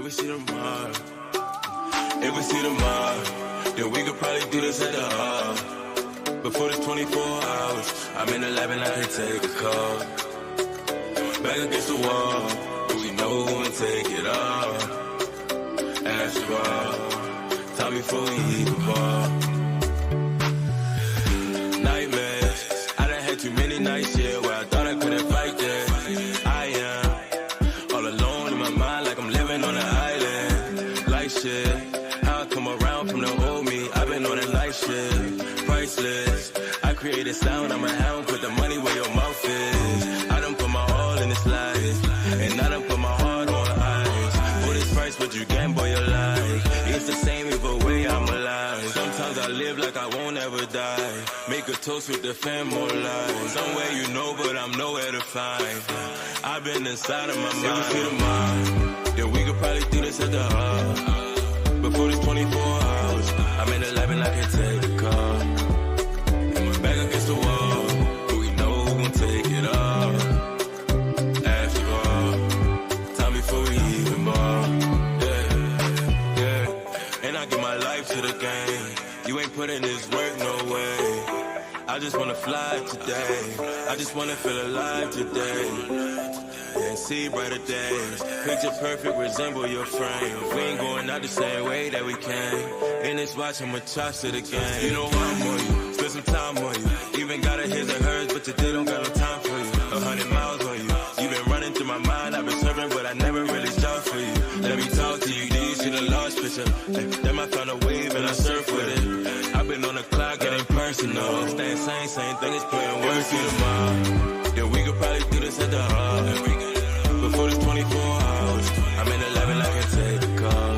If we see tomorrow, if we see tomorrow, then we could probably do this at the hub. Before this 24 hours, I'm in the lab and I can't take a call. Back against the wall, but we know who will take it all. After all, time before we even ball. Nightmares, I done had too many nights, yeah, where I thought I couldn't fight that. I am all alone in my mind like I'm living on an island. Like shit, how I come around from the old me, I've been on that night shit. Priceless, I created sound, I'm a hound, put the money where your mouth is. I done put my all in this life, and I done put my heart on ice. For this price, what you gamble your life, it's the same either way I'm alive. Sometimes I live like I won't ever die, make a toast with the fam more life. Somewhere you know, but I'm nowhere to find. I've been inside of my mind. If we see tomorrow, then we could probably do this at the hub. Before this 24 hours, I'm in the lab and I can't take a call. Back against the wall, but we know who gon' take it all. After all, time before we even ball. Yeah, yeah. And I give my life to the game. You ain't putting this work, no way. I just wanna fly today. I just wanna feel alive today. And see brighter days. Picture perfect, resemble your frame. We ain't going out the same way that we came. In this watch, I'ma charge to the game. You know I'm on you, spend some time on you. Even got a his and hers, but today don't got no time for you. 100 miles on you. You been running through my mind, I've been serving, but I never really jump for you. Let me talk to you, do you see the large picture? Then I found a wave and I surf with it. I've been on the clock, it ain't personal. Staying same thing as playing words. If we see tomorrow, then we could probably do this at the hub. Before this 24 hours, I'm in 11, I can take the call.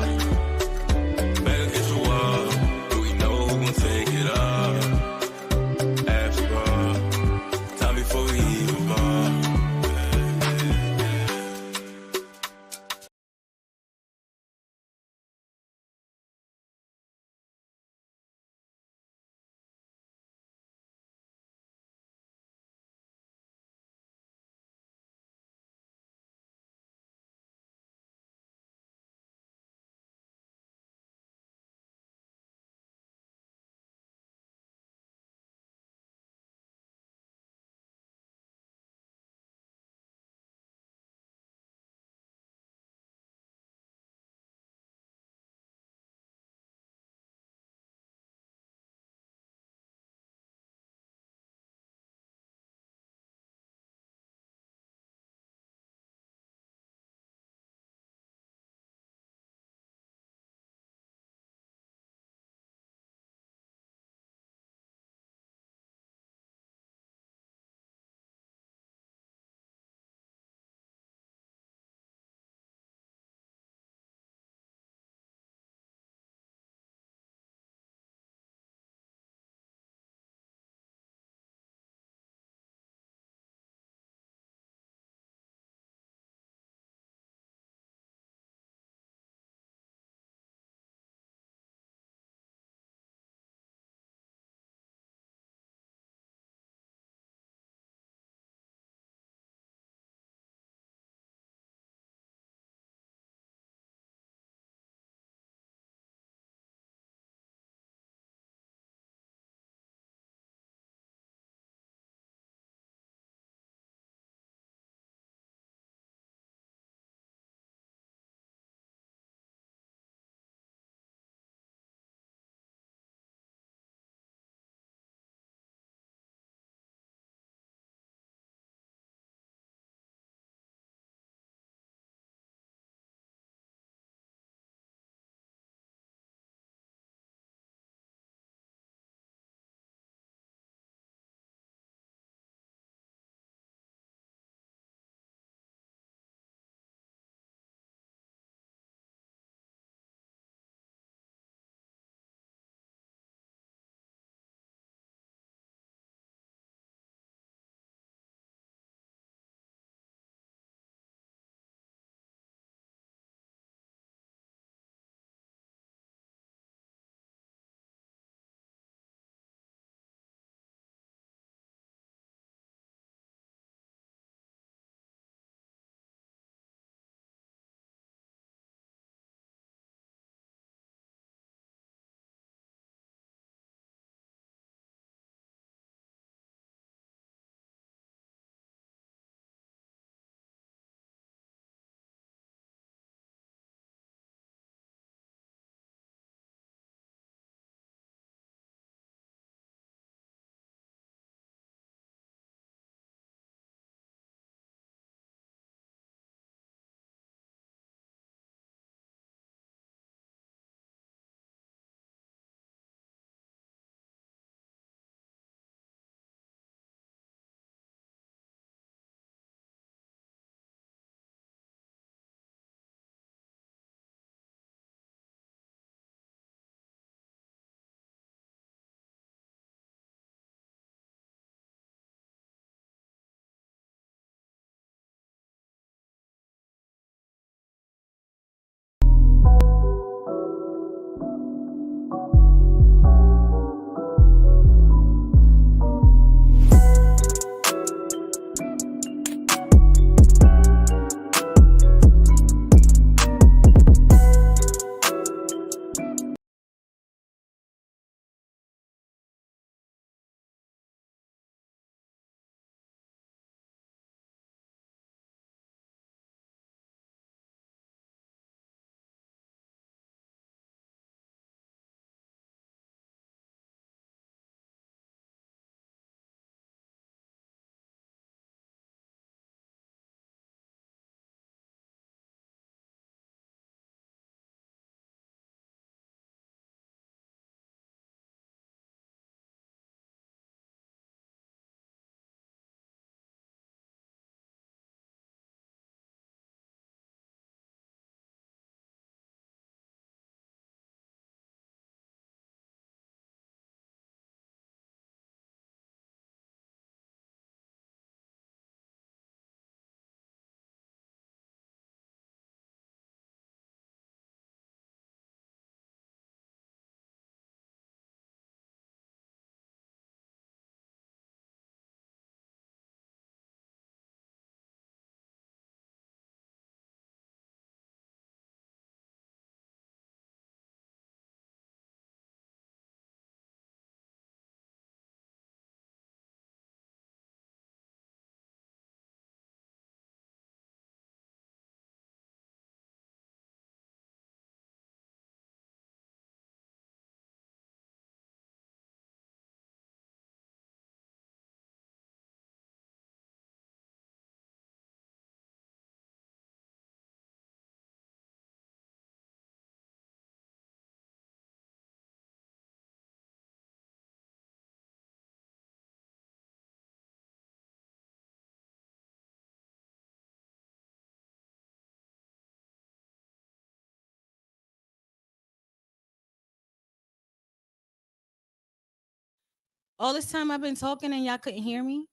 All this time I've been talking and y'all couldn't hear me?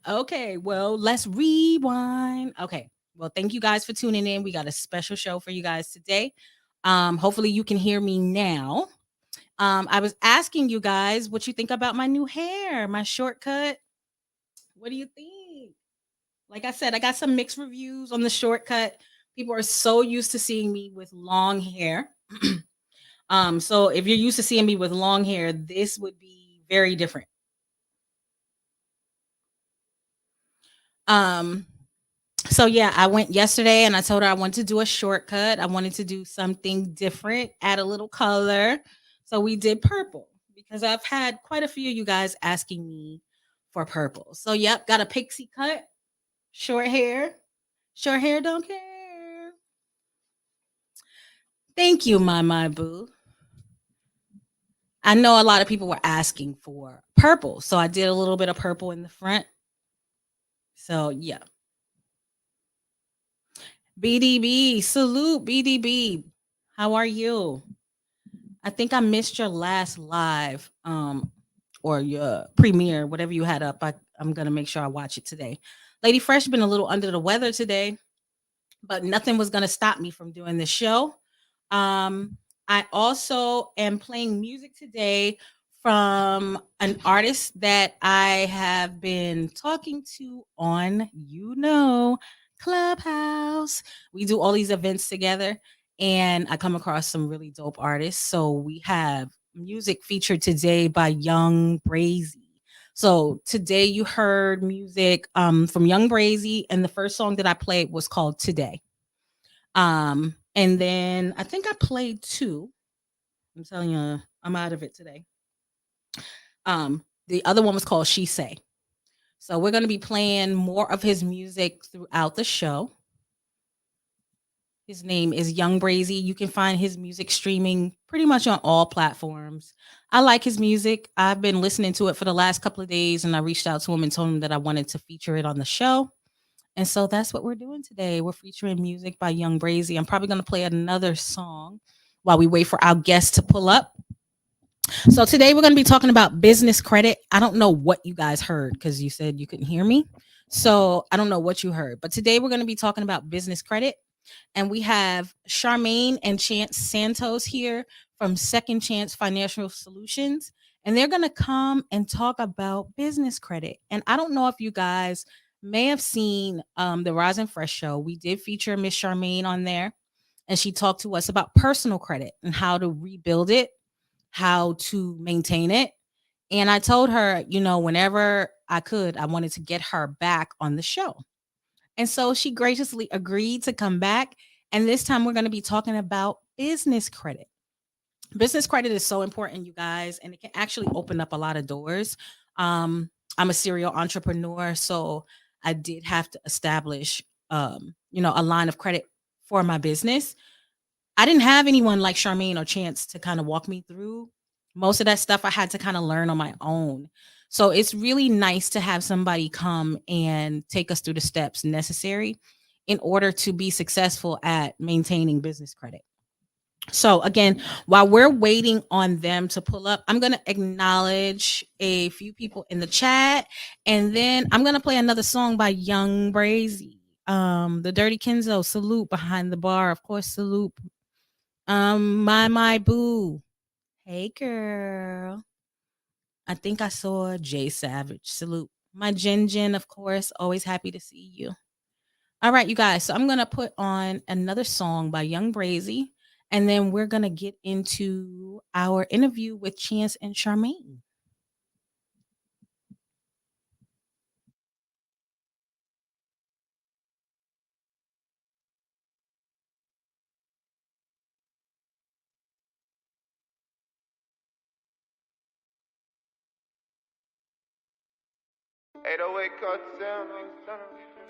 Okay, well, let's rewind. Okay. Well, thank you guys for tuning in. We got a special show for you guys today. Hopefully you can hear me now. I was asking you guys what you think about my new hair, my shortcut. What do you think? Like I said, I got some mixed reviews on the shortcut. People are so used to seeing me with long hair. So if you're used to seeing me with long hair, this would be very different. Um, so yeah, I went yesterday and I told her I wanted to do a shortcut. I wanted to do something different, add a little color. So we did purple because I've had quite a few of you guys asking me for purple. So yep, got a pixie cut, short hair. Short hair don't care. Thank you, my boo. I know a lot of people were asking for purple, so I did a little bit of purple in the front. So yeah, BDB, salute BDB. How are you? I think I missed your last live, or your premiere, whatever you had up. I'm gonna make sure I watch it today. Lady Fresh been a little under the weather today, but nothing was gonna stop me from doing this show. Um, I also am playing music today from an artist that I have been talking to on, Clubhouse. We do all these events together, and I come across some really dope artists. So we have music featured today by Young Brazi. So today you heard music from Young Brazi, and the first song that I played was called Today. And then I think I played two. I'm telling you, I'm out of it today. The other one was called She Say. So we're going to be playing more of his music throughout the show. His name is Young Brazy. You can find his music streaming pretty much on all platforms. I like his music. I've been listening to it for the last couple of days, and I reached out to him and told him that I wanted to feature it on the show. And so that's what we're doing today. We're featuring music by Young Brazy. I'm probably going to play another song while we wait for our guests to pull up. So today we're going to be talking about business credit. I don't know what you guys heard because you said you couldn't hear me. So I don't know what you heard. But today we're going to be talking about business credit. And we have Charmaine and Chance Santos here from Second Chance Financial Solutions. And they're going to come and talk about business credit. And I don't know if you guys may have seen the Rise and Fresh show. We did feature Miss Charmaine on there. And she talked to us about personal credit and how to rebuild it, how to maintain it. And I told her, whenever I could, I wanted to get her back on the show. And so she graciously agreed to come back. And this time we're going to be talking about business credit. Business credit is so important, you guys, and it can actually open up a lot of doors. I'm a serial entrepreneur, so I did have to establish, a line of credit for my business. I didn't have anyone like Charmaine or Chance to kind of walk me through. Most of that stuff I had to kind of learn on my own. So it's really nice to have somebody come and take us through the steps necessary in order to be successful at maintaining business credit. So again, while we're waiting on them to pull up, I'm going to acknowledge a few people in the chat, and then I'm going to play another song by Young Brazy. The Dirty Kenzo, salute behind the bar. Of course, salute. My boo. Hey girl. I think I saw Jay Savage. Salute. My Jin, of course. Always happy to see you. All right, you guys. So I'm gonna put on another song by Young Brazy, and then we're gonna get into our interview with Chance and Charmaine.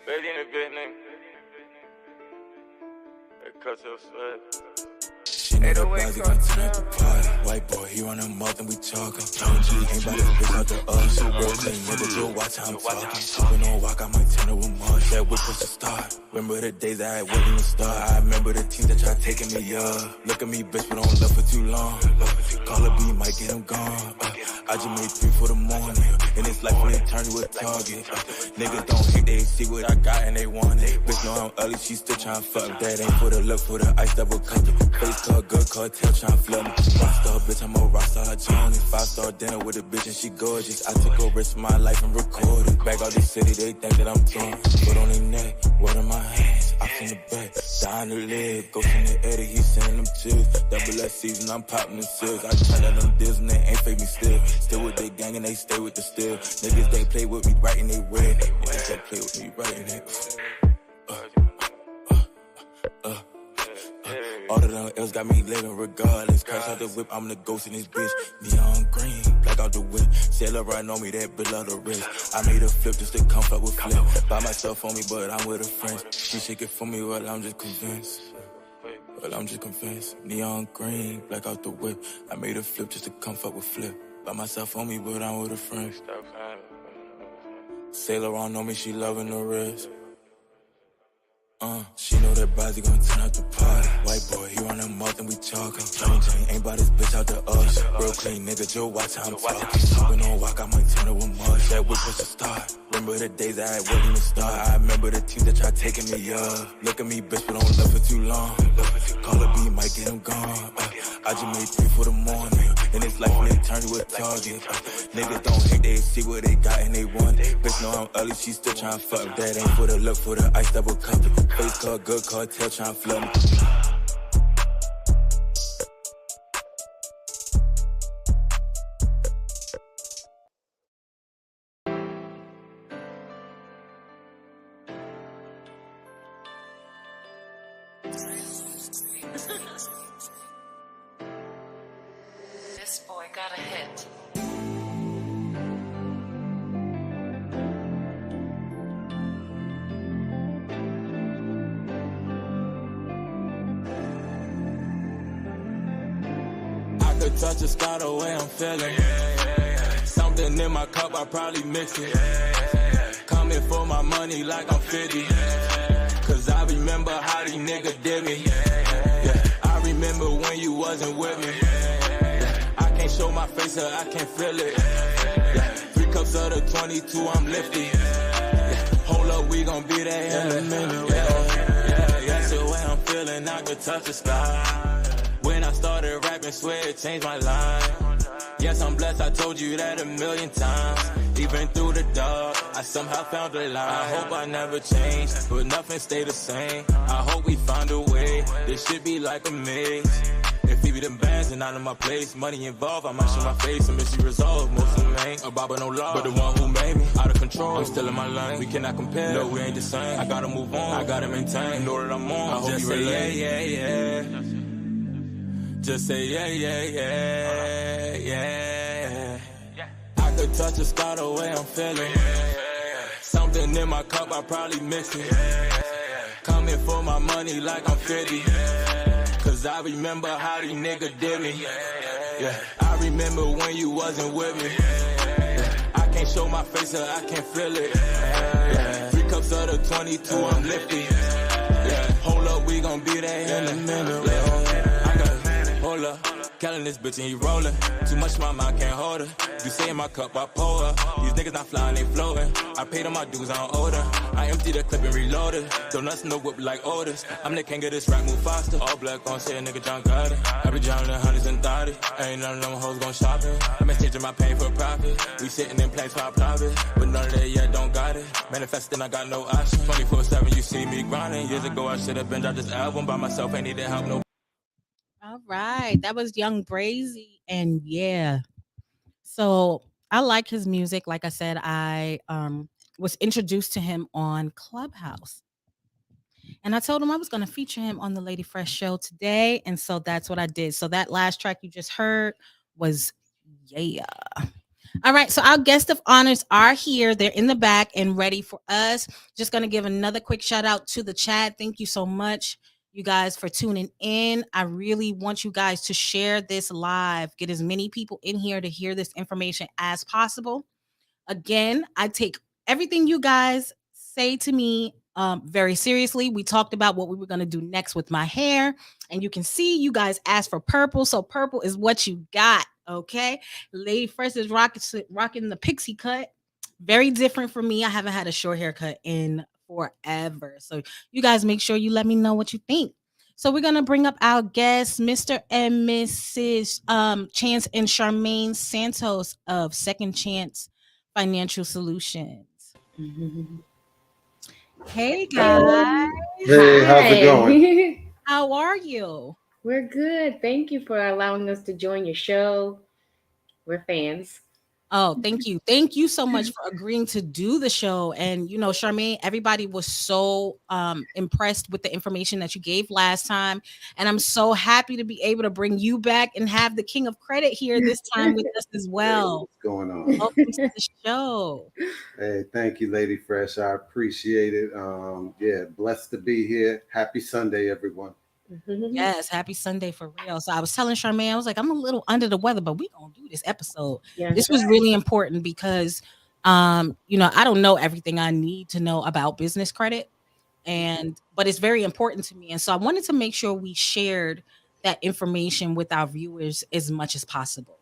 Baby in the business. It cuts your sweat. She know that Brazi gon' turn up the party. White boy, he run him up and we talkin'. Ain't bout this bitch out the us. Real clean nigga, just watch how I'm talking. Sippin' on walk, I might turn her with Marsh. That whip was the start. Remember the days I wouldn't even start. I remember the teams that tried taking me up. Look at me, bitch, we don't love for too long. Call a B, might get him gone. I just made 3 for the morning. And it's like when they turn you a target. Niggas don't hate, they see what I got and they want it. Bitch know I'm ugly, she still tryna fuck. That ain't for the look, for the ice double cut. Face cut, good cartel tryna flood me. Rockstar bitch, I'm a rockstar, Johnny. 5-star dinner with a bitch and she gorgeous. I took a risk for my life and recorded. Back out the city, they think that I'm doing. Foot on their neck, word in my hands. I from the back, down the leg. Ghost in the Eddie, he sending them chills. Double S season, I'm popping the seals. I turn out them deals and they ain't fake me still. Still with they gang and they stay with the steel. Niggas, they play with me right in they way. Niggas, they play with me right in they all of them else got me living regardless. Crash out the whip, I'm the ghost in this bitch. Neon green, black out the whip. Sailor right on me, that bitch out the wrist. I made a flip just to come fuck with flip. By myself on me, but I'm with a friend. She shake it for me, well, I'm just convinced. Well, I'm just convinced. Neon green, black out the whip. I made a flip just to come fuck with flip. By myself on me, but I'm with a friend. Sailor on me, she loving the wrist. She know that Brazi gon' turn up the party. White boy, he run him up and we talkin'. Ain't bout this bitch out the us. Real clean nigga, Joe, watch how I'm talking. Sippin' on walk, I might turn her with Marsh. That whip was the start. Remember the days I wouldn't even start. I remember the teams that tried taking me up. Look at me, bitch, we don't love for too long. Call a B, might get him gone. I just made 3 for the morning. And it's like when they turn you a target. Niggas don't hate, they see what they got and they want. Bitch know I'm ugly, she still tryna fuck. That ain't for the look, for the ice double cup. Face card, good cartel tryna flood me. This boy got a hit. I could touch the sky the way I'm feeling. Something in my cup, I probably mix it. Coming for my money like I'm 50. Cause I remember how these niggas did me. I remember when you wasn't with me. I can't show my face or I can't feel it. 3 cups of the 22, I'm lifty. Hold up, we gon' be there in a minute. That's the way I'm feeling, I could touch the sky. When I started rapping, swear it changed my life. Yes, I'm blessed, I told you that a million times. Even through the dark, I somehow found a light. I hope I never change, but nothing stay the same. I hope we find a way, this shit be like a maze. If it be them bands and not in my place, money involved, I might show my face and miss you resolve. Most of them ain't about but no love, but the one who made me out of control. I'm still in my lane, we cannot compare. No, we ain't the same. I gotta move on, I gotta maintain. Know that I'm on, I hope just you relate. Yeah. Just say yeah. I could touch the sky the way I'm feeling. Something in my cup, I probably mix it. Coming for my money like I'm 50. Cause I remember how these niggas did me. I remember when you wasn't with me. I can't show my face or I can't feel it. 3 cups of the 22, I'm lifty. Hold up, we gon' be there in a minute. Hold up, Kellin' this bitch and he rollin'. Too much mama, I can't hold her. You say in my cup, I pour her. These niggas not flying, they floating. I paid them my dues, I don't owe them. I empty the clip and reloaded. Donuts no whip like orders. I'm the king of this rap, move faster. All black on shit, nigga John Carter. I be drowning in hundreds and 30. Ain't none of them hoes gon' shopping. I'm exchanging my pain for profit. We sitting in place for private. But none of that yet don't got it. Manifesting, I got no option. 24/7, you see me grinding. Years ago, I should've been dropped this album by myself. Ain't needed help, no. All right. That was Young Brazi. And yeah. So I like his music. Like I said, I was introduced to him on Clubhouse. And I told him I was going to feature him on the Lady Fresh show today. And so that's what I did. So that last track you just heard was Yeah. All right. So our guest of honors are here. They're in the back and ready for us. Just going to give another quick shout out to the chat. Thank you so much. you guys for tuning in. I really want you guys to share this live, get as many people in here to hear this information as possible. Again, I take everything you guys say to me very seriously. We talked about what we were going to do next with my hair, and you can see you guys asked for purple, so purple is what you got. Okay, Lady Fresh is rocking the pixie cut. Very different from me. I haven't had a short haircut in forever. So you guys make sure you let me know what you think. So we're gonna bring up our guests, Mr. and Mrs. Chance and Charmaine Santos of Second Chance Financial Solutions. Hey guys, Hey, how's it going? Hi. how are you? We're good. Thank you for allowing us to join your show. We're fans. Oh, thank you. Thank you so much for agreeing to do the show. And Charmaine, everybody was so impressed with the information that you gave last time. And I'm so happy to be able to bring you back and have the King of Credit here this time with us as Hey, well. what's going on? Welcome to the show. Hey, thank you, Lady Fresh. I appreciate it. Yeah, blessed to be here. Happy Sunday, everyone. Yes, happy Sunday for real. So I was telling Charmaine, I was like, I'm a little under the weather, but we gonna do this episode. Yeah. This was really important because I don't know everything I need to know about business credit. But it's very important to me. And so I wanted to make sure we shared that information with our viewers as much as possible.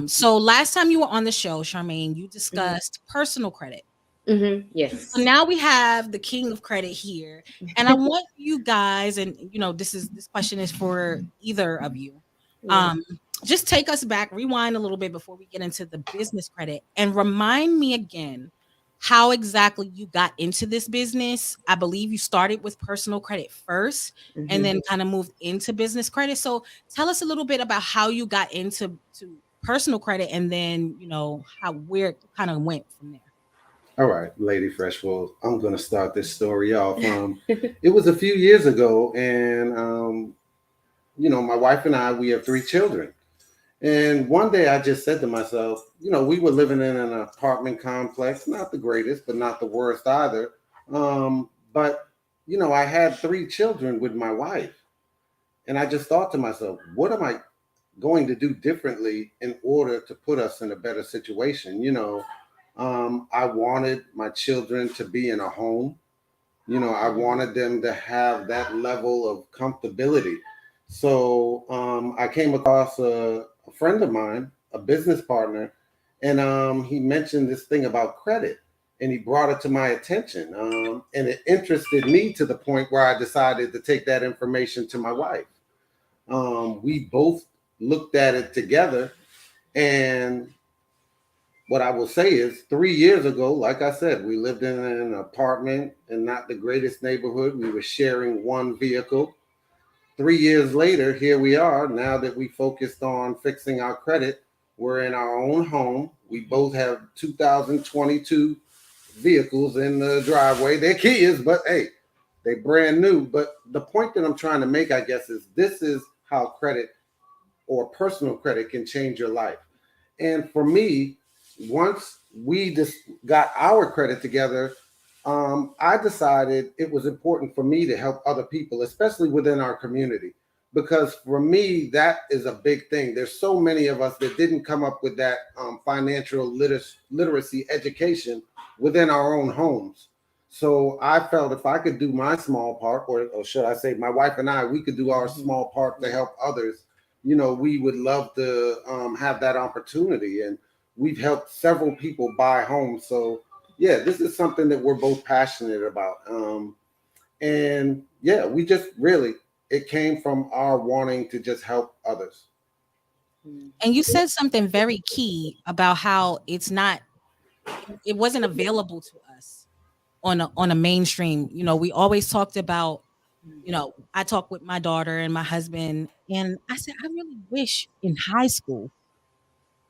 So last time you were on the show, Charmaine, you discussed personal credit. Yes. So now we have the King of Credit here, and I want you guys, and this question is for either of you. Just take us back, rewind a little bit before we get into the business credit, and remind me again how exactly you got into this business. I believe you started with personal credit first, and then kind of moved into business credit. So tell us a little bit about how you got into personal credit, and then where it kind of went from there. All right, Lady Fresh. Well, I'm going to start this story off. It was a few years ago, and my wife and I, we have 3 children. And one day I just said to myself, we were living in an apartment complex, not the greatest, but not the worst either. But I had 3 children with my wife. And I just thought to myself, what am I going to do differently in order to put us in a better situation? I wanted my children to be in a home. I wanted them to have that level of comfortability. So I came across a friend of mine, a business partner, and he mentioned this thing about credit, and he brought it to my attention. And it interested me to the point where I decided to take that information to my wife. We both looked at it together, and what I will say is 3 years ago, like I said, we lived in an apartment in not the greatest neighborhood. We were sharing one vehicle. 3 years later, here we are. Now that we focused on fixing our credit, we're in our own home. We both have 2022 vehicles in the driveway. They're Kias, but hey, they're brand new. But the point that I'm trying to make, I guess, is this is how credit or personal credit can change your life. And for me, once we just got our credit together, I decided it was important for me to help other people, especially within our community, because for me, that is a big thing. There's so many of us that didn't come up with that financial literacy education within our own homes. So I felt if I could do my small part, or should I say my wife and I, we could do our small part to help others, we would love to have that opportunity. And we've helped several people buy homes. So yeah, this is something that we're both passionate about. And yeah, we just really, it came from our wanting to just help others. And you said something very key about how it wasn't available to us on a mainstream. We always talked about, I talked with my daughter and my husband, and I said, I really wish in high school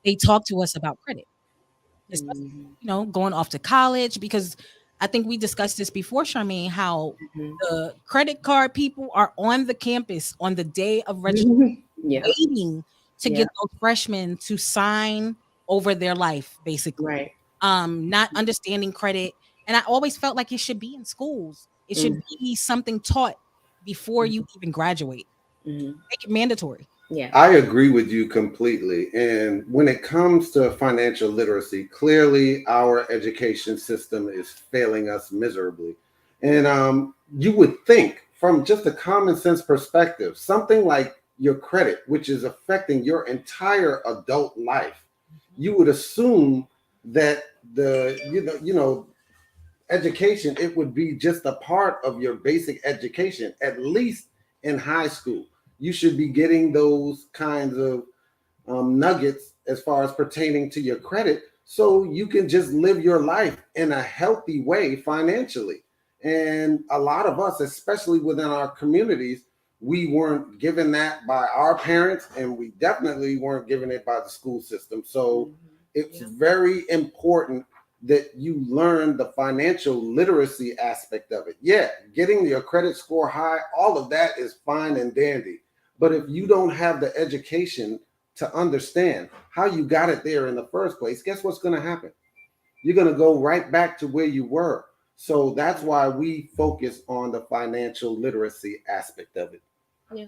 they talked to us about credit, especially, going off to college, because I think we discussed this before, Charmaine, how the credit card people are on the campus on the day of registration, waiting to get those freshmen to sign over their life, basically. Right. Not understanding credit. And I always felt like it should be in schools. It should be something taught before you even graduate. Mhm. Make it mandatory. Yeah. I agree with you completely. And when it comes to financial literacy, clearly our education system is failing us miserably. And you would think, from just a common sense perspective, something like your credit, which is affecting your entire adult life, you would assume that the education, it would be just a part of your basic education, at least in high school. You should be getting those kinds of nuggets as far as pertaining to your credit so you can just live your life in a healthy way financially. And a lot of us, especially within our communities, we weren't given that by our parents, and we definitely weren't given it by the school system. So it's very important that you learn the financial literacy aspect of it. Yeah, getting your credit score high, all of that is fine and dandy. But if you don't have the education to understand how you got it there in the first place, guess what's going to happen? You're going to go right back to where you were. So that's why we focus on the financial literacy aspect of it. Yeah.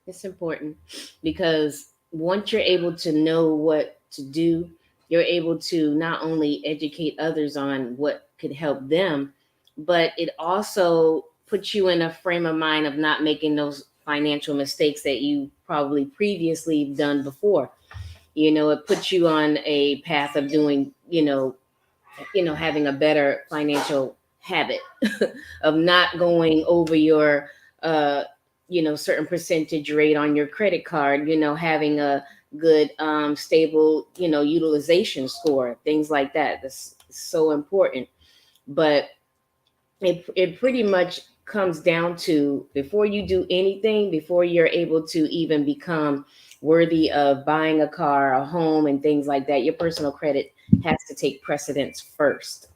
It's important because once you're able to know what to do, you're able to not only educate others on what could help them, but it also puts you in a frame of mind of not making those financial mistakes that you probably previously done before. It puts you on a path of doing, having a better financial habit of not going over your certain percentage rate on your credit card, having a good stable, utilization score, things like that. That's so important. But it pretty much comes down to, before you do anything, before you're able to even become worthy of buying a car, a home, and things like that, your personal credit has to take precedence first.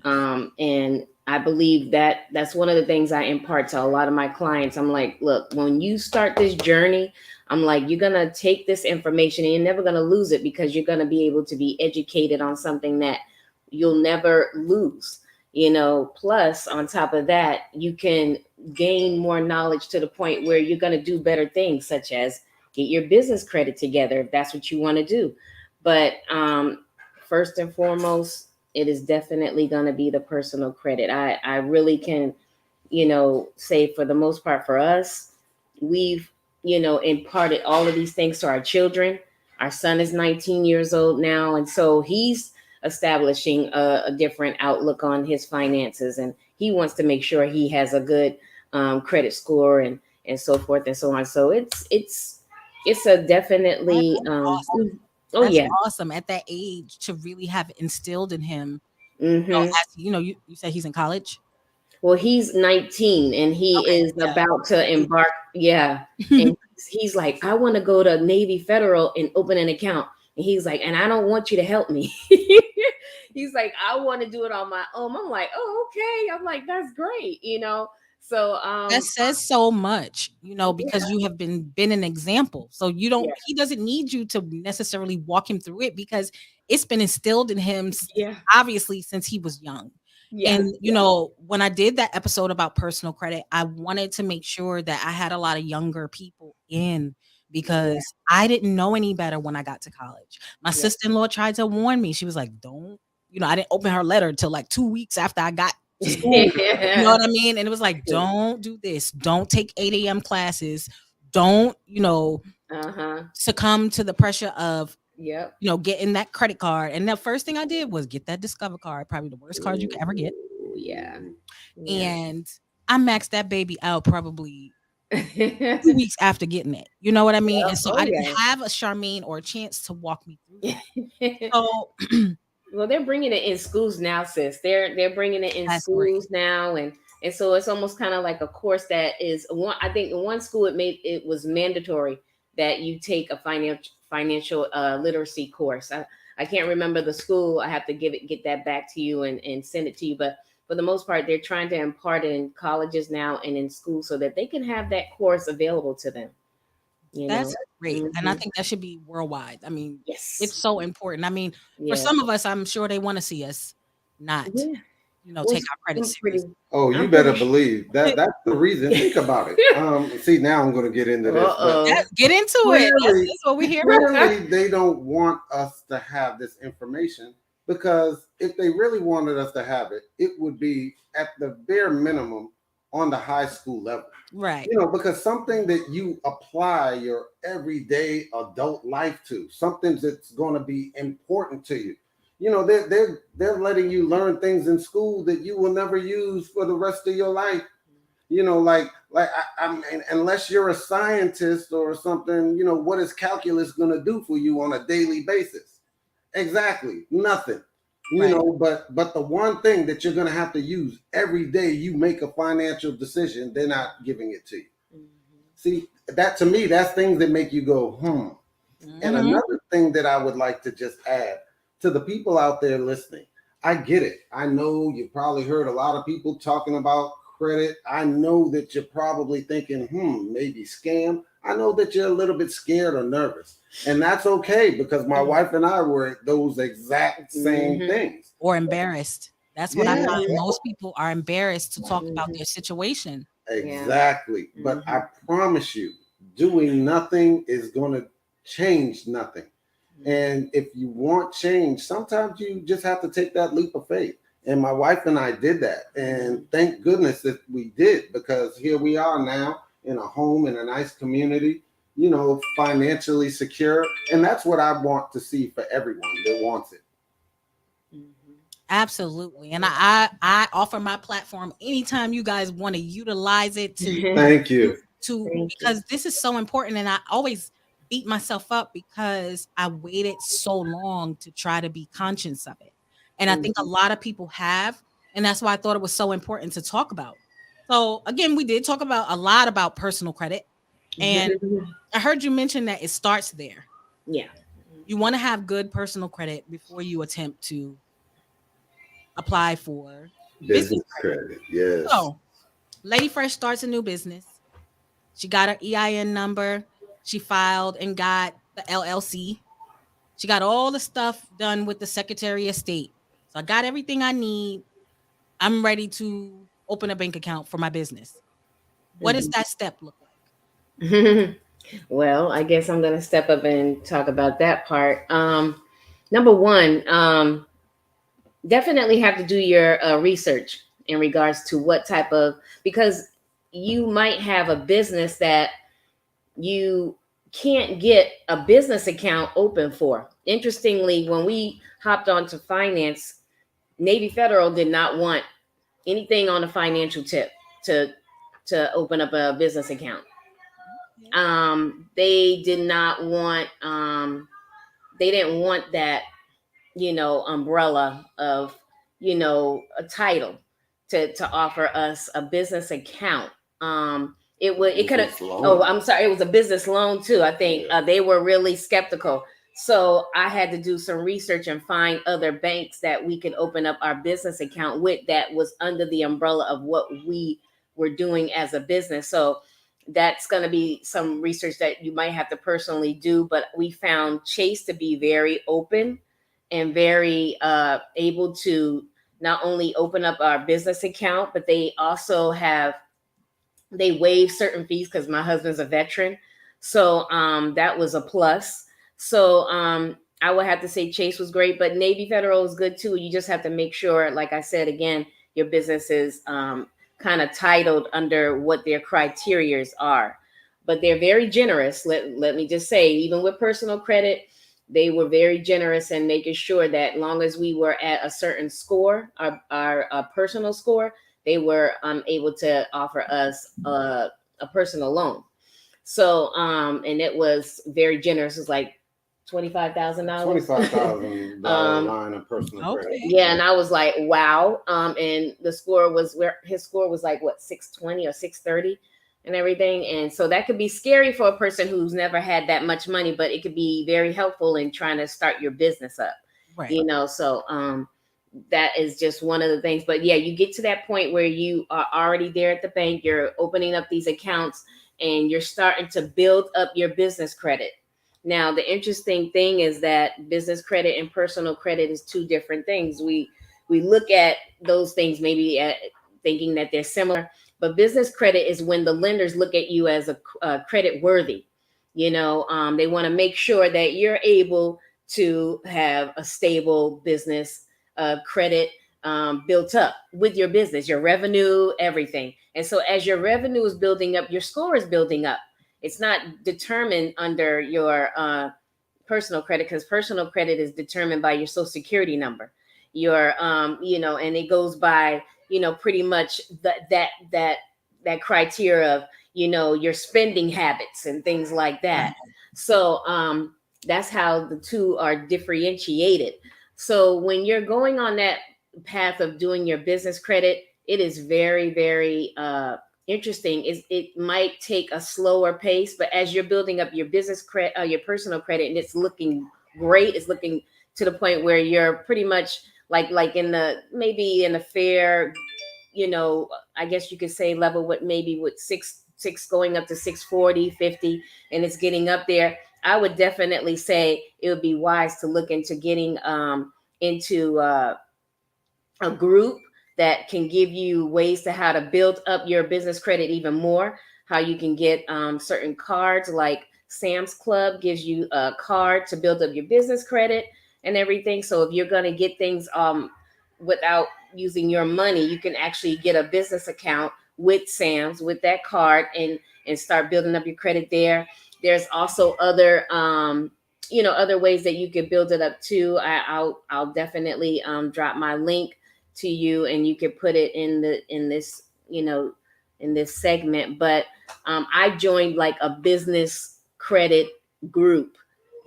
And I believe that that's one of the things I impart to a lot of my clients. I'm like, look, when you start this journey, I'm like, you're going to take this information and you're never going to lose it, because you're going to be able to be educated on something that you'll never lose. Plus on top of that, you can gain more knowledge to the point where you're going to do better things, such as get your business credit together if that's what you want to do. But first and foremost, it is definitely going to be the personal credit. I really can, say for the most part for us, we've, imparted all of these things to our children. Our son is 19 years old now. And so he's establishing a different outlook on his finances. And he wants to make sure he has a good credit score and so forth and so on. So it's a definitely, Awesome. oh That's yeah. awesome at that age to really have instilled in him. Hmm. You said he's in college. Well, he's 19 and he Okay, is yeah. about to embark. Yeah. And he's like, I want to go to Navy Federal and open an account. And he's like, and I don't want you to help me. He's like, I want to do it on my own. I'm like, oh, okay. I'm like, that's great. So That says so much, because yeah, you have been an example. So yeah, he doesn't need you to necessarily walk him through it, because it's been instilled in him yeah, obviously since he was young. yeah, And when I did that episode about personal credit, I wanted to make sure that I had a lot of younger people in, yeah, because I didn't know any better when I got to college. My yeah. sister-in-law tried to warn me. She was like, don't, I didn't open her letter till like 2 weeks after I got to school. You know Yeah. what I mean? And it was like, don't do this. Don't take 8 a.m. classes. Don't, Uh-huh. succumb to the pressure of, Yep. getting that credit card. And the first thing I did was get that Discover card, probably the worst card you could ever get. Ooh, yeah. Yeah. And I maxed that baby out probably 2 weeks after getting it. You know what I mean? And so Oh I didn't yeah. have a Charmaine or a chance to walk me through that. So Well, they're bringing it in schools now, sis. They're bringing it in that's great. schools now, and so it's almost kind of like a course that is one. I think in one school it was mandatory that you take a financial literacy course. I can't remember the school. I have to get that back to you and send it to you. But for the most part, they're trying to impart it in colleges now and in schools so that they can have that course available to them. That's great. And I Mhm. think that should be worldwide. I mean, it's Yes. so important. I mean, for Yeah. some of us, I'm sure they want to see us not Yeah. take our credit seriously. Oh, you I'm better pretty- believe that. That's the reason. Think about it. See, now I'm going to get into this. But Get into it. Clearly- That's what we hear. clearly, they don't want us to have this information, because if they really wanted us to have it, it would be at the bare minimum on the high school level. Right. Because something that you apply your everyday adult life to, something that's going to be important to you. They're letting you learn things in school that you will never use for the rest of your life. I mean, unless you're a scientist or something, what is calculus going to do for you on a daily basis? Exactly nothing. Right. But the one thing that you're going to have to use every day you make a financial decision, they're not giving it to you. See, that to me, that's things that make you go, And another thing that I would like to just add to the people out there listening, I get it. I know you probably heard a lot of people talking about credit. I know that you're probably thinking, maybe scam. I know that you're a little bit scared or nervous. And that's okay, because my wife and I were those exact same things. Or embarrassed. That's what I Yeah. find. Most people are embarrassed to talk about their situation. Exactly. But I promise you, doing nothing is going to change nothing. And if you want change, sometimes you just have to take that leap of faith. And my wife and I did that. And thank goodness that we did, because here we are now in a home, in a nice community, financially secure. And that's what I want to see for everyone that wants it. Absolutely. And I offer my platform anytime you guys want to utilize it to Thank you. Because this is so important. And I always beat myself up because I waited so long to try to be conscious of it. And I think a lot of people have. And that's why I thought it was so important to talk about. So again, we did talk about a lot about personal credit. And I heard you mention that it starts there. Yeah. You want to have good personal credit before you attempt to apply for Business credit. Yes. So, Lady Fresh starts a new business. She got her EIN number. She filed and got the LLC. She got all the stuff done with the Secretary of State. So I got everything I need. I'm ready to open a bank account for my business. What does that step look like? Well, I guess I'm going to step up and talk about that part. Number one, definitely have to do your research in regards to what type of, because you might have a business that you can't get a business account open for. Interestingly, when we hopped onto finance, Navy Federal did not want anything on a financial tip to open up a business account. They did not want, they didn't want that, umbrella of, a title to offer us a business account. It could have, I'm sorry, it was a business loan too. I think they were really skeptical. So I had to do some research and find other banks that we could open up our business account with that was under the umbrella of what we were doing as a business. So that's going to be some research that you might have to personally do. But we found Chase to be very open and very able to not only open up our business account, but they also they waive certain fees because my husband's a veteran. So that was a plus. So I would have to say Chase was great, but Navy Federal is good too. You just have to make sure, like I said, again, your business is kind of titled under what their criterias are. But they're very generous. Let me just say, even with personal credit, they were very generous in making sure that long as we were at a certain score, our personal score, they were able to offer us a personal loan. So, and it was very generous. It was like $25,000. $25,000 line of personal credit. Yeah, and I was like, wow. And the score was his score was like what, 620 or 630 and everything. And so that could be scary for a person who's never had that much money, but it could be very helpful in trying to start your business up. Right. So that is just one of the things. But yeah, you get to that point where you are already there at the bank, you're opening up these accounts and you're starting to build up your business credit. Now, the interesting thing is that business credit and personal credit is two different things. We we look at those things maybe thinking that they're similar. But business credit is when the lenders look at you as a credit worthy. They want to make sure that you're able to have a stable business credit built up with your business, your revenue, everything. And so as your revenue is building up, your score is building up. It's not determined under your personal credit, because personal credit is determined by your social security number, your and it goes by pretty much that criteria of your spending habits and things like that. So that's how the two are differentiated. So when you're going on that path of doing your business credit, it is very, very interesting. It might take a slower pace, but as you're building up your business credit, your personal credit, and it's looking great, it's looking to the point where you're pretty much like maybe in a fair, I guess you could say level with maybe with six going up to 640, 50, and it's getting up there. I would definitely say it would be wise to look into getting into a group that can give you ways to how to build up your business credit even more, how you can get certain cards, like Sam's Club gives you a card to build up your business credit and everything. So if you're going to get things without using your money, you can actually get a business account with Sam's with that card and start building up your credit there. There's also other other ways that you could build it up too. I'll definitely drop my link to you, and you can put it in this segment. But I joined like a business credit group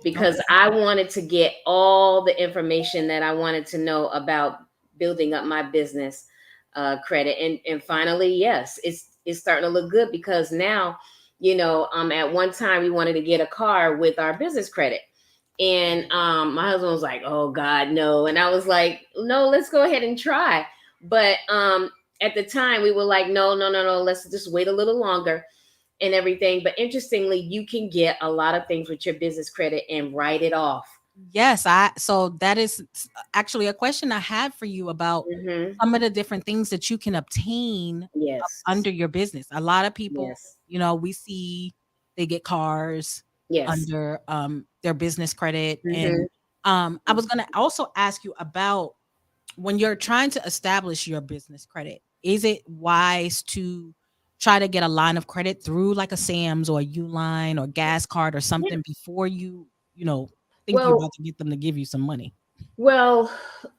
because I wanted to get all the information that I wanted to know about building up my business credit. And finally, yes, it's starting to look good, because now, at one time we wanted to get a car with our business credit. And my husband was like, oh God, no. And I was like, no, let's go ahead and try. But at the time we were like, no, let's just wait a little longer and everything. But interestingly, you can get a lot of things with your business credit and write it off. Yes, so that is actually a question I had for you about some of the different things that you can obtain under your business. A lot of people, we see they get cars under their business credit. And I was going to also ask you about when you're trying to establish your business credit, is it wise to try to get a line of credit through like a Sam's or a Uline or gas card or something before you think you're about to get them to give you some money? Well,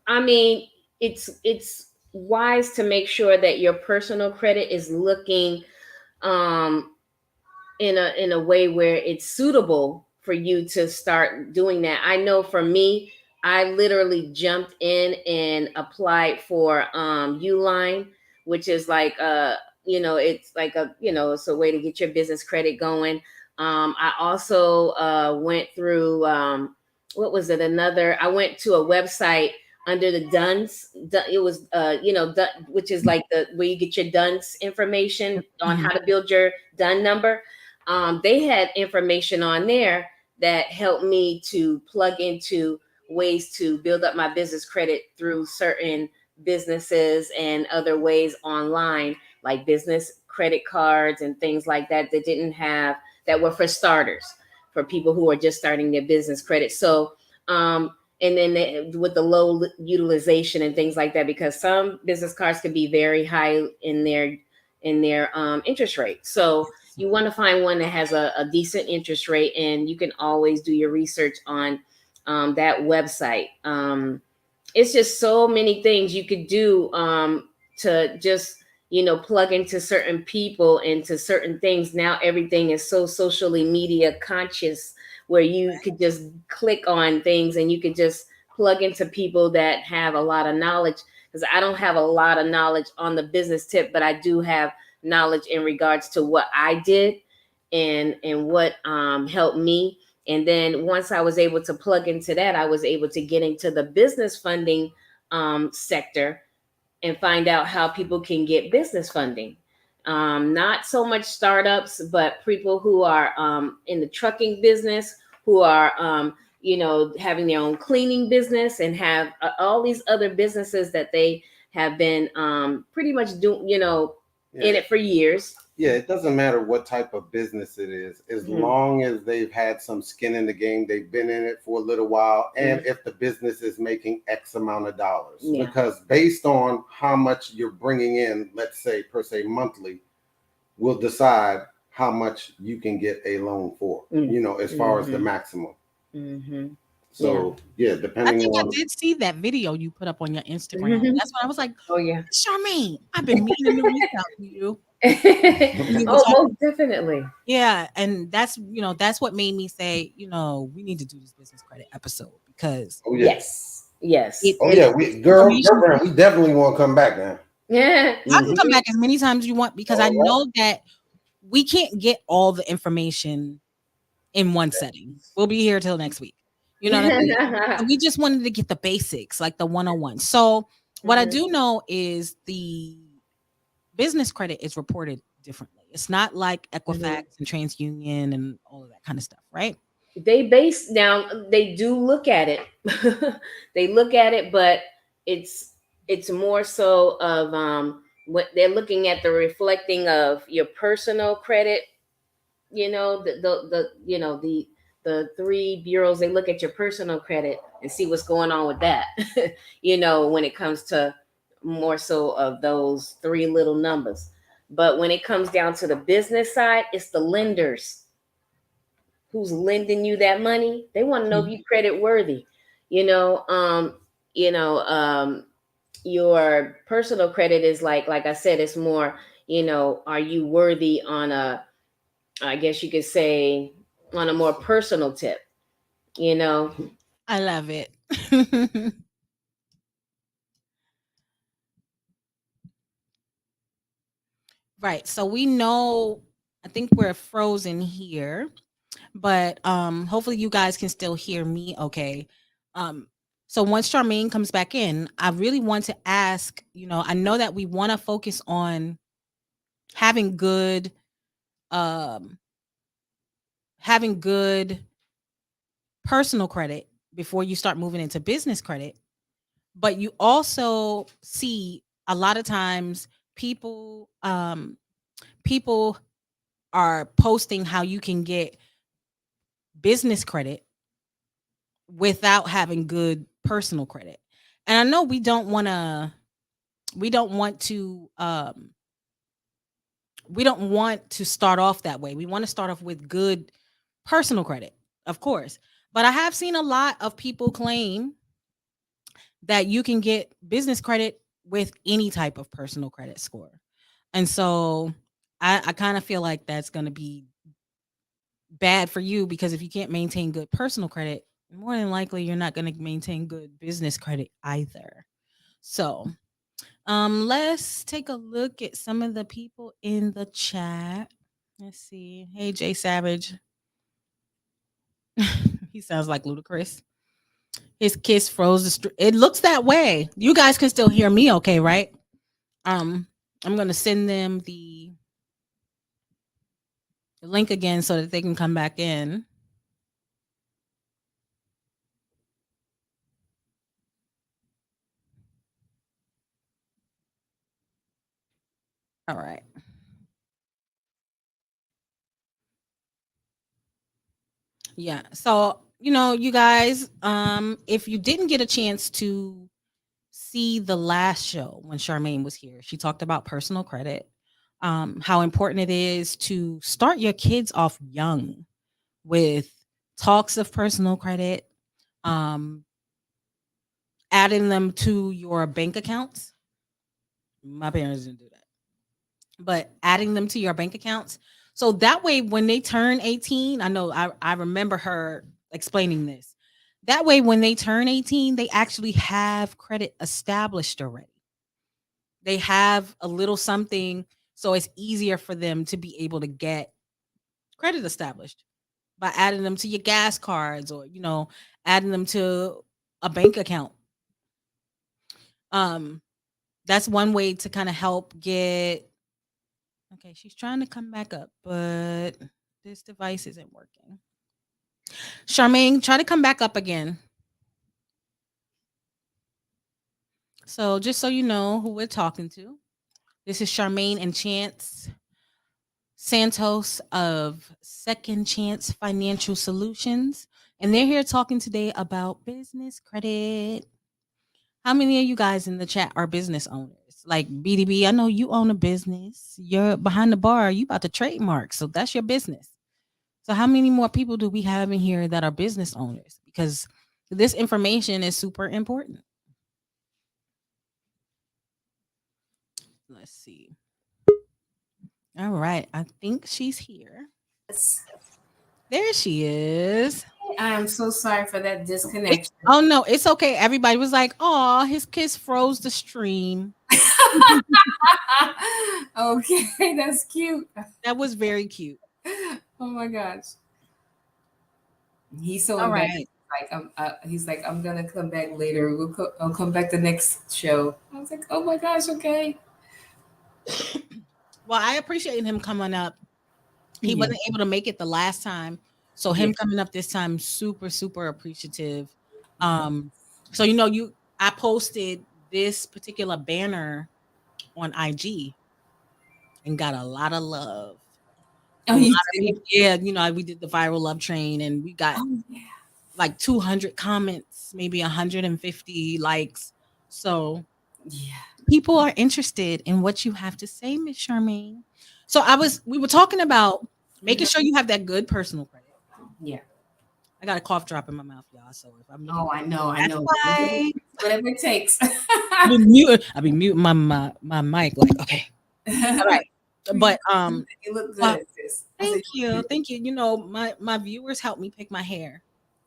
I mean, it's wise to make sure that your personal credit is looking in a way where it's suitable for you to start doing that. I know for me, I literally jumped in and applied for Uline, which is like it's like it's a way to get your business credit going. I also went through what was it? I went to a website under the DUNS. It was which is like where you get your DUNS information on how to build your DUN number. They had information on there that helped me to plug into ways to build up my business credit through certain businesses and other ways online, like business credit cards and things like that that were for starters, for people who are just starting their business credit. So, and then with the low utilization and things like that, because some business cards could be very high in their interest rate. So you want to find one that has a decent interest rate, and you can always do your research on that website. It's just so many things you could do to just plug into certain people, into certain things. Now everything is so socially media conscious, where you could just click on things and you could just plug into people that have a lot of knowledge. Because I don't have a lot of knowledge on the business tip, but I do have knowledge in regards to what I did and what helped me. And then once I was able to plug into that, I was able to get into the business funding sector and find out how people can get business funding. Not so much startups, but people who are in the trucking business, who are, having their own cleaning business and have all these other businesses that they have been pretty much doing, in Yeah. it for years. Yeah, it doesn't matter what type of business it is, as Mhm. long as they've had some skin in the game, they've been in it for a little while, and if the business is making X amount of dollars. Yeah. Because based on how much you're bringing in, let's say per se monthly, will decide how much you can get a loan for, as far as the maximum. Mm-hmm. So yeah, I depending think I on did see that video you put up on your Instagram. Mhm. That's why I was like, Oh yeah. Charmaine, I've been meaning to reach out to you. You were Oh, talking, most definitely. yeah, and that's what made me say, we need to do this business credit episode because oh yeah, Yes. oh it yeah, we girl, information. girl, we definitely want to come back now. Yeah. I can come Mhm. back as many times as you want because I All right. know that we can't get all the information in one setting. We'll be here till next week. You know what I mean? So we just wanted to get the basics, like the 101. So what I Mhm. do know is the business credit is reported differently. It's not like Equifax and TransUnion and all of that kind of stuff, right? They do look at it. They look at it, but it's it's more so of what they're looking at, the reflecting of your personal credit. The three bureaus, they look at your personal credit and see what's going on with that. When it comes to more so of those three little numbers. But when it comes down to the business side, it's the lenders who's lending you that money. They want to know if you credit worthy. You know, um, you know, your personal credit is like I said, it's more, are you worthy on a, I guess you could say, on a more personal tip, you know. I love it. Right. So we know, I think we're frozen here, but hopefully you guys can still hear me okay. Um so once Charmaine comes back in, I really want to ask, I know that we want to focus on having good um having good personal credit before you start moving into business credit, but you also see a lot of times people are posting how you can get business credit without having good personal credit. And I know we don't want to we don't want to start off that way. We want to start off with good personal credit, of course. But I have seen a lot of people claim that you can get business credit with any type of personal credit score. And so I kind of feel like that's going to be bad for you because if you can't maintain good personal credit, more than likely you're not going to maintain good business credit either. So, let's take a look at some of the people in the chat. Let's see. Hey, Jay Savage. He sounds like Ludacris. His kiss froze the It looks that way. You guys can still hear me okay, right? Um, I'm going to send them the link again so that they can come back in. All right. Yeah. So, you guys, if you didn't get a chance to see the last show when Charmaine was here, she talked about personal credit, how important it is to start your kids off young with talks of personal credit, um, adding them to your bank accounts. My parents didn't do that, but adding them to your bank accounts. So that way, when they turn 18, I know I remember her explaining this. That way, when they turn 18, they actually have credit established already. They have a little something, so it's easier for them to be able to get credit established by adding them to your gas cards or adding them to a bank account. Um, that's one way to kind of help get. Okay, she's trying to come back up, but this device isn't working. Charmaine, try to come back up again. So just so you know who we're talking to, this is Charmaine and Chance Santos of Second Chance Financial Solutions. And they're here talking today about business credit. How many of you guys in the chat are business owners? Like BDB, I know you own a business. You're behind the bar. You about to trademark. So that's your business. So how many more people do we have in here that are business owners? Because this information is super important. Let's see. All right. I think she's here. There she is. I'm so sorry for that disconnection. Oh no, it's okay. Everybody was like, "Oh, his kiss froze the stream." Okay, that's cute. That was very cute. Oh my gosh. He's so All embarrassed. right. He's like, I'm gonna come back later. I'll come back the next show. I was like, oh my gosh, okay. Well, I appreciate him coming up. He wasn't able to make it the last time, so him coming up this time, super, super appreciative. So I posted this particular banner on IG and got a lot of love. Oh, you did? Yeah, we did the viral love train, and we got like 200 comments, maybe 150 likes. So people are interested in what you have to say, Miss Charmaine. So we were talking about making sure you have that good personal credit. Yeah. I got a cough drop in my mouth, y'all. So if I'm I know. Why. Whatever it takes. I've been muting my mic. Like, okay. All right. But you look good, sis. Thank you. My viewers help me pick my hair.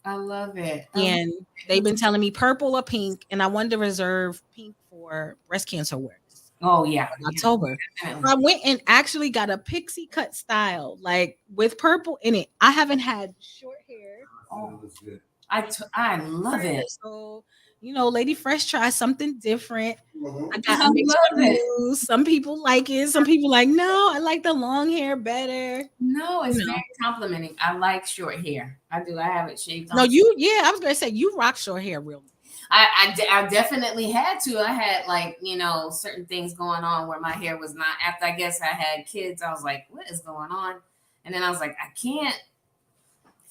I love it. And they've been telling me purple or pink, and I wanted to reserve pink for breast cancer awareness. Oh yeah, October. So I went and actually got a pixie cut style, like with purple in it. I haven't had short hair. Oh, I love it. So Lady Fresh tries something different. Mm-hmm. I got mixed reviews. Some people like it. Some people like, no, I like the long hair better. No, it's very complimenting. I like short hair. I do. I have it shaved. No, I was gonna say you rock short hair real. I definitely had to. I had certain things going on where my hair was not. After I guess I had kids, I was like, what is going on? And then I was like, I can't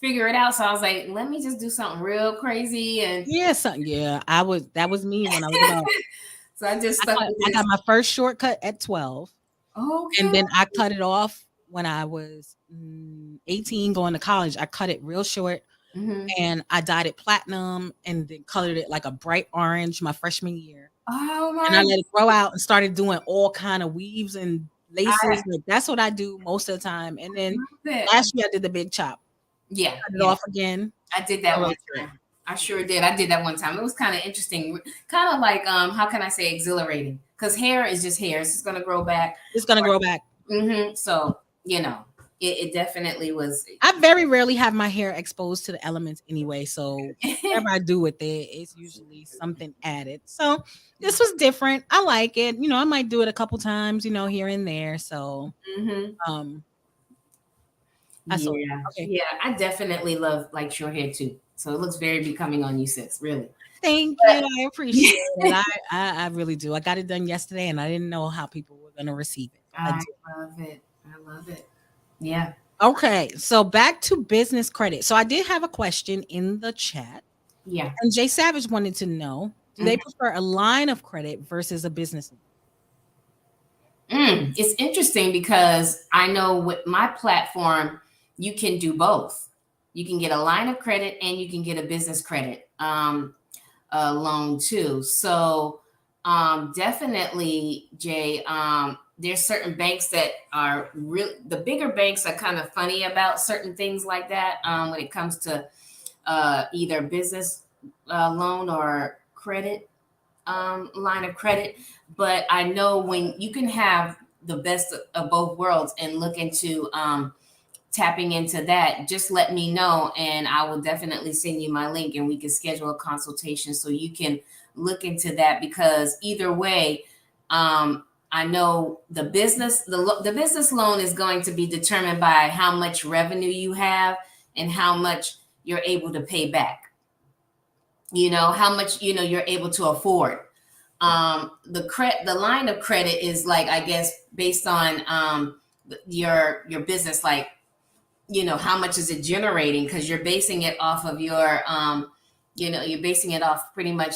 figure it out. So I was like, let me just do something real crazy. And that was me when I was about. So I just stuck with I got my first shortcut at 12. Okay. And then I cut it off when I was 18 going to college. I cut it real short. Mm-hmm. And I dyed it platinum and then colored it like a bright orange my freshman year. Oh my! And I let it grow out and started doing all kind of weaves and laces. That's what I do most of the time. And then last year I did the big chop. Yeah, cut it off again. I did that one time. I sure did. I did that one time. It was kind of interesting. Kind of like how can I say exhilarating? Because hair is just hair. It's just gonna grow back. It's gonna grow back. Mm-hmm. So it definitely was. I very rarely have my hair exposed to the elements anyway. So whatever I do with it, it's usually something added. So this was different. I like it. I might do it a couple times, here and there. So I definitely love like short hair too. So it looks very becoming on you, sis. Really. Thank you. I appreciate it. I really do. I got it done yesterday and I didn't know how people were going to receive it. I love it. Yeah. Okay. So back to business credit. So I did have a question in the chat. Yeah. And Jay Savage wanted to know, do they prefer a line of credit versus a business loan? It's interesting because I know with my platform, you can do both. You can get a line of credit and you can get a business credit loan too. So definitely, Jay, there's certain banks that are the bigger banks are kind of funny about certain things like that when it comes to either business loan or credit line of credit. But I know when you can have the best of both worlds and look into tapping into that, just let me know and I will definitely send you my link and we can schedule a consultation so you can look into that, because either way, I know the business loan is going to be determined by how much revenue you have and how much you're able to pay back. How much, you're able to afford. The line of credit is like, I guess, based on your business, like, how much is it generating? Because you're basing it off of your, you're basing it off pretty much,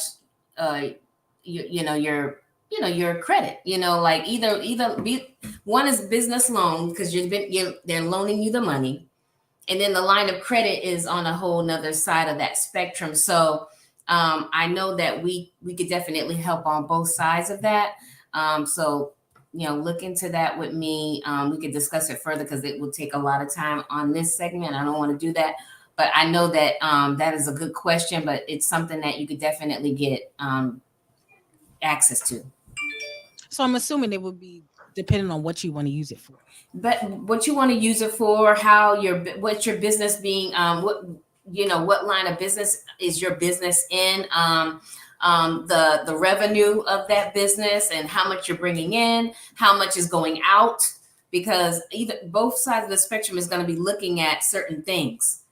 your credit. Like one is business loan because they're loaning you the money, and then the line of credit is on a whole nother side of that spectrum. So I know that we could definitely help on both sides of that. So look into that with me. We could discuss it further because it will take a lot of time on this segment. I don't want to do that, but I know that that is a good question, but it's something that you could definitely get access to. So I'm assuming it would be depending on what you want to use it for. But what you want to use it for, what's your business being, what line of business is your business in, the revenue of that business and how much you're bringing in, how much is going out, because both sides of the spectrum is going to be looking at certain things.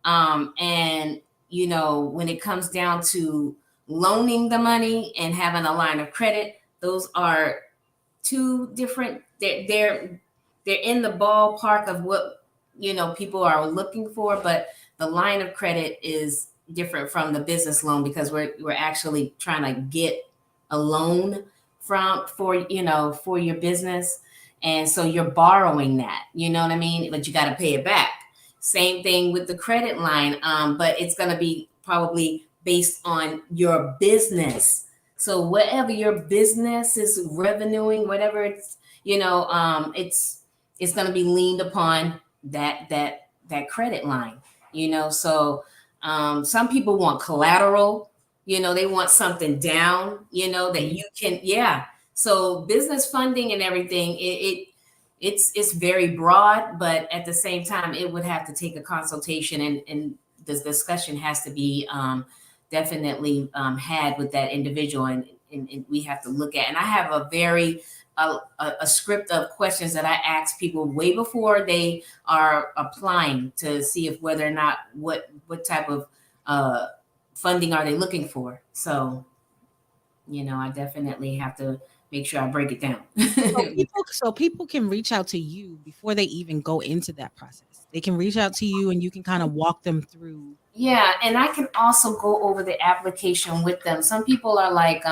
And, when it comes down to loaning the money and having a line of credit, those are two different, they're in the ballpark of what, people are looking for, but the line of credit is different from the business loan because we're actually trying to get a loan for your business. And so you're borrowing that, you know what I mean? But you got to pay it back. Same thing with the credit line. But it's going to be probably based on your business. So whatever your business is revenuing, whatever it's, it's going to be leaned upon that credit line, So some people want collateral, they want something down, that you can, yeah. So business funding and everything, it's very broad, but at the same time, it would have to take a consultation and this discussion has to be definitely had with that individual, and we have to look at. And I have a script of questions that I ask people way before they are applying to see if whether or not what type of funding are they looking for. So, I definitely have to make sure I break it down. So people can reach out to you before they even go into that process. They can reach out to you and you can kind of walk them through. Yeah. And I can also go over the application with them. Some people are like,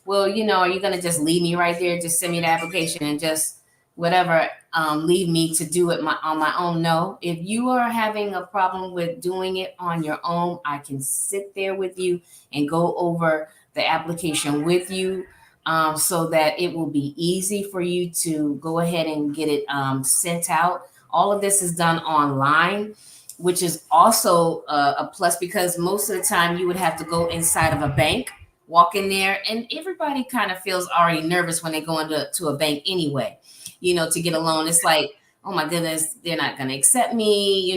well, are you going to just leave me right there? Just send me the application and just whatever, leave me to do it on my own. No, if you are having a problem with doing it on your own, I can sit there with you and go over the application with you, so that it will be easy for you to go ahead and get it sent out. All of this is done online, which is also a plus because most of the time you would have to go inside of a bank, walk in there, and everybody kind of feels already nervous when they go into a bank anyway, to get a loan. It's like, oh my goodness, they're not going to accept me,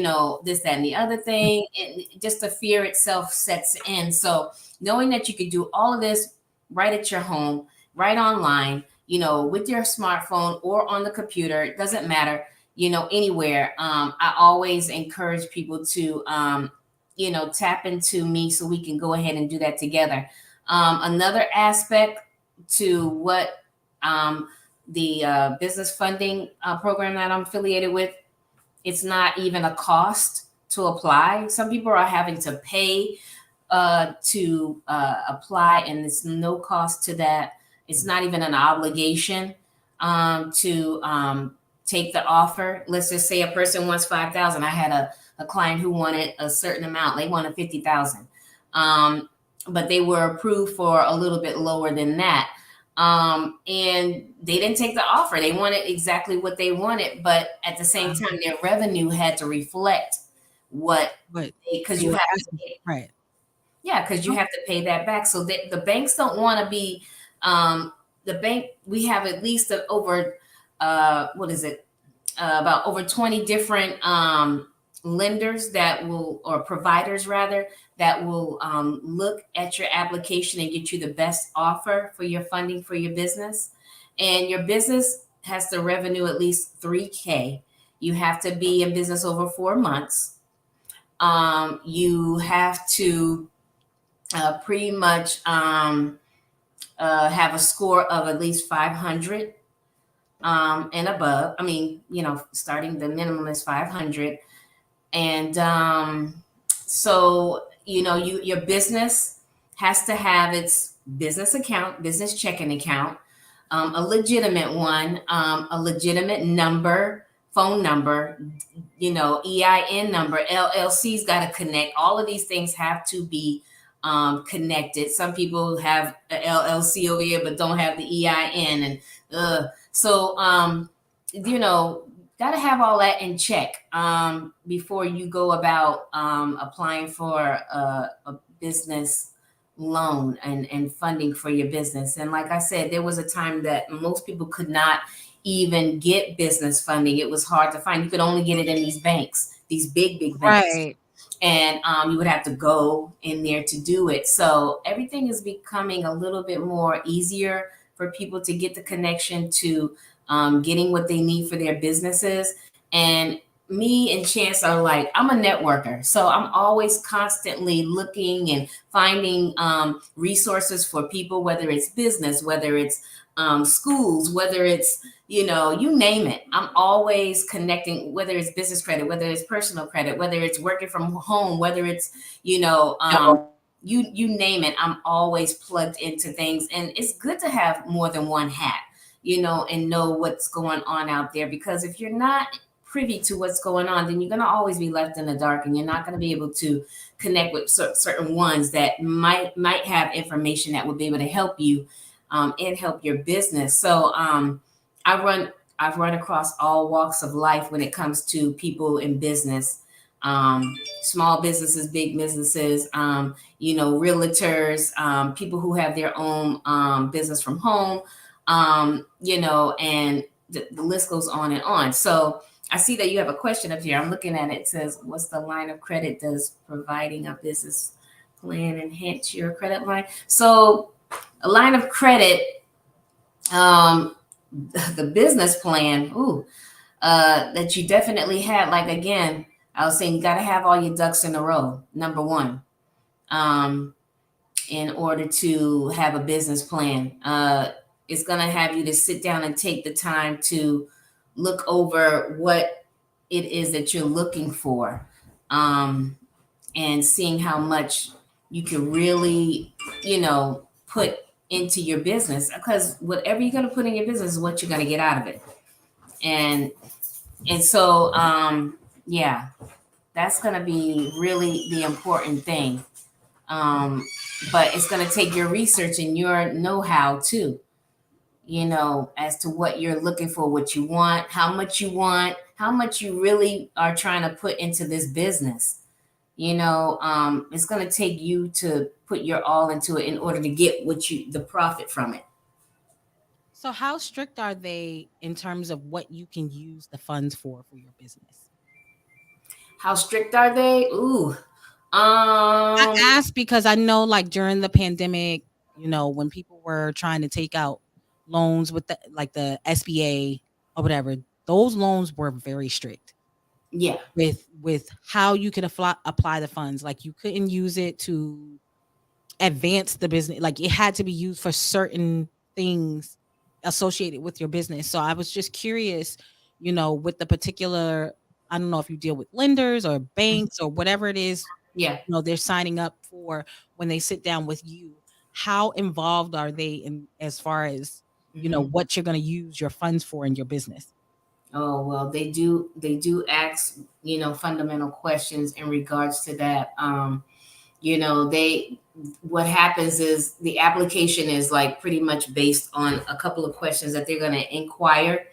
this, that, and the other thing. And just the fear itself sets in. So knowing that you could do all of this right at your home, right online, with your smartphone or on the computer, it doesn't matter, anywhere. I always encourage people to, tap into me so we can go ahead and do that together. Another aspect to what the business funding program that I'm affiliated with, it's not even a cost to apply. Some people are having to pay to apply, and there's no cost to that. It's not even an obligation to take the offer. Let's just say a person wants $5,000. I had a client who wanted a certain amount. They wanted $50,000. But they were approved for a little bit lower than that. And they didn't take the offer. They wanted exactly what they wanted, but at the same time, their revenue had to reflect because you have to pay, right. Yeah, because you have to pay that back. So the banks don't want to be the bank. We have at least over about over 20 different lenders that will, or providers rather, that will look at your application and get you the best offer for your funding for your business. And your business has to revenue at least $3,000. You have to be in business over 4 months. You have to pretty much have a score of at least 500 and above. I mean, starting the minimum is 500. And so, your business has to have its business account, business checking account, a legitimate one, a legitimate number, phone number, EIN number, LLC's got to connect. All of these things have to be connected. Some people have an LLC over here, but don't have the EIN. And so, got to have all that in check before you go about applying for a business loan and funding for your business. And like I said, there was a time that most people could not even get business funding. It was hard to find. You could only get it in these banks, these big banks. Right. And you would have to go in there to do it. So everything is becoming a little bit more easier for people to get the connection to getting what they need for their businesses. And me and Chance are like, I'm a networker. So I'm always constantly looking and finding resources for people, whether it's business, whether it's schools, whether it's, you name it. I'm always connecting, whether it's business credit, whether it's personal credit, whether it's working from home, whether it's, you name it. I'm always plugged into things. And it's good to have more than one hat, and know what's going on out there. Because if you're not privy to what's going on, then you're going to always be left in the dark, and you're not going to be able to connect with certain ones that might have information that would be able to help you and help your business. So I've run across all walks of life when it comes to people in business, small businesses, big businesses, realtors, people who have their own business from home, and the list goes on and on. So I see that you have a question up here. I'm looking at it. It says, what's the line of credit? Does providing a business plan enhance your credit line? So a line of credit, the business plan, that you definitely have. Like, again, I was saying, you got to have all your ducks in a row, number one, in order to have a business plan. It's going to have you to sit down and take the time to look over what it is that you're looking for, and seeing how much you can really, put into your business, because whatever you're going to put in your business is what you're going to get out of it. And so, yeah, that's going to be really the important thing. But it's going to take your research and your know-how too, as to what you're looking for, what you want, how much you really are trying to put into this business. It's going to take you to put your all into it in order to get the profit from it. So how strict are they in terms of what you can use the funds for your business? How strict are they? Ooh. I asked because I know, like, during the pandemic, when people were trying to take out loans with the SBA or whatever, those loans were very strict. Yeah. With how you could apply the funds. Like, you couldn't use it to advance the business. Like, it had to be used for certain things associated with your business. So I was just curious, with the particular, I don't know if you deal with lenders or banks or whatever it is, yeah, they're signing up for when they sit down with you. How involved are they in as far as, what you're going to use your funds for in your business? Oh, well, they do ask, fundamental questions in regards to that. What happens is the application is like pretty much based on a couple of questions that they're going to inquire.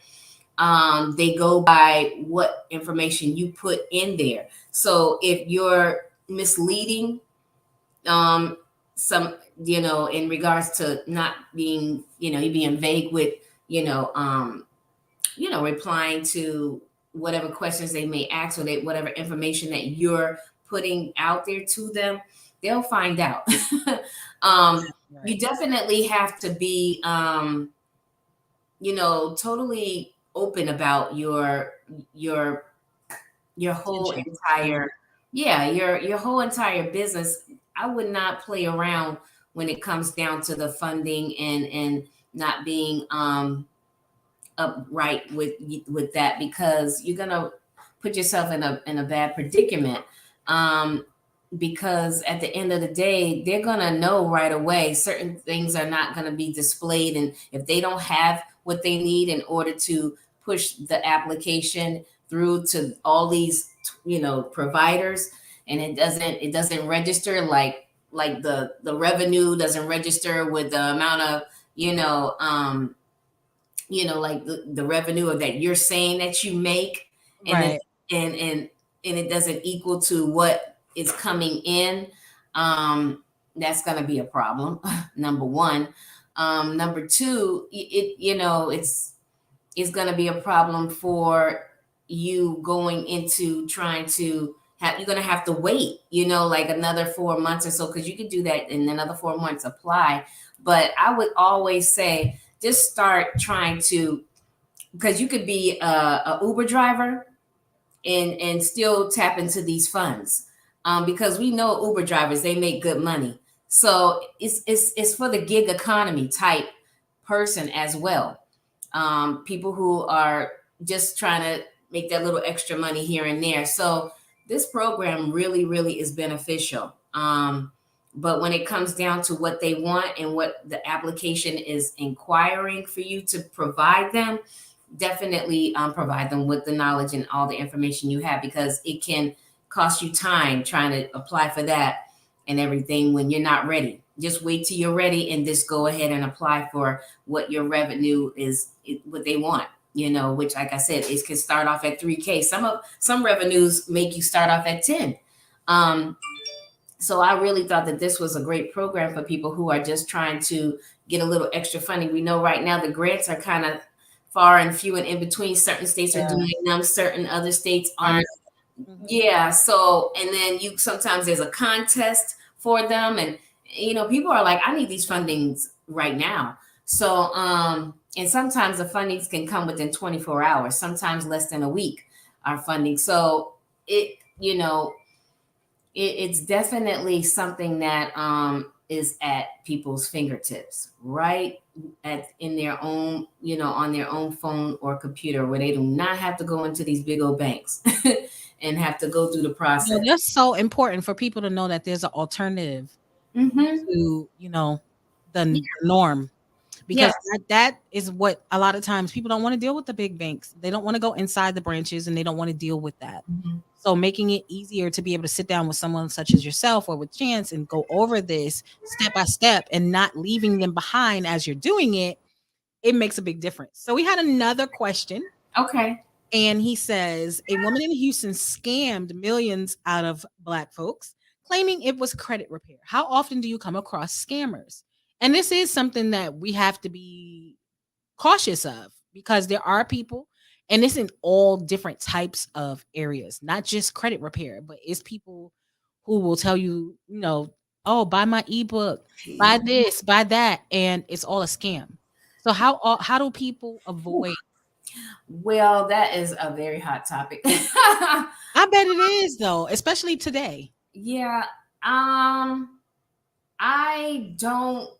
They go by what information you put in there. So if you're misleading, in regards to not being, you being vague with, replying to whatever questions they may ask, or whatever information that you're putting out there to them, they'll find out. Right. You definitely have to be, totally open about your whole entire Yeah, your whole entire business. I would not play around when it comes down to the funding and not being upright with that, because you're gonna put yourself in a bad predicament. Um, because at the end of the day, they're gonna know right away certain things are not gonna be displayed, and if they don't have what they need in order to push the application through to all these providers, and it doesn't register, like the revenue doesn't register with the amount of you know um like the revenue that you're saying that you make, and it Right. and and and it doesn't equal to what is coming in. That's going to be a problem. Number one. Number two, it's going to be a problem for you going into trying to have. You're going to have to wait, like another 4 months or so, because you could do that in another 4 months, apply. But I would always say just start trying to, because you could be a Uber driver and still tap into these funds, because we know Uber drivers, they make good money. So it's for the gig economy type person as well. People who are just trying to make that little extra money here and there. So this program really, really is beneficial. But when it comes down to what they want and what the application is inquiring for you to provide them, definitely provide them with the knowledge and all the information you have, because it can cost you time trying to apply for that and everything when you're not ready. Just wait till you're ready and just go ahead and apply for what your revenue is, what they want. Which, like I said, it can start off at 3K. Some revenues make you start off at 10. So I really thought that this was a great program for people who are just trying to get a little extra funding. We know right now the grants are kind of far and few and in between. Certain states are Yeah. doing them, certain other states I aren't. know. Mhm. Yeah. So, and then sometimes there's a contest for them, and people are like, I need these fundings right now. So, and sometimes the fundings can come within 24 hours, sometimes less than a week, our funding. So it, you know, it's definitely something that is at people's fingertips, right at in their own, on their own phone or computer, where they do not have to go into these big old banks and have to go through the process. That's so important for people to know that there's an alternative Mm-hmm. to, the norm. Because Yes. that is what a lot of times people don't want to deal with the big banks. They don't want to go inside the branches and they don't want to deal with that. Mhm. So making it easier to be able to sit down with someone such as yourself or with Chance and go over this step by step and not leaving them behind as you're doing it, it makes a big difference. So we had another question, Okay. and he says a woman in Houston scammed millions out of Black folks, claiming it was credit repair. How often do you come across scammers? And this is something that we have to be cautious of, because there are people, and it's in all different types of areas, not just credit repair, but it's people who will tell you, oh, buy my ebook, buy this, buy that, and it's all a scam. So how do people avoid? Well, that is a very hot topic. I bet it is, though, especially today. Yeah. I don't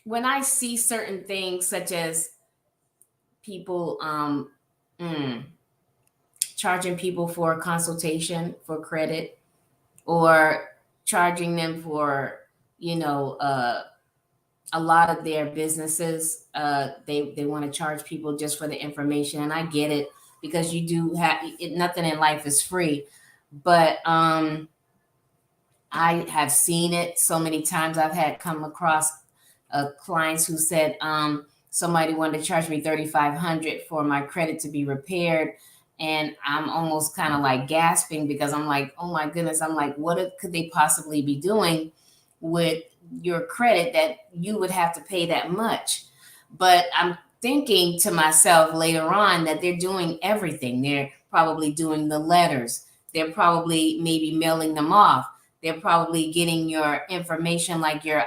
when I see certain things such as people mm, charging people for a consultation for credit, or charging them for, you know uh a lot of their businesses, they want to charge people just for the information, and I get it, because you do have it, nothing in life is free. But I have seen it so many times. I've had come across clients who said, somebody wanted to charge me 3,500 for my credit to be repaired, and I'm almost kind of like gasping, because I'm like, oh my goodness, I'm like, could they possibly be doing with your credit that you would have to pay that much? But I'm thinking to myself later on that they're doing everything. They're probably doing the letters. They're probably maybe mailing them off. They're probably getting your information, like your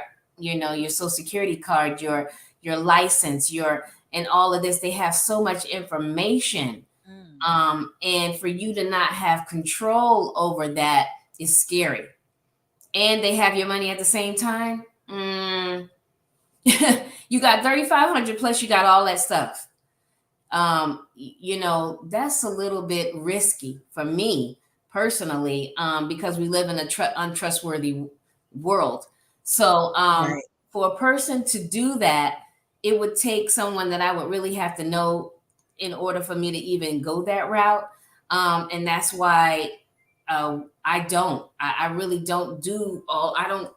social security card, your license, and all of this. They have so much information And for you to not have control over that is scary. And they have your money at the same time. You got 3,500 plus you got all that stuff. That's a little bit risky for me personally, because we live in a untrustworthy world. So Right. for a person to do that, it would take someone that I would really have to know in order for me to even go that route. And that's why I really don't I don't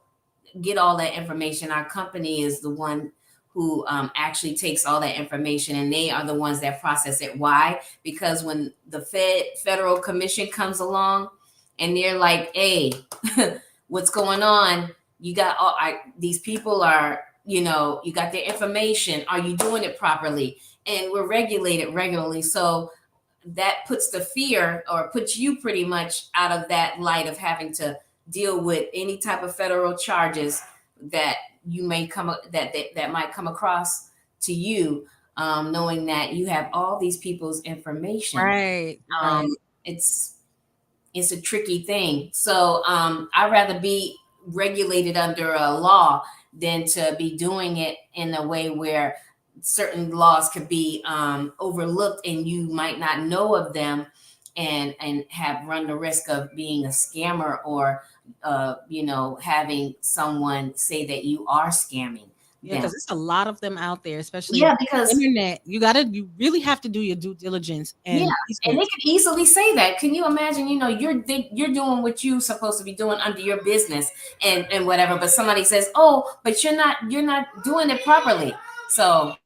get all that information. Our company is the one who actually takes all that information, and they are the ones that process it. Why? Because when the federal commission comes along and they're like, hey, what's going on? You got these people are, you got their information. Are you doing it properly? And we're regulated regularly. So that puts the fear, or puts you pretty much out of that light of having to deal with any type of federal charges that you may that might come across to you, knowing that you have all these people's information. Right. Right. It's a tricky thing. So I'd rather be regulated under a law than to be doing it in a way where certain laws could be overlooked and you might not know of them, and have run the risk of being a scammer, or having someone say that you are scamming. Yeah, because there's a lot of them out there, especially because internet. You really have to do your due diligence. And and they could easily say that. Can you imagine? You're doing what you're supposed to be doing under your business and whatever, but somebody says, "Oh, but you're not doing it properly." So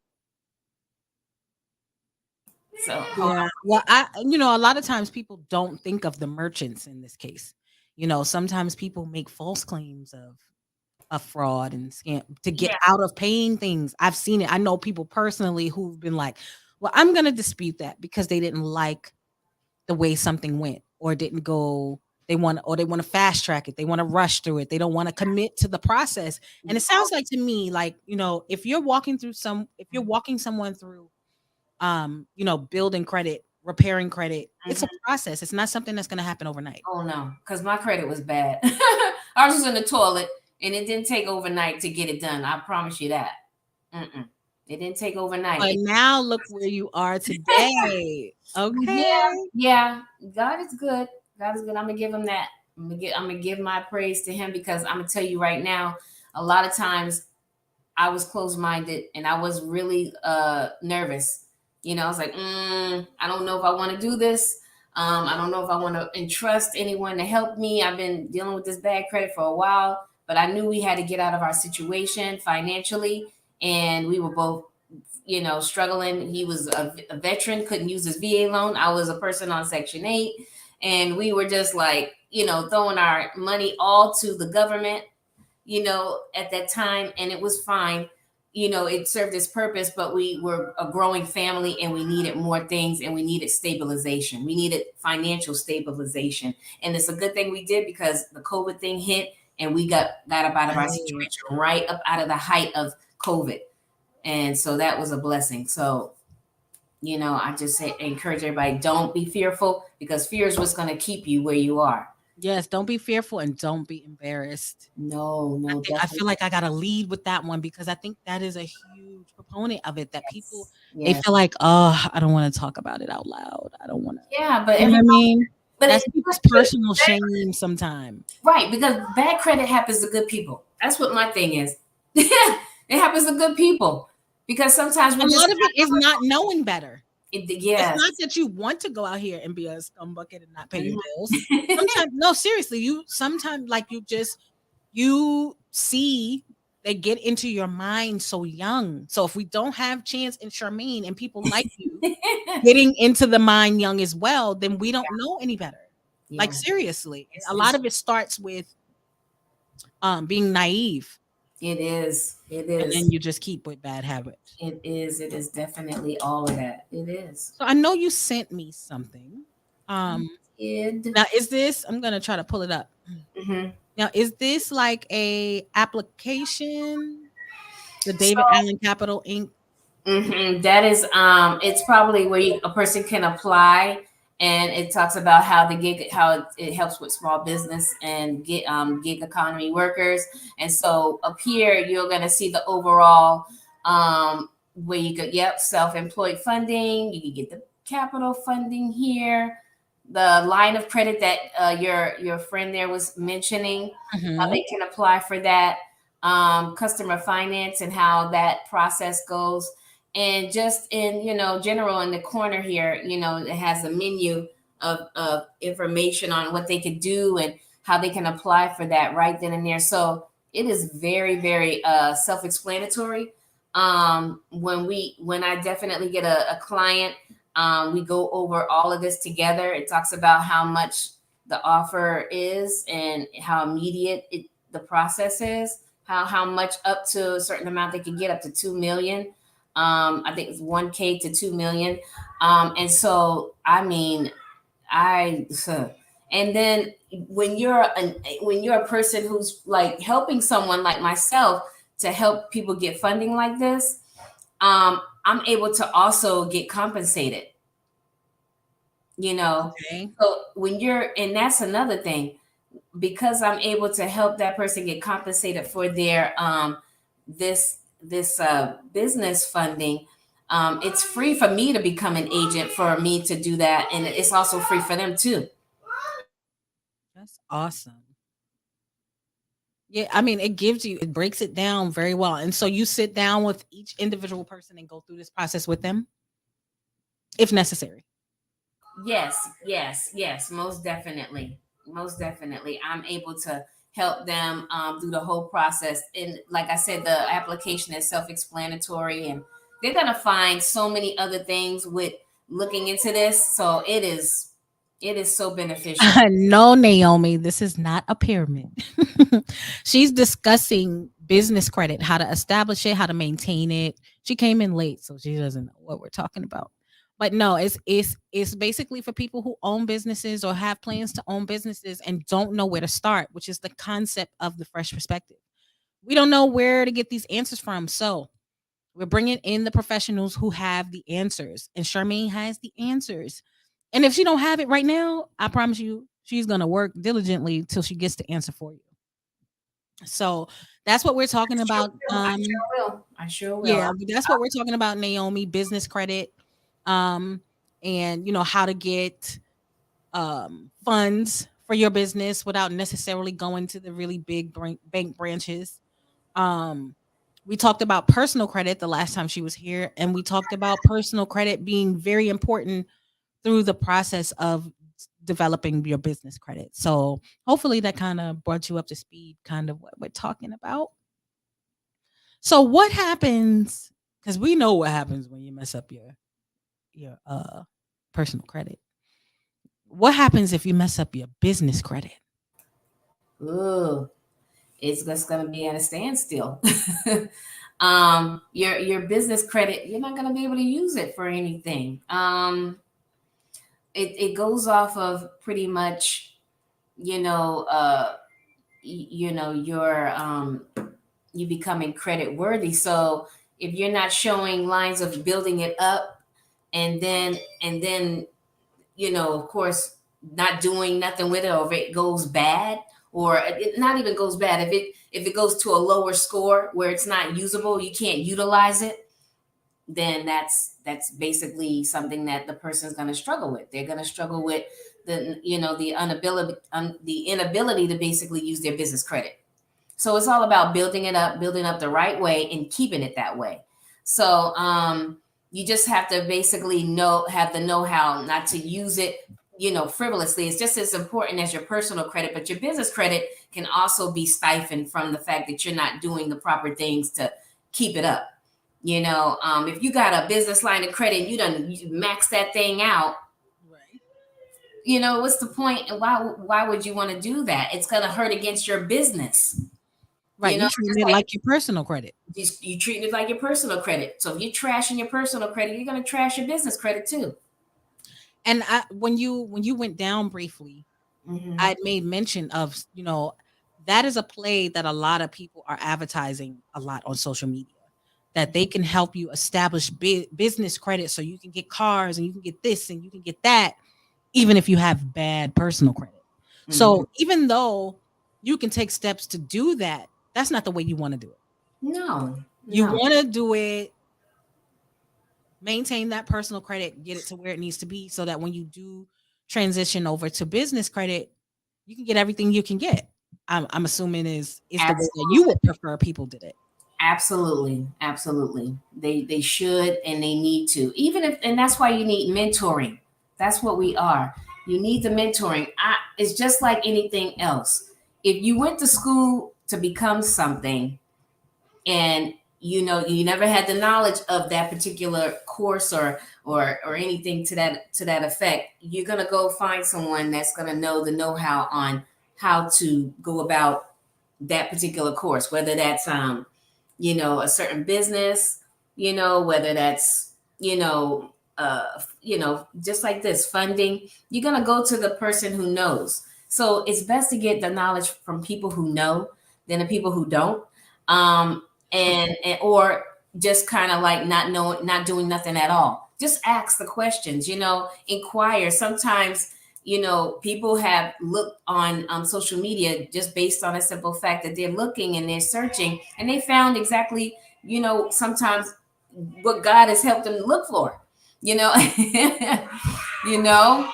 yeah. Well, a lot of times people don't think of the merchants in this case. Sometimes people make false claims of a fraud and scam to get out of paying things. I've seen it. I know people personally who've been like, well, I'm going to dispute that because they didn't like the way something went, or didn't go. They want to fast track it. They want to rush through it. They don't want to commit to the process. And it sounds like to me, like, if you're walking someone through, building credit, repairing credit, it's a process. It's not something that's going to happen overnight. Oh no, because my credit was bad. I was just in the toilet, and it didn't take overnight to get it done. I promise you that. It didn't take overnight. But now look where you are today. Okay. Yeah. God is good. God is good. I'm gonna give him that. I'm gonna give my praise to him, because I'm gonna tell you right now, a lot of times I was closed-minded and I was really nervous. I was like, I don't know if I want to do this. I don't know if I want to entrust anyone to help me. I've been dealing with this bad credit for a while, but I knew we had to get out of our situation financially. And we were both, struggling. He was a veteran, couldn't use his VA loan. I was a person on Section 8. And we were just like, throwing our money all to the government, at that time. And it was fine. It served its purpose, but we were a growing family and we needed more things, and we needed stabilization. We needed financial stabilization. And it's a good thing we did, because the COVID thing hit and we got up out of our situation right up out of the height of COVID. And so that was a blessing. So, I just encourage everybody, don't be fearful, because fear is what's going to keep you where you are. Yes, don't be fearful and don't be embarrassed. No. I feel like I got to lead with that one, because I think that is a huge proponent of it, that people, they feel like, oh, I don't want to talk about it out loud. I don't want to. Yeah, but you know what I mean? But that's people's personal shame sometimes. Right, because bad credit happens to good people. That's what my thing is. It happens to good people, because sometimes a lot of it is not knowing better. It's not that you want to go out here and be a scumbucket and not pay your bills. Sometimes, no, seriously, you see they get into your mind so young. So if we don't have Chance and Charmaine and people like you getting into the mind young as well, then we don't know any better. Yeah. Like seriously, a lot of it starts with being naive. It is. And then you just keep with bad habits. It is definitely all of that. It is. So I know you sent me something. Now is this? I'm gonna try to pull it up. Mm-hmm. Now is this like a application? The David Allen Capital Inc. Mm-hmm. That is. It's probably where a person can apply and it talks about how the gig how it helps with small business and gig economy workers. And so up here you're going to see the overall where you could self-employed funding, you can get the capital funding here, the line of credit that your friend there was mentioning, how Mhm. they can apply for that, customer finance and how that process goes. And just in, general in the corner here, it has a menu of information on what they could do and how they can apply for that right then and there. So it is very, very self-explanatory. When I definitely get a client, we go over all of this together. It talks about how much the offer is and how immediate the process is, how much up to a certain amount they can get, up to 2 million. I think it's 1K to 2 million. And so, I mean, I, and then when you're a person who's like helping someone like myself to help people get funding like this, I'm able to also get compensated, you know. Okay. So when you're, and that's another thing, because I'm able to help that person get compensated for their this business funding. It's free for me to become an agent for me to do that, and it's also free for them too. That's awesome. Yeah, I mean, it breaks it down very well. And so you sit down with each individual person and go through this process with them if necessary. Yes, yes, yes, most definitely. Most definitely. I'm able to help them through the whole process. And like I said, the application is self explanatory, and they're going to find so many other things with looking into this. So it is so beneficial. No, Naomi, this is not a pyramid. She's discussing business credit, how to establish it, how to maintain it. She came in late, so she doesn't know what we're talking about. But no, it's basically for people who own businesses or have plans to own businesses and don't know where to start, which is the concept of the fresh perspective. We don't know where to get these answers from, so we're bringing in the professionals who have the answers, and Charmaine has the answers. And if she don't have it right now, I promise you, she's gonna work diligently till she gets the answer for you. So that's what we're talking Sure about. will. I sure will. I sure will. Yeah, that's what we're talking about, Naomi, business credit, um, and how to get funds for your business without necessarily going to the really big bank branches. Um, we talked about personal credit the last time she was here, and we talked about personal credit being very important through the process of developing your business credit. So hopefully that kind of brought you up to speed, kind of what we're talking about. So what happens? Because we know what happens when you mess up your personal credit. What happens if you mess up your business credit? Ooh, it's just going to be at a standstill. Your business credit, you're not going to be able to use it for anything. It goes off of pretty much, you know, uh, your you becoming credit worthy. So if you're not showing lines of building it up, and then of course, not doing nothing with it, or if it goes bad, or it not even goes bad, if it goes to a lower score where it's not usable, you can't utilize it, then that's basically something that the person's going to struggle with. They're going to struggle with the inability to basically use their business credit. So it's all about building up the right way and keeping it that way. So you just have to basically have the know-how not to use it, frivolously. It's just as important as your personal credit, but your business credit can also be stifled from the fact that you're not doing the proper things to keep it up. If you got a business line of credit and you max that thing out, Right. what's the point? And why would you want to do that? It's going to hurt against your business. Right. You treat Just it like like your personal credit. you treat it like your personal credit. So if you're trashing your personal credit, you're going to trash your business credit too. And when you went down briefly, Mm-hmm. I made mention of, that is a play that a lot of people are advertising a lot on social media, that they can help you establish business credit so you can get cars and you can get this and you can get that. even if you have bad personal credit. Mhm. So even though you can take steps to do that, that's not the way you want to do it. No, You no. want to do it, maintain that personal credit, get it to where it needs to be so that when you do transition over to business credit, you can get everything you can get. I'm assuming is the way that you would prefer people did it. Absolutely, absolutely. They should and they need to. Even if, and that's why you need mentoring. That's what we are. You need the mentoring. It's just like anything else. If you went to school to become something and you never had the knowledge of that particular course or anything to that effect, you're gonna go find someone that's gonna know the know-how on how to go about that particular course, whether that's a certain business, whether that's, just like this funding, you're going to go to the person who knows. So it's best to get the knowledge from people who know than the people who don't. And or just kind of like not knowing, not doing nothing at all. Just ask the questions, inquire. Sometimes, people have looked on social media just based on a simple fact that they're looking and they're searching and they found exactly, sometimes what God has helped them look for, you know, you know.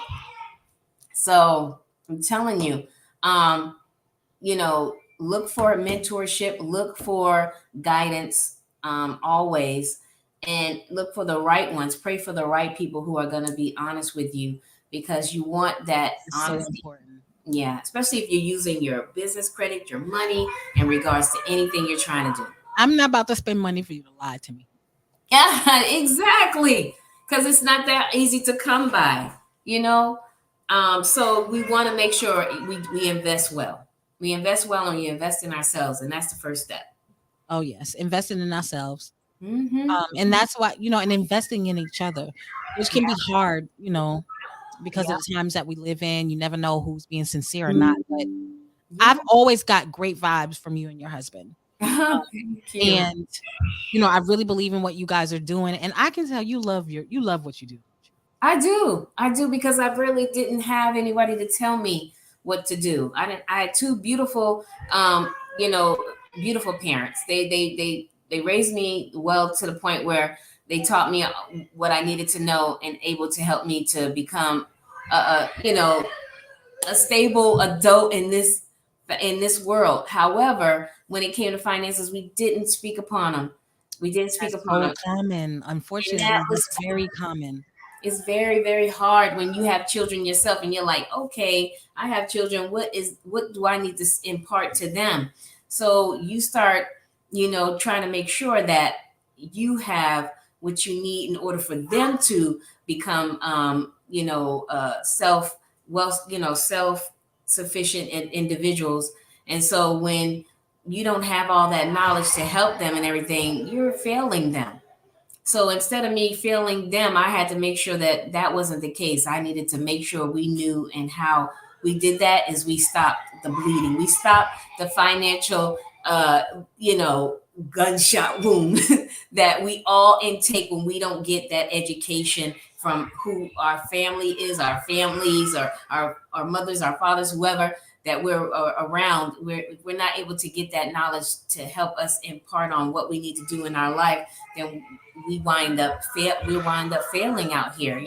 So I'm telling you, look for mentorship, look for guidance, always, and look for the right ones. Pray for the right people who are going to be honest with you because you want that It's so honesty. important. Yeah, especially if you're using your business credit, your money in regards to anything you're trying to do. I'm not about to spend money for you to lie to me. Yeah, exactly. Because it's not that easy to come by, you know. So we want to make sure we invest well. We invest well and we invest in ourselves, and that's the first step. Oh yes, investing in ourselves. Mm-hmm. And that's why, and investing in each other, which can be hard, because of Yeah. the times that we live in. You never know who's being sincere or not. But Mhm. I've Yeah. always got great vibes from you and your husband. Thank you. And I really believe in what you guys are doing. And I can tell you love what you do. I do. I do because I really didn't have anybody to tell me what to do. I had two beautiful beautiful parents. They raised me well to the point where they taught me what I needed to know and able to help me to become a stable adult in this world. However, when it came to finances, we didn't speak upon them. We didn't speak That's upon so them. common. And that Unfortunately, was that's very common. it's very, very hard when you have children yourself and you're like, okay, I have children. What do I need to impart to them? So you start, trying to make sure that you have what you need in order for them to become, self sufficient individuals. And so when you don't have all that knowledge to help them and everything, you're failing them. So instead of me failing them, I had to make sure that that wasn't the case. I needed to make sure we knew, and how we did that is we stopped the bleeding. We stopped the financial, you know, gunshot wound that we all intake when we don't get that education from who our family is, our families, or our mothers, our fathers, whoever that we're around. We're not able to get that knowledge to help us impart on what we need to do in our life. Then we wind up failing out here,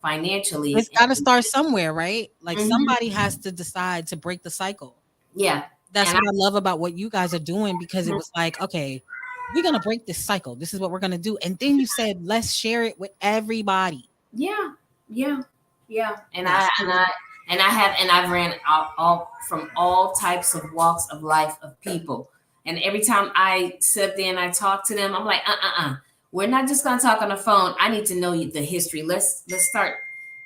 financially. It's got to start somewhere, right? Like Mhm. somebody has to decide to break the cycle. Yeah. That's And what I love about what you guys are doing, because it was like, okay, we're gonna break this cycle. This is what we're gonna do. And then you said, let's share it with everybody. yeah, yeah, yeah. And Yes, I I and love I it. and I have and I've ran all from all types of walks of life of people. And every time I sit there and I talk to them, I'm like, we're not just gonna talk on the phone. I need to know the history. Let's start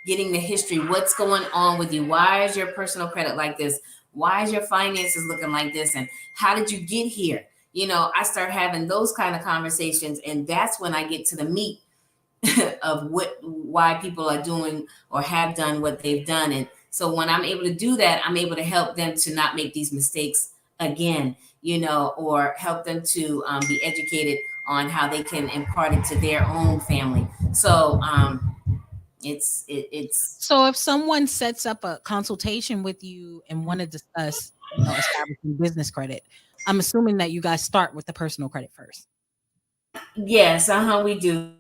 getting the history. What's going on with you? Why is your personal credit like this? Why is your finances looking like this? And how did you get here? I start having those kind of conversations, and that's when I get to the meat of why people are doing or have done what they've done. And so when I'm able to do that, I'm able to help them to not make these mistakes again, or help them to be educated on how they can impart it to their own family. So It's So if someone sets up a consultation with you and want to discuss, establishing business credit, I'm assuming that you guys start with the personal credit first. yes, we do.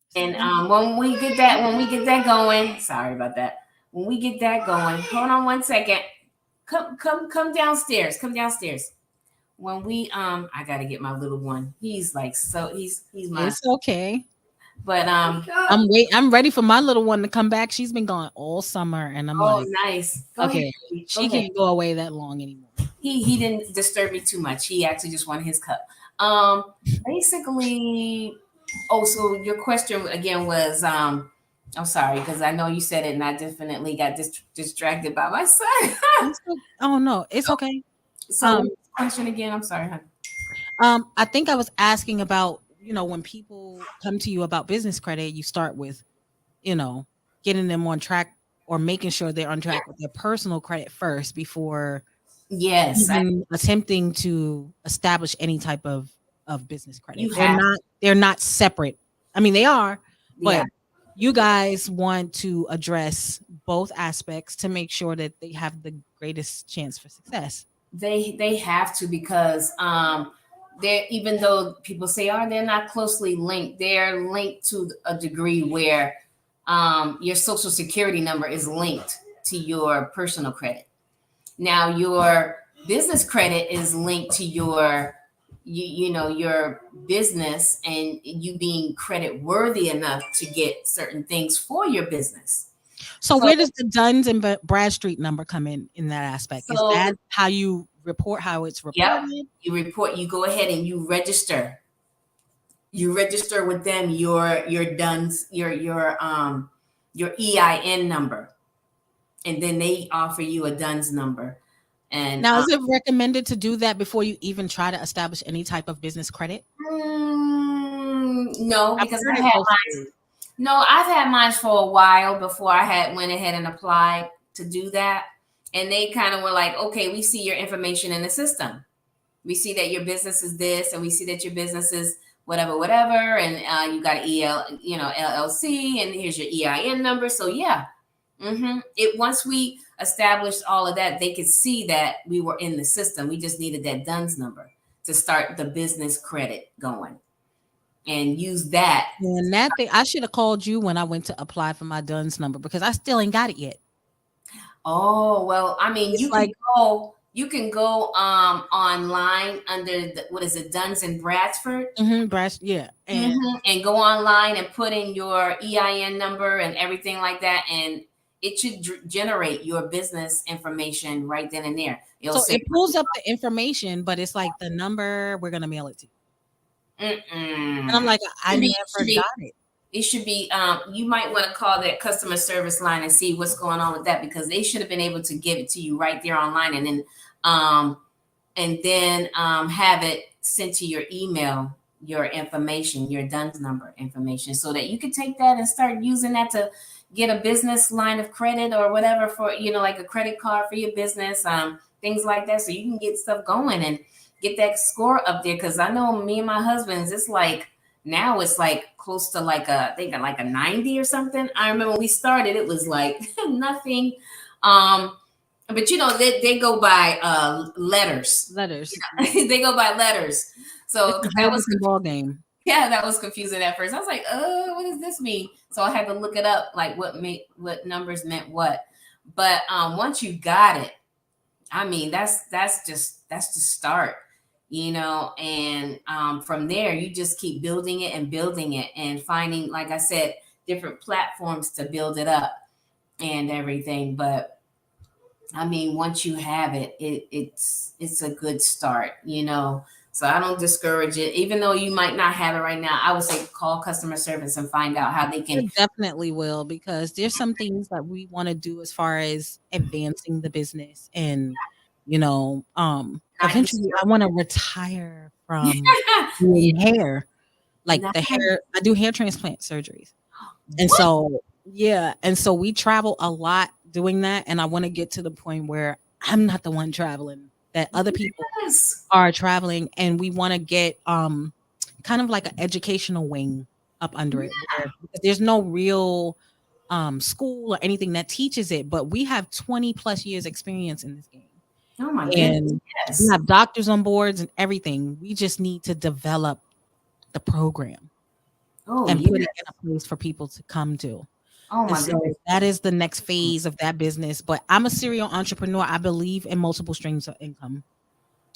See And that? when we get that going, sorry about that. When we get that going, hold on one second. Come downstairs. Come downstairs. When we I gotta get my little one. He's like he's my It's okay. but I'm ready for my little one to come back. She's been gone all summer, and I'm oh like, nice. Go ahead. okay, Baby. Go she ahead. can't go away that long anymore. He didn't disturb me too much. He actually just wanted his cup. Basically, oh, so your question again was I'm sorry because I know you said it and I definitely got distracted by my son. Oh no, it's okay. So question again, I'm sorry, honey. I think I was asking about, when people come to you about business credit, you start with, getting them on track or making sure they're on track with their personal credit first before Yes, even attempting to establish any type of business credit. you have They're not separate. I mean, they are, yeah. but you guys want to address both aspects to make sure that they have the greatest chance for success. They have to because they're even though people say they're not closely linked, they're linked to a degree where your social security number is linked to your personal credit. Now your business credit is linked to your business and you being credit worthy enough to get certain things for your business. So where does the Duns and Bradstreet number come in that aspect? Is So that how you report, how it's reported? yep, you go ahead and you register. You register with them your DUNS, your EIN number. And then they offer you a DUNS number. And Now, is it recommended to do that before you even try to establish any type of business credit? No, because I've had mine for a while before I went ahead and applied to do that. And they kind of were like, okay, we see your information in the system. We see that your business is this, and we see that your business is whatever, and you got an LLC, and here's your EIN number. So yeah, it once we established all of that, they could see that we were in the system. We just needed that DUNS number to start the business credit going, and use that. And that thing, I should have called you when I went to apply for my DUNS number because I still ain't got it yet. Oh well, I mean, It's you can go online under what is it, Duns and Bradford? Yeah. And go online and put in your EIN number and everything like that, and it should generate your business information right then and there. It pulls up the information, but it's like the number we're gonna mail it to. And I'm like, I never got it. It should be you might want to call that customer service line and see what's going on with that, because they should have been able to give it to you right there online, and then have it sent to your email, your information, your DUNS number information, so that you could take that and start using that to get a business line of credit or whatever for, like a credit card for your business, things like that, so you can get stuff going and get that score up there. Because I know me and my husband's, it's like now it's like close to like I think like a 90 or something. I remember when we started, it was like nothing. But they go by letters. They go by letters. So that was a ball game. Yeah, that was confusing at first. I was like, what does this mean? So I had to look it up, like what numbers meant what. But once you got it, I mean, that's the start. And from there, you just keep building it and finding, like I said, different platforms to build it up and everything. But I mean, once you have it, it's a good start, So I don't discourage it, even though you might not have it right now. I would say call customer service and find out how they can. It definitely will, because there's some things that we want to do as far as advancing the business, and eventually I want to retire from doing hair, like the hair. I do hair transplant surgeries, and so we travel a lot doing that, and I want to get to the point where I'm not the one traveling, that other people are traveling, and we want to get kind of like an educational wing up under it. There's no real school or anything that teaches it, but we have 20 plus years experience in this game. Oh my goodness. And Yes. we have doctors on boards and everything. We just need to develop the program and put it in a place for people to come to. Oh my So goodness. that is the next phase of that business. But I'm a serial entrepreneur. I believe in multiple streams of income.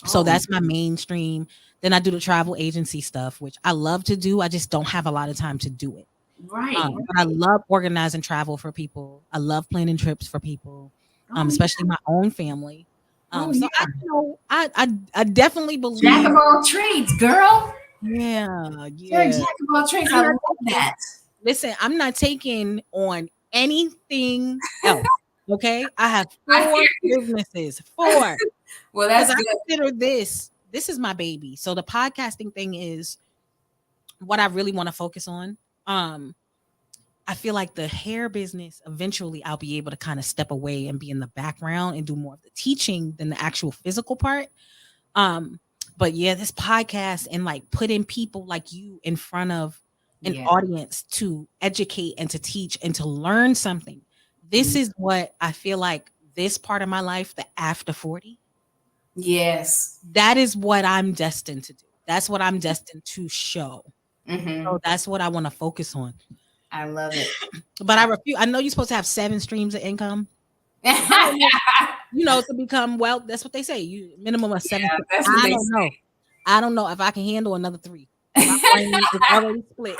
So that's my mainstream. Then I do the travel agency stuff, which I love to do. I just don't have a lot of time to do it. Right. But I love organizing travel for people. I love planning trips for people, especially my own family. So I definitely believe Jack of all trades, girl. Yeah. You're a jack of all trades. I love that. Listen, I'm not taking on anything else. Okay, I have 4 businesses. 4. Well, that's good. I consider this is my baby. So the podcasting thing is what I really want to focus on. I feel like the hair business, eventually I'll be able to kind of step away and be in the background and do more of the teaching than the actual physical part. But yeah, this podcast and like putting people like you in front of an audience to educate and to teach and to learn something. This is what I feel like this part of my life, the after 40. Yes. That is what I'm destined to do. That's what I'm destined to show. So that's what I want to focus on. I love it. But I refuse. I know you're supposed to have 7 streams of income. To become that's what they say. You minimum of 7. I don't know if I can handle another 3. My brain is already split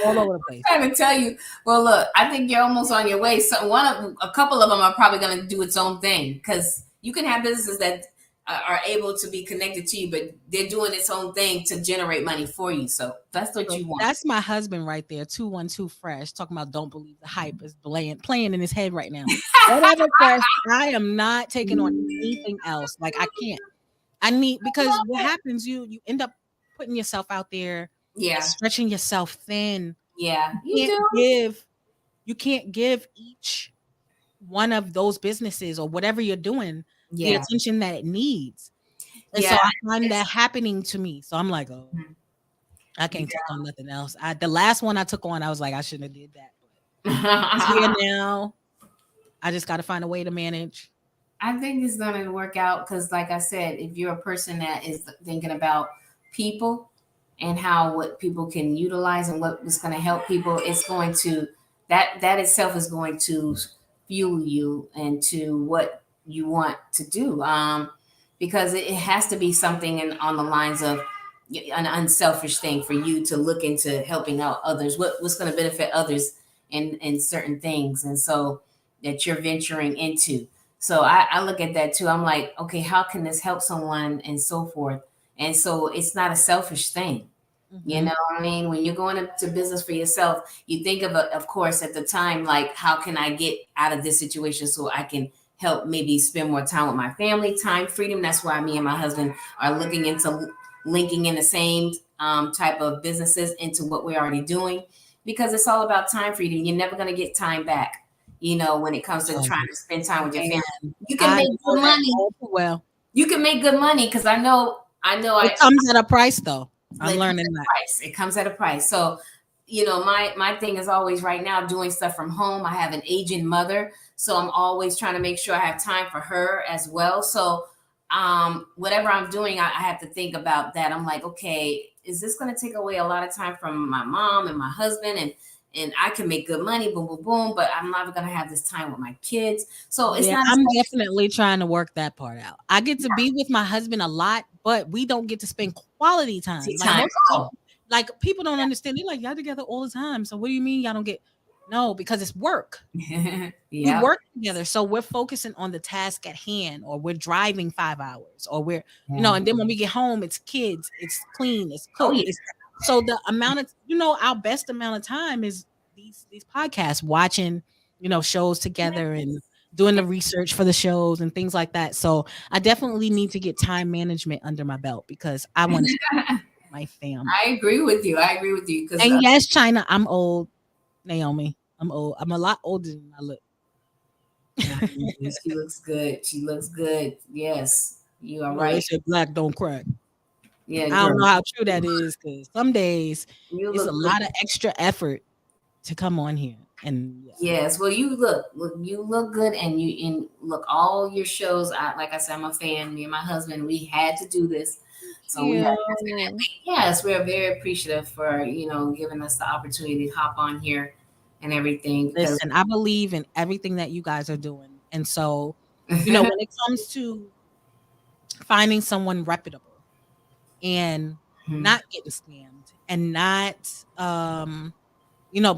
all over the place. I'm trying to tell you. Well, look, I think you're almost on your way. So a couple of them are probably going to do its own thing, because you can have businesses that are able to be connected to you, but they're doing its own thing to generate money for you. So that's what you want. That's my husband right there, 212 Fresh, talking about don't believe the hype is playing in his head right now. Whatever, Fresh, I am not taking on anything else. Like I can't. Because what happens, you end up putting yourself out there, stretching yourself thin. Yeah, you can't give each one of those businesses or whatever you're doing the attention that it needs. And so I find that happening to me. So I'm like, I can't take on nothing else. The last one I took on, I was like, I shouldn't have did that. But it's here now. I just got to find a way to manage. I think it's going to work out because, like I said, if you're a person that is thinking about people and what people can utilize and what is going to help people, it's going to that itself is going to fuel you into what you want to do. Because it has to be something on the lines of an unselfish thing for you to look into helping out others. What's going to benefit others in certain things, and so that you're venturing into. So I look at that too. I'm like, okay, how can this help someone and so forth? And so it's not a selfish thing. You know what I mean? When you're going into business for yourself, you think of course, at the time, like, how can I get out of this situation so I can help maybe spend more time with my family, time freedom. That's why me and my husband are looking into linking in the same type of businesses into what we're already doing, because it's all about time freedom. You're never going to get time back, when it comes to trying to spend time with your family. You can make good money. Well, you can make good money because I know it comes at a price though. I'm learning that. It comes at a price. So, my thing is always right now doing stuff from home. I have an aging mother, so I'm always trying to make sure I have time for her as well. So whatever I'm doing, I have to think about that. I'm like, okay, is this going to take away a lot of time from my mom and my husband? And I can make good money, boom, boom, boom, but I'm never going to have this time with my kids. So it's not. I'm definitely trying to work that part out. I get to be with my husband a lot, but we don't get to spend quality time. Like people don't understand. They're like, y'all together all the time. So what do you mean y'all don't get? No, because it's work. We work together. So we're focusing on the task at hand, or we're driving 5 hours, or we're, and then when we get home, it's kids, it's clean, it's cooked. So the amount of, our best amount of time is these podcasts, watching, shows together and doing the research for the shows and things like that. So I definitely need to get time management under my belt because I want to my family. I agree with you. And yes, China, I'm old. Naomi, I'm old. I'm a lot older than I look. She looks good. Yes, you are right. They said black don't crack. Yeah, I don't girl. know how true that is because some days You it's a look good. lot of extra effort to come on here. And yeah. Yes, well, you look good, and look all your shows. Like I said, I'm a fan. Me and my husband, we had to do this, so we Yeah. are definitely, yes, we are very appreciative for giving us the opportunity to hop on here and everything because Listen, I believe in everything that you guys are doing. And so, when it comes to finding someone reputable and not getting scammed and not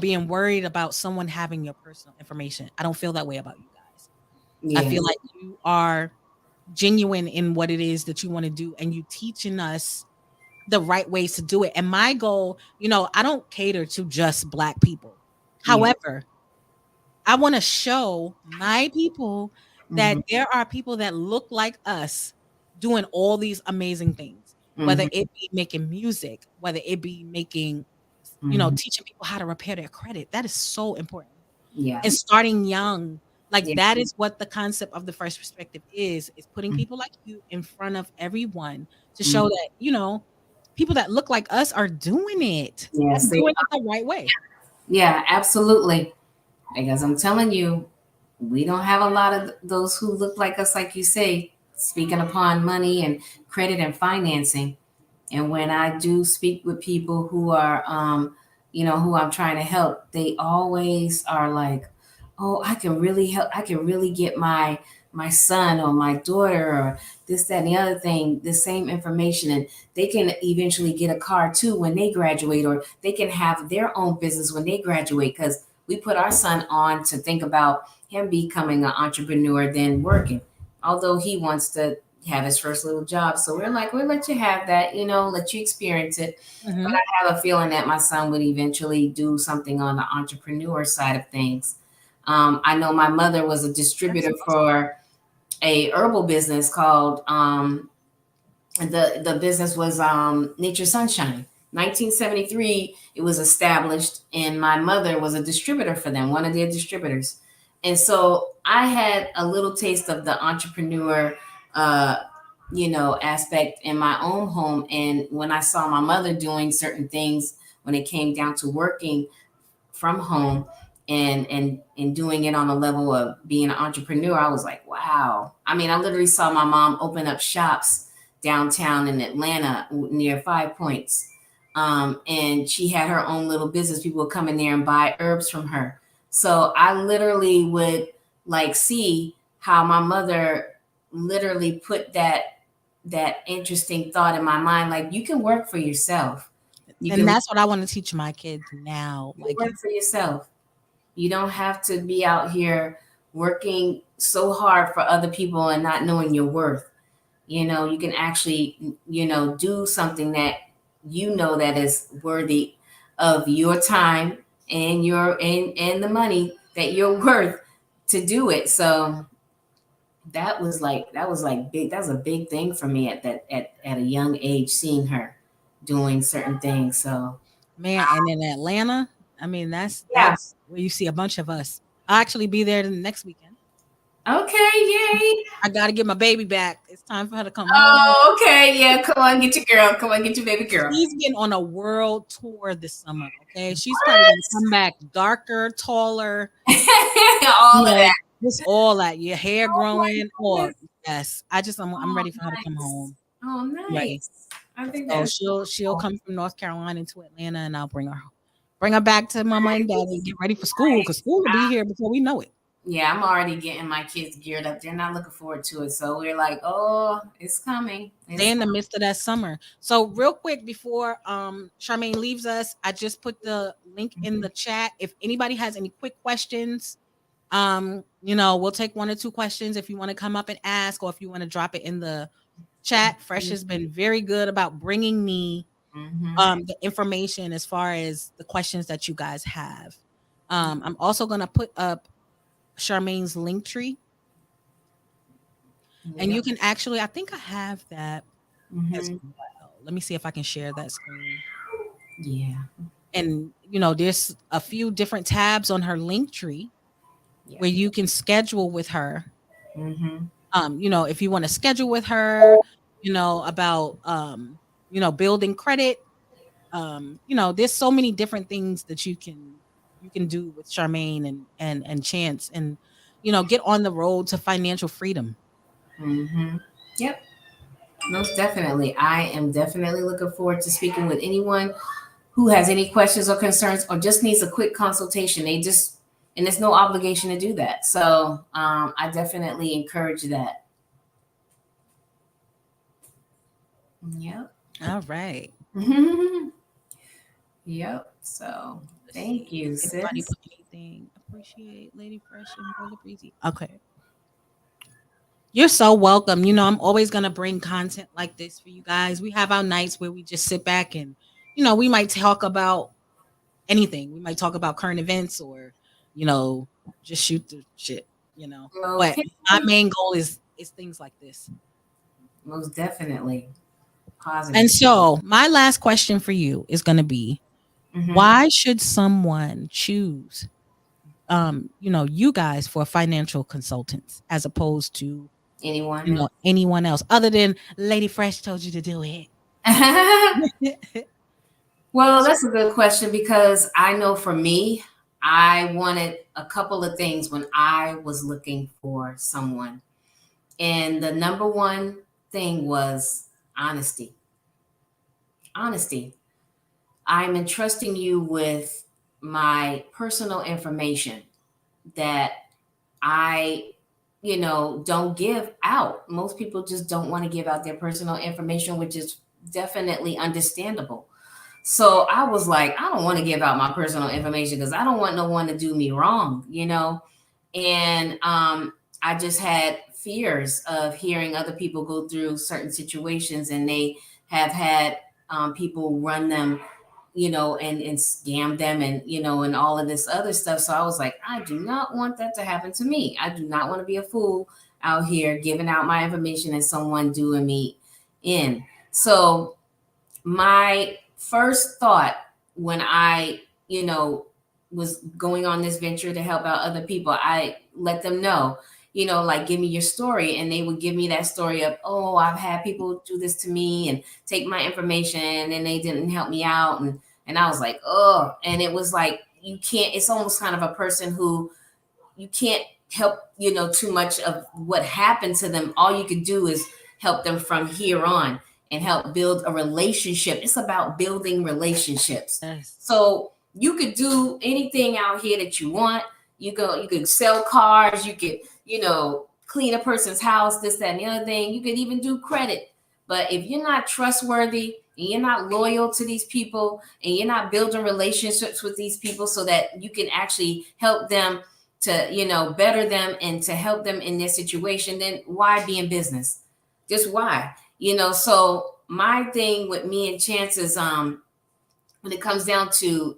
being worried about someone having your personal information. I don't feel that way about you guys. I yeah, feel like you are genuine in what it is that you want to do and you teaching us the right ways to do it. And my goal, I don't cater to just Black people. yeah, However, I want to show my people that hmm there are people that look like us doing all these amazing things, whether hmm it be making music, whether it be making, hmm teaching people how to repair their credit. That is so important. yeah, And starting young, like yeah, that is what the concept of the first perspective is putting mhm, people like you in front of everyone to show mhm. that, people that look like us are doing it Yes, and doing it the right way. yeah, absolutely. Because I'm telling you, we don't have a lot of those who look like us, like you say, speaking upon money and credit and financing. And when I do speak with people who are, who I'm trying to help, they always are like, "Oh, I can really help. I can really get my son or my daughter or this, that, and the other thing, the same information, and they can eventually get a car too when they graduate, or they can have their own business when they graduate." Because we put our son on to think about him becoming an entrepreneur, then working, although he wants to have his first little job. So we're like, we'll let you have that, let you experience it. But Mhm. I have a feeling that my son would eventually do something on the entrepreneur side of things. I know my mother was a That's distributor awesome. for a herbal business called the business was Nature Sunshine. 1973, it was established, and my mother was a distributor for them, one of their distributors. And so I had a little taste of the entrepreneur, uh, aspect in my own home. And when I saw my mother doing certain things when it came down to working from home and doing it on a level of being an entrepreneur, I was like, wow. I mean, I literally saw my mom open up shops downtown in Atlanta near Five Points. And she had her own little business. People would come in there and buy herbs from her. So I literally would like see how my mother literally put that interesting thought in my mind, like you can work for yourself. You And can that's what I want to teach my kids now. Like work for yourself. You don't have to be out here working so hard for other people and not knowing your worth. You can actually, do something that that is worthy of your time and and the money that you're worth to do it. So that was like big. That was a big thing for me at a young age, seeing her doing certain things. So man, and in Atlanta, I mean yeah. that's where you see a bunch of us. I'll actually be there the next weekend. Okay, yay. I got to get my baby back. It's time for her to come home. Oh, okay. Yeah, come on, get your girl. Come on, get your baby girl. She's getting on a world tour this summer. Okay, she's probably What? gonna come back darker, taller, All of that. just all that. Your hair Oh my growing, or goodness. yes, I'm Oh, ready for her to come nice. home. Oh, I'm ready. nice. I think So that's she'll cool. come from North Carolina to Atlanta, and I'll bring her back to mama and daddy and get ready for school because school will be here before we know it. Yeah, I'm already getting my kids geared up. They're not looking forward to it. So we're like, oh, it's coming. They It's in the midst of that summer. So real quick before Charmaine leaves us, I just put the link in the chat. If anybody has any quick questions, we'll take one or two questions if you want to come up and ask, or if you want to drop it in the chat. Fresh has been very good about bringing me the information as far as the questions that you guys have. I'm also gonna put up Charmaine's link tree, and yeah. you can actually, I think I have that as hmm well. Let me see if I can share that screen. Yeah. And there's a few different tabs on her link tree Yeah. where you can schedule with her. hmm If you want to schedule with her, about building credit. There's so many different things that you can do with Charmaine and Chance, and get on the road to financial freedom. Mm-hmm. Yep, most definitely. I am definitely looking forward to speaking with anyone who has any questions or concerns or just needs a quick consultation. And there's no obligation to do that. So I definitely encourage that. Yep. All right. Yep. So Let's thank see. you, Anybody sis. put anything? Appreciate Lady Fresh and Brother Breezy. Okay. You're so welcome. I'm always going to bring content like this for you guys. We have our nights where we just sit back and, we might talk about anything. We might talk about current events or, you know, just shoot the shit, But Okay. my main goal is things like this. Most definitely. Positive. And so my last question for you is going to be, Mhm. why should someone choose you guys for financial consultants as opposed to Anyone else? anyone else other than Lady Fresh told you to do it? Well, that's a good question because I know for me, I wanted a couple of things when I was looking for someone. And the number one thing was honesty. Honesty. I'm entrusting you with my personal information that I, don't give out. Most people just don't want to give out their personal information, which is definitely understandable. So I was like, I don't want to give out my personal information because I don't want no one to do me wrong. And I just had fears of hearing other people go through certain situations and they have had people run them, and scam them and all of this other stuff. So I was like, I do not want that to happen to me. I do not want to be a fool out here giving out my information and someone doing me in. So my first thought when I, was going on this venture to help out other people, I let them know, like give me your story. And they would give me that story of, oh, I've had people do this to me and take my information and they didn't help me out. And I was like, oh, and it was like, it's almost kind of a person who you can't help, too much of what happened to them. All you could do is help them from here on and help build a relationship. It's about building relationships. Yes. So you could do anything out here that you want. You could sell cars, you could, clean a person's house, this, that, and the other thing. You could even do credit. But if you're not trustworthy and you're not loyal to these people and you're not building relationships with these people so that you can actually help them to, better them and to help them in their situation, then why be in business? Just why? So my thing with me and Chance is when it comes down to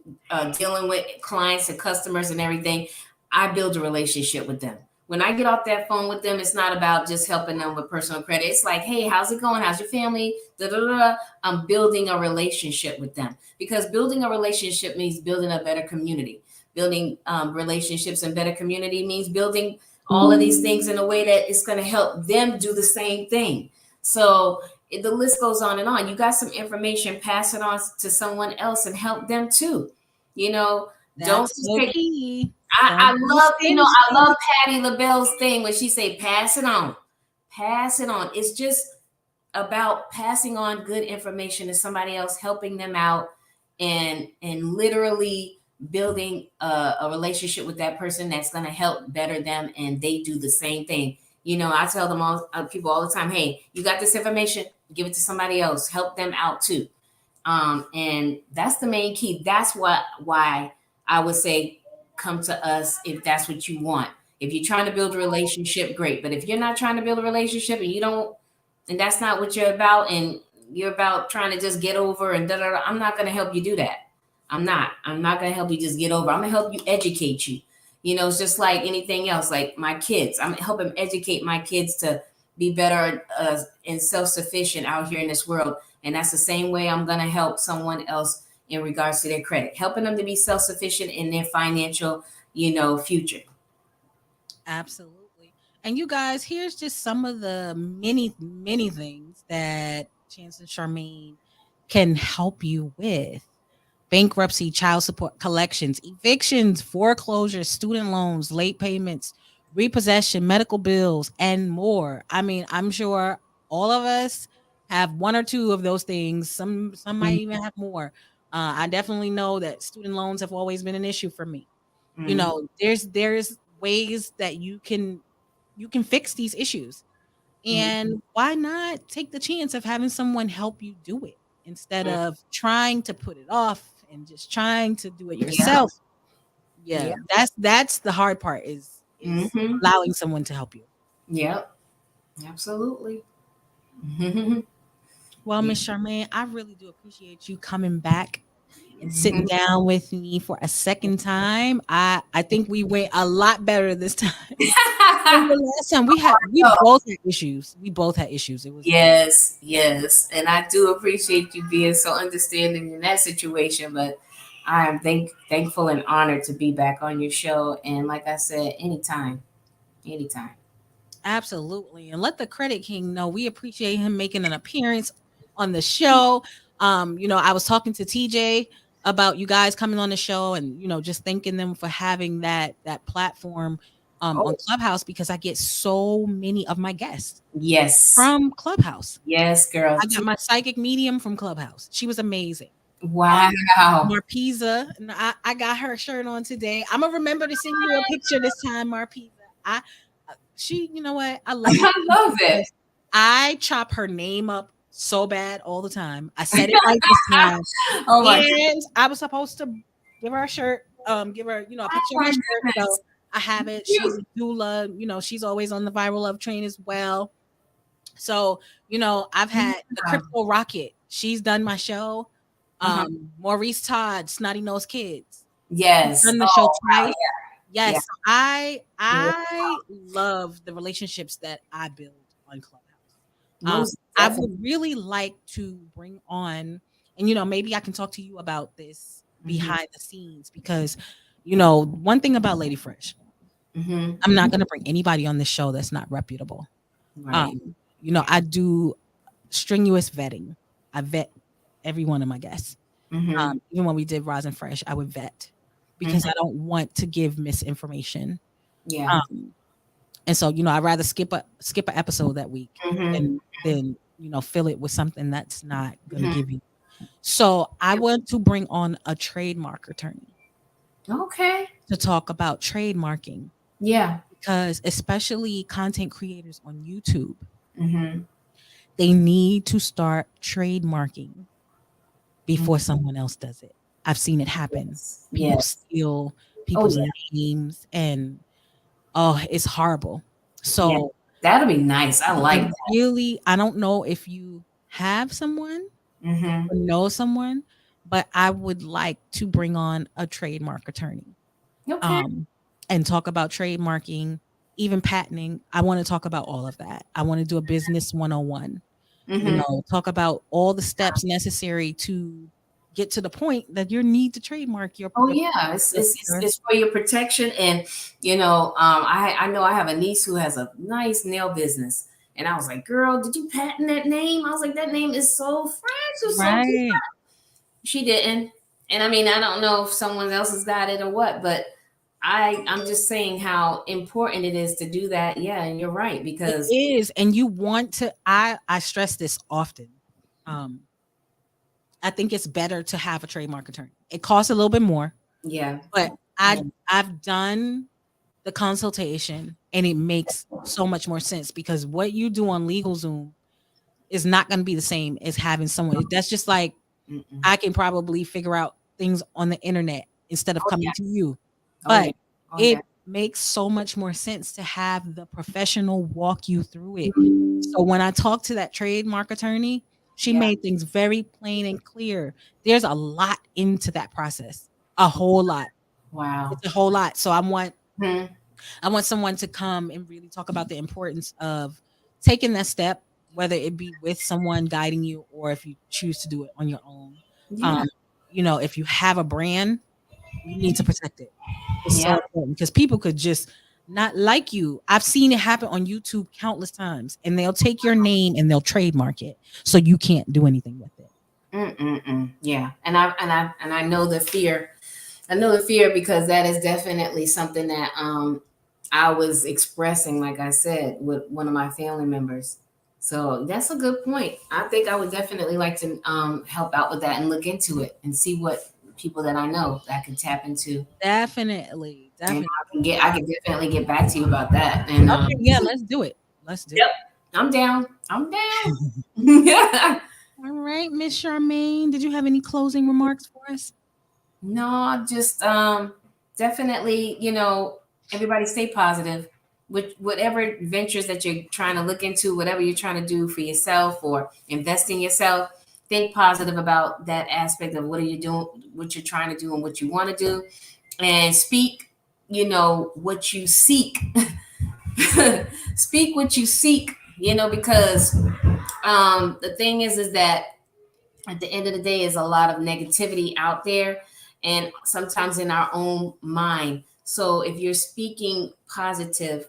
dealing with clients and customers and everything, I build a relationship with them. When I get off that phone with them, it's not about just helping them with personal credit. It's like, hey, how's it going? How's your family? Da, da, da, da. I'm building a relationship with them because building a relationship means building a better community. Building relationships and better community means building all of these things in a way that is going to help them do the same thing. So the list goes on and on. You got some information, pass it on to someone else and help them too. Don't That's just the take. key. I Don't love, be I stingy. love Patty LaBelle's thing when she say, pass it on, pass it on. It's just about passing on good information to somebody else, helping them out and literally building a relationship with that person that's going to help better them. And they do the same thing. I tell them people all the time, hey, you got this information, give it to somebody else, help them out too. And that's the main key. That's why I would say, come to us if that's what you want. If you're trying to build a relationship, great. But if you're not trying to build a relationship and that's not what you're about, and you're about trying to just get over and da da da, I'm not going to help you do that. I'm not going to help you just get over. I'm going to help you educate you. It's just like anything else, like my kids. I'm helping educate my kids to be better and self-sufficient out here in this world. And that's the same way I'm going to help someone else in regards to their credit, helping them to be self-sufficient in their financial, future. Absolutely. And you guys, here's just some of the many, many things that Chance and Charmaine can help you with: bankruptcy, child support, collections, evictions, foreclosures, student loans, late payments, repossession, medical bills, and more. I mean, I'm sure all of us have one or two of those things. Some might even have more. I definitely know that student loans have always been an issue for me. You Mhm. know, there's ways that you can fix these issues. And why not take the chance of having someone help you do it instead of trying to put it off and just trying to do it Yeah. yourself? Yeah, Yeah. that's the hard part is Mm-hmm. allowing someone to help you. Yep. Absolutely. Well, Yeah. Miss Charmaine, I really do appreciate you coming back and sitting Mhm. down with me for a second time. I think we went a lot better this time. And the last time we both had issues. We both had issues. It was Yes, yes. And I do appreciate you being so understanding in that situation. But I am thankful and honored to be back on your show. And like I said, anytime, anytime. absolutely. And let the credit king know we appreciate him making an appearance on the show. I was talking to TJ about you guys coming on the show and just thanking them for having that platform on Oh, Clubhouse, because I get so many of my guests yes. from Clubhouse. Yes, girl. I got my psychic medium from Clubhouse. She was amazing. Wow. Marpeza, and I got her shirt on today. I'm gonna remember to send you a picture this time, Marpeza. She, you know what? I love I Marpeza love it. because I chop her name up so bad all the time. I said it right this time, Oh my, and I was supposed to give her a shirt, give her, a oh picture of my her shirt. So goodness. I have it. She's You. a doula. She's always on the Viral Love train as well. So, I've had the Yeah. Crypto Rocket. She's done my show. Uh-huh. Maurice Todd, Snotty Nose Kids. She's Yes. done the show Oh, wow. twice. Yeah. Yes, I Yeah. love the relationships that I build on Clubhouse. Most I definitely. would really like to bring on, and maybe I can talk to you about this behind the scenes, because one thing about Lady Fresh, Mm-hmm. I'm not going to bring anybody on this show that's not reputable. Right. I do strenuous vetting. I vet every one of my guests. Mm-hmm. Even when we did Rosin Fresh, I would vet because Mm-hmm. I don't want to give misinformation. Yeah. And so, I'd rather skip an episode that week Mm-hmm. than fill it with something that's not going to Mm-hmm. give you. So I want to bring on a trademark attorney Okay. to talk about trademarking, Yeah. because especially content creators on YouTube, Mm-hmm. they need to start trademarking before Mm-hmm. someone else does it. I've seen it happen. Yes. People Yes. steal Oh people's yeah. names, and it's horrible. Yeah. So That'll be nice. I like that. really, I don't know if you have someone Mm-hmm. or know someone, but I would like to bring on a trademark attorney, Okay. and talk about trademarking, even patenting. I want to talk about all of that. I want to do a business 101, Mm-hmm. talk about all the steps necessary to get to the point that you need to trademark your, Oh yeah, it's for your protection, and I know I have a niece who has a nice nail business, and I was like, girl, did you patent that name? I was like, that name is so French, or so cute. right. She didn't, and I mean, I don't know if someone else has got it or what, but I'm just saying how important it is to do that. Yeah, and you're right, It because is, and you want to. I stress this often. I think it's better to have a trademark attorney. It costs a little bit more, yeah, but yeah. I've done the consultation, and it makes so much more sense, because what you do on LegalZoom is not going to be the same as having someone. That's just like, Mm-mm. I can probably figure out things on the internet instead of Oh, coming yeah. to you. Oh, But yeah. Oh, it yeah. makes so much more sense to have the professional walk you through it. So when I talked to that trademark attorney, she Yeah. made things very plain and clear. There's a lot into that process, a whole lot. Wow. It's a whole lot. So Mhm. I want someone to come and really talk about the importance of taking that step, whether it be with someone guiding you or if you choose to do it on your own. Yeah. If you have a brand, you need to protect it. It's so Yeah. important, because people could just not like you. I've seen it happen on YouTube countless times, and they'll take your name and they'll trademark it, so you can't do anything with it. Yeah, and I know the fear. I know the fear because that is definitely something that I was expressing, like I said, with one of my family members. So that's a good point. I think I would definitely like to help out with that and look into it and see what people that I know that I can tap into. Definitely, And definitely. I can definitely get back to you about that. And Okay, yeah, let's do it. Let's do yep, I'm down. I'm down. Yeah. it. All right, Miss Charmaine, did you have any closing remarks for us? No, just definitely, everybody stay positive with whatever ventures that you're trying to look into, whatever you're trying to do for yourself or invest in yourself. Think positive about that aspect of what are you doing, what you're trying to do, and what you want to do, and speak. What you seek. Speak what you seek. Because the thing is that at the end of the day is a lot of negativity out there and sometimes in our own mind. So if you're speaking positive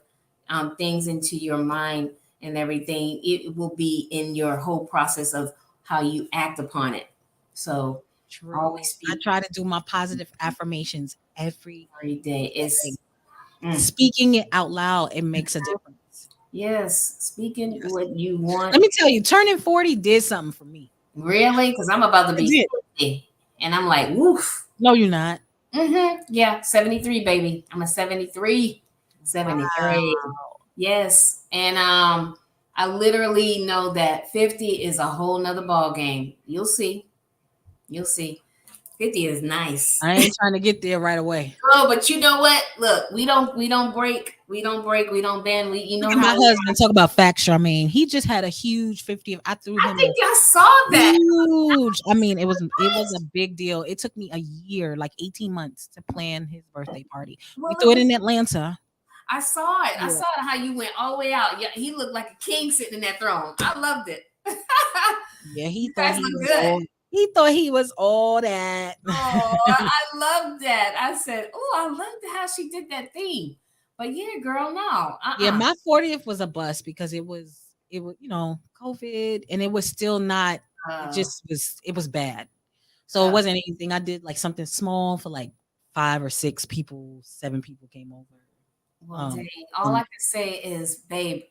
things into your mind and everything, it will be in your whole process of how you act upon it. So True. always I speak try to do my positive affirmations every every day. It's speaking it out loud. It makes a difference. yes, speaking Yes. what you want. Let me tell you, turning 40 did something for me. Really? Because I'm about to It be did. 50, and I'm like, woof. No, you're not. Yeah, 73, baby. I'm a 73. 73. Wow. Yes. And I literally know that 50 is a whole nother ball game. You'll see. You'll see. 50 is nice. I ain't trying to get there right away. Oh, but you know what? Look, we don't break. We don't break. We don't bend. Look at my husband. Talk about facts, Charmaine. He just had a huge 50th. I threw him. I think I saw that. Huge. I mean, it was a big deal. It took me a year, like 18 months, to plan his birthday party. We threw it in Atlanta. I saw it. Yeah. I saw it how you went all the way out. Yeah, he looked like a king sitting in that throne. I loved it. Yeah, he You thought guys he look was good. all, he thought he was all that. Oh, I love that. I said, oh, I loved how she did that thing. But yeah, girl, no. Yeah, my 40th was a bust because it was COVID, and it was still not. It was bad. So it wasn't anything. I did like something small for like 5 or 6 people. 7 people came over. Well, dang. All I can say is, babe,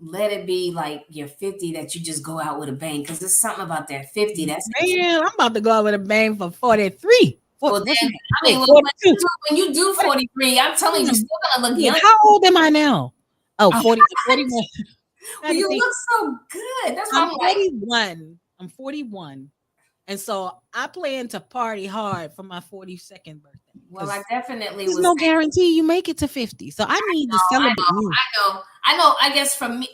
let it be like your 50 that you just go out with a bang, because there's something about that 50 that's man. I'm about to go out with a bang for 43. Well, then, I mean, 42. when you do 43, I'm telling you, you're still gonna look young. How old am I now? Oh, 40, 41. Well, you look so good. That's what I'm I'm like. 41. I'm 41. And so I plan to party hard for my 42nd birthday. Well, I definitely there's no guarantee you make it to 50. So I need to celebrate you. I know. I guess for me,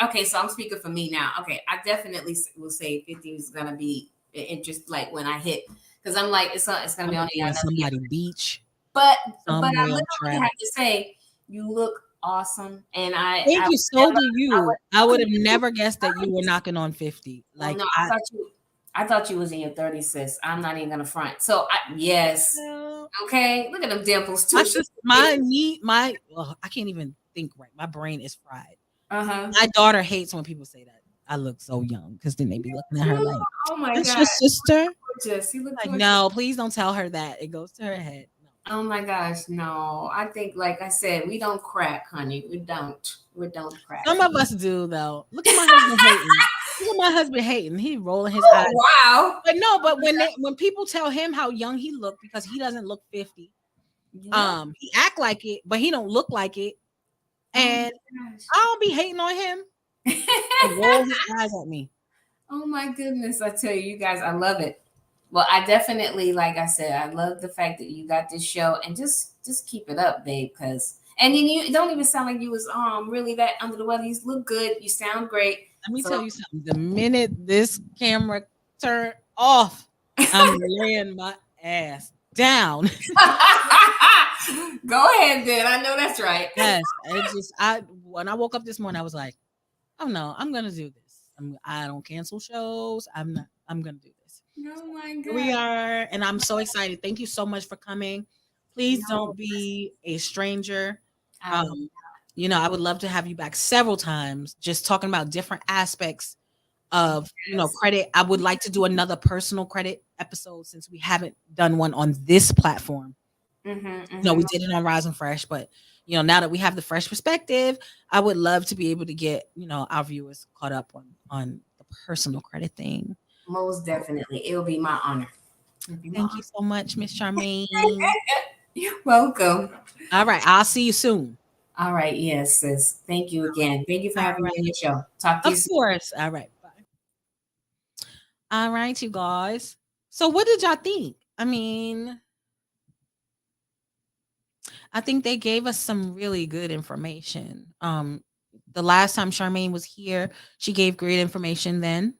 okay, so I'm speaking for me now. Okay, I definitely will say 50 is gonna be an interest, like when I hit, because I'm like, it's gonna be on somebody beach. But I literally have to say, you look awesome, and thank you. So do you. I would have never guessed that you were knocking on 50. Like, no, I thought you was in your 30s, sis. I'm not even gonna front. So yes. Okay, look at them dimples too. I can't even think right. My brain is fried. My daughter hates when people say that I look so young, because then they be looking at her like, oh my that's God, your sister. Gorgeous. You look like, gorgeous. no, please don't tell her that. It goes to her head. No. Oh my gosh, no. I think, like I said, we don't crack, honey. We don't crack. Some of us do, though. Look at my husband hating. Look at my husband hating. He rolling his eyes. Wow. But no, but when people tell him how young he look, because he doesn't look 50, he act like it, but he don't look like it. And I don't be hating on him. And roll his eyes at me. Oh my goodness. I tell you guys, I love it. Well, I definitely, like I said, I love the fact that you got this show, and just keep it up, babe, because you don't even sound like you was really that under the weather. You look good. You sound great. Let me tell you something. The minute this camera turned off, I'm laying my ass down. Go ahead, then. I know that's right. Yes. When I woke up this morning, I was like, oh no, I'm gonna do this. I don't cancel shows. I'm gonna do this. Oh my God. Here we are, and I'm so excited. Thank you so much for coming. Please don't be a stranger. I would love to have you back several times, just talking about different aspects of credit. I would like to do another personal credit episode since we haven't done one on this platform. We did it on Rise and Fresh, but now that we have the fresh perspective, I would love to be able to get our viewers caught up on the personal credit thing. Most definitely, it will be my honor. Thank you so much, Miss Charmaine. You're welcome. All right, I'll see you soon. All right, yes, sis. Thank you again. Thank you for having me on your show. Talk to you soon. Of course. All right, bye. All right, you guys. So what did y'all think? I mean, I think they gave us some really good information. The last time Charmaine was here, she gave great information then.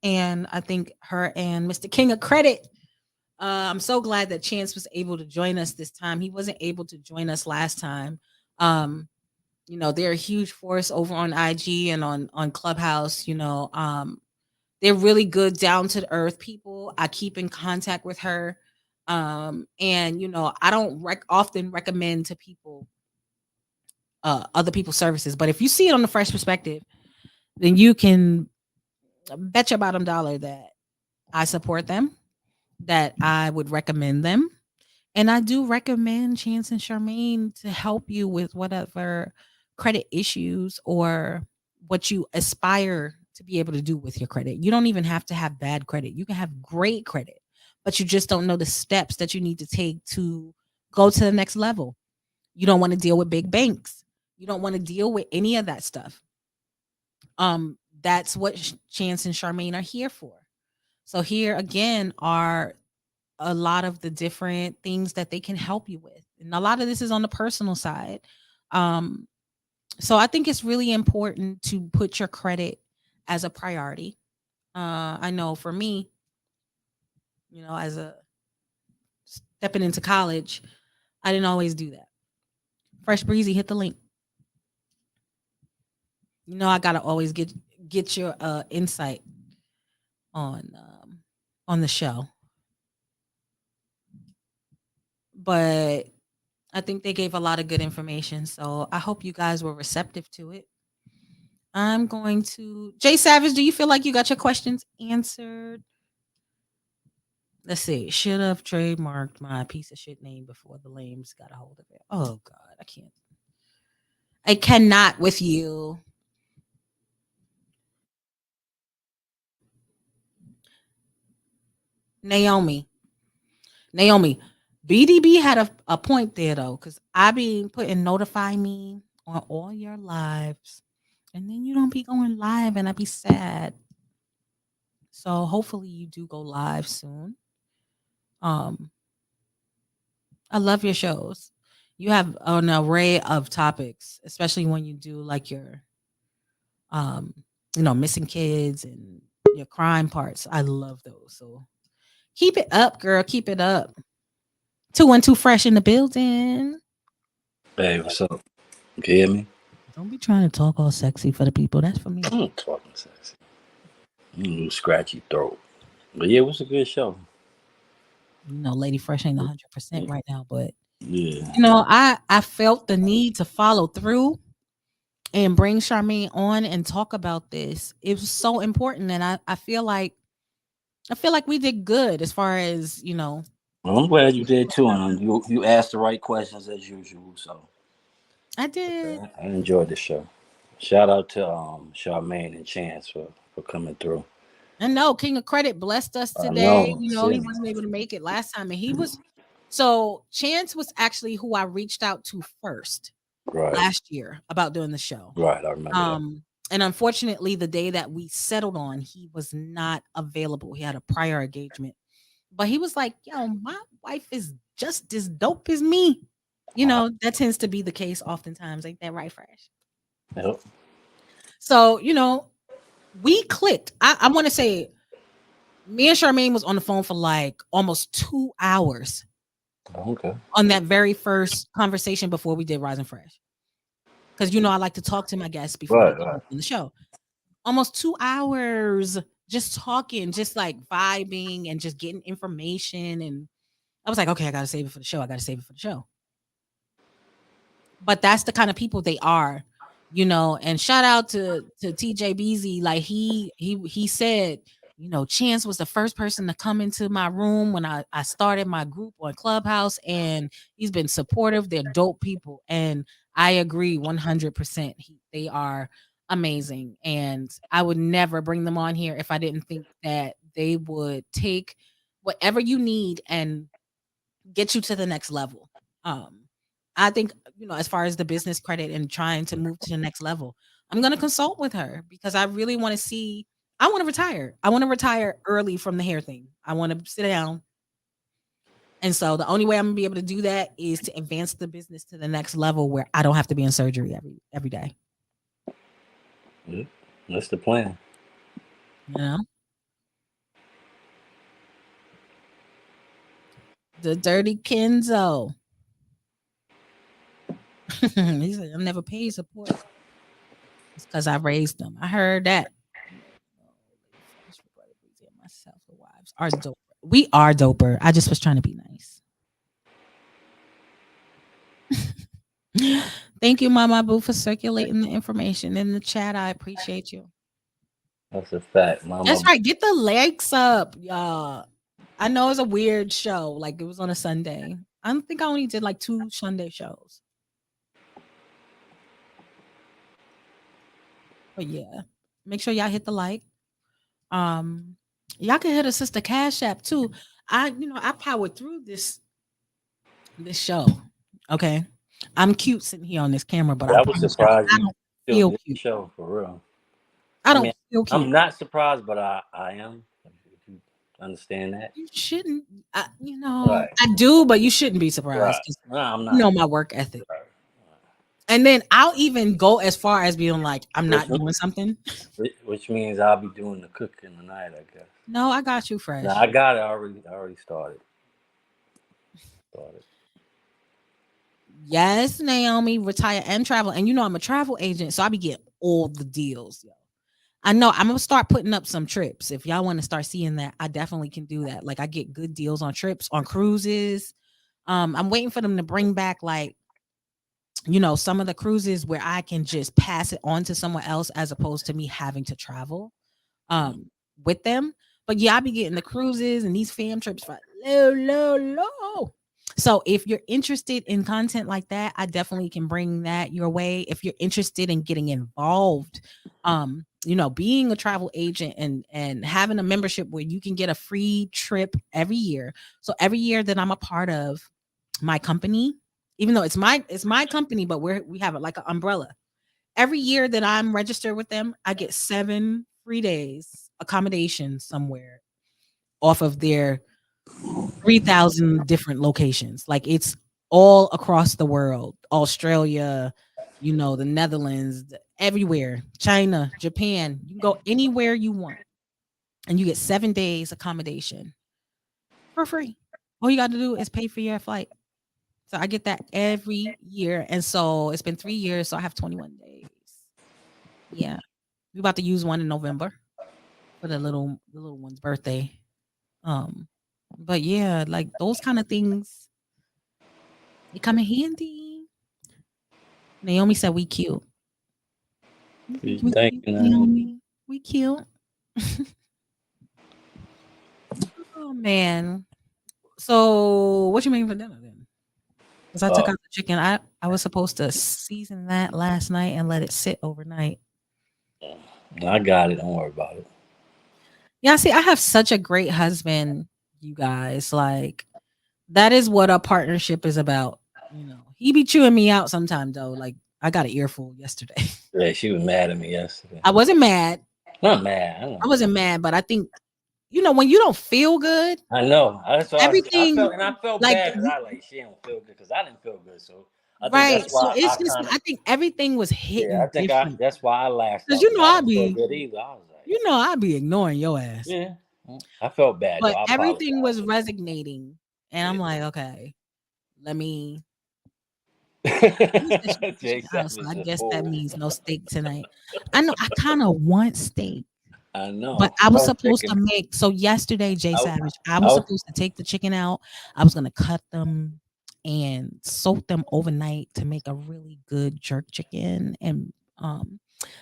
And I think her and Mr. King of Credit, I'm so glad that Chance was able to join us this time. He wasn't able to join us last time. They're a huge force over on IG and on Clubhouse. They're really good, down to the earth people. I keep in contact with her. And I don't often recommend to people other people's services, but if you see it on the Fresh Perspective, then you can bet your bottom dollar that I support them, that I would recommend them. And I do recommend Chance and Charmaine to help you with whatever credit issues or what you aspire to be able to do with your credit. You don't even have to have bad credit. You can have great credit, but you just don't know the steps that you need to take to go to the next level. You don't want to deal with big banks. You don't want to deal with any of that stuff. That's what Chance and Charmaine are here for. So here again are a lot of the different things that they can help you with. And a lot of this is on the personal side. So I think it's really important to put your credit as a priority. I know for me, as a stepping into college, I didn't always do that. Fresh Breezy, hit the link. I gotta always get your insight on the show. But I think they gave a lot of good information, so I hope you guys were receptive to it. I'm going to Jay Savage. Do you feel like you got your questions answered? Let's see. Should have trademarked my piece of shit name before the lames got a hold of it. Oh God, I can't. I cannot with you. Naomi, BDB had a point there though, because I be putting notify me on all your lives, and then you don't be going live, and I be sad. So hopefully you do go live soon. I love your shows. You have an array of topics, especially when you do like your missing kids and your crime parts. I love those. So keep it up, girl. Keep it up. 212 Fresh in the building. Hey, what's up? You can hear me? Don't be trying to talk all sexy for the people. That's for me. I'm not talking sexy. You scratchy throat. But yeah, it was a good show. Lady Fresh ain't 100% right now, but yeah. I felt the need to follow through and bring Charmaine on and talk about this. It was so important, and I feel like we did good as far as Well, I'm glad you did too, and you asked the right questions as usual. So I did. I enjoyed the show. Shout out to Charmaine and Chance for coming through. I know King of Credit blessed us today. He wasn't able to make it last time, and he was. So Chance was actually who I reached out to first last year about doing the show. Right, I remember that. And unfortunately, the day that we settled on, he was not available. He had a prior engagement, but he was like, "Yo, my wife is just as dope as me." That tends to be the case oftentimes. Ain't that right, Fresh? Yep. So we clicked. I want to say, me and Charmaine was on the phone for like almost 2 hours. Okay. On that very first conversation before we did Rise and Fresh. Because I like to talk to my guests before they come on the show. Almost 2 hours just talking, just like vibing and just getting information. And I was like, okay, I gotta save it for the show. But that's the kind of people they are. And shout out to TJ Beasy. Like he said, Chance was the first person to come into my room when I started my group on Clubhouse, and he's been supportive. They're dope people, and I agree 100%. They are amazing, and I would never bring them on here if I didn't think that they would take whatever you need and get you to the next level. Um, I think, as far as the business credit and trying to move to the next level, I'm going to consult with her because I really want to see. I want to retire. I want to retire early from the hair thing. I want to sit down. And so the only way I'm going to be able to do that is to advance the business to the next level where I don't have to be in surgery every day. That's the plan. The dirty Kenzo. He said, "I'm never paid support. It's because I raised them." I heard that. Myself, the wives are dope. We are doper. I just was trying to be nice. Thank you, Mama Boo, for circulating the information in the chat. I appreciate you. That's a fact, Mama. That's right. Get the legs up, y'all. I know it's a weird show. Like, it was on a Sunday. I think I only did like 2 Sunday shows. But yeah, make sure y'all hit the like. Y'all can hit a Sister Cash App too. I powered through this show. Okay, I'm cute sitting here on this camera, but I was surprised I don't feel cute. Show for real. I don't feel cute. I'm not surprised, but I am. If you understand that, you shouldn't. Right. I do, but you shouldn't be surprised. Right. No, I'm not. You know my work ethic. Right. And then I'll even go as far as being like, I'm not doing something. Which means I'll be doing the cooking tonight, I guess. No, I got you, Fresh. No, I got it already. I already started. Yes, Naomi, retire and travel. And I'm a travel agent, so I be getting all the deals. Yo. I know I'm going to start putting up some trips. If y'all want to start seeing that, I definitely can do that. Like, I get good deals on trips, on cruises. I'm waiting for them to bring back, like, some of the cruises where I can just pass it on to someone else as opposed to me having to travel with them. But yeah, I be getting the cruises and these fam trips for low. So if you're interested in content like that, I definitely can bring that your way. If you're interested in getting involved, being a travel agent and having a membership where you can get a free trip every year. So every year that I'm a part of my company, even though it's my company, but we have it like an umbrella. Every year that I'm registered with them, I get 7 free days accommodation somewhere off of their 3,000 different locations. Like, it's all across the world, Australia, the Netherlands, everywhere, China, Japan. You can go anywhere you want, and you get 7 days accommodation for free. All you got to do is pay for your flight. So I get that every year. And so it's been 3 years. So I have 21 days. Yeah. We're about to use one in November for the little one's birthday. But yeah, like those kind of things, they come in handy. Naomi said we cute. Thank you, Naomi. We cute. Oh man. So what you making for dinner then? Because I took out the chicken. I was supposed to season that last night and let it sit overnight. I got it. Don't worry about it. Yeah, see, I have such a great husband, you guys. Like, that is what a partnership is about. He be chewing me out sometimes, though. Like, I got an earful yesterday. Yeah, she was mad at me yesterday. I wasn't mad. Not mad. I wasn't mad, but I think, when you don't feel good. I know. That's why everything. I felt like, bad because she don't feel good because I didn't feel good. So I think right. That's why so it's just. I think everything was hitting. Yeah, I think that's why I laughed. Because I be. Good either. I was like, I be ignoring your ass. Yeah, I felt bad. But everything was resonating, and I'm like, okay, let me. So I guess that means no steak tonight. I know. I kind of want steak. I know. But I was supposed to make. So yesterday, Jay Savage, I was supposed to take the chicken out. I was gonna cut them and soak them overnight to make a really good jerk chicken and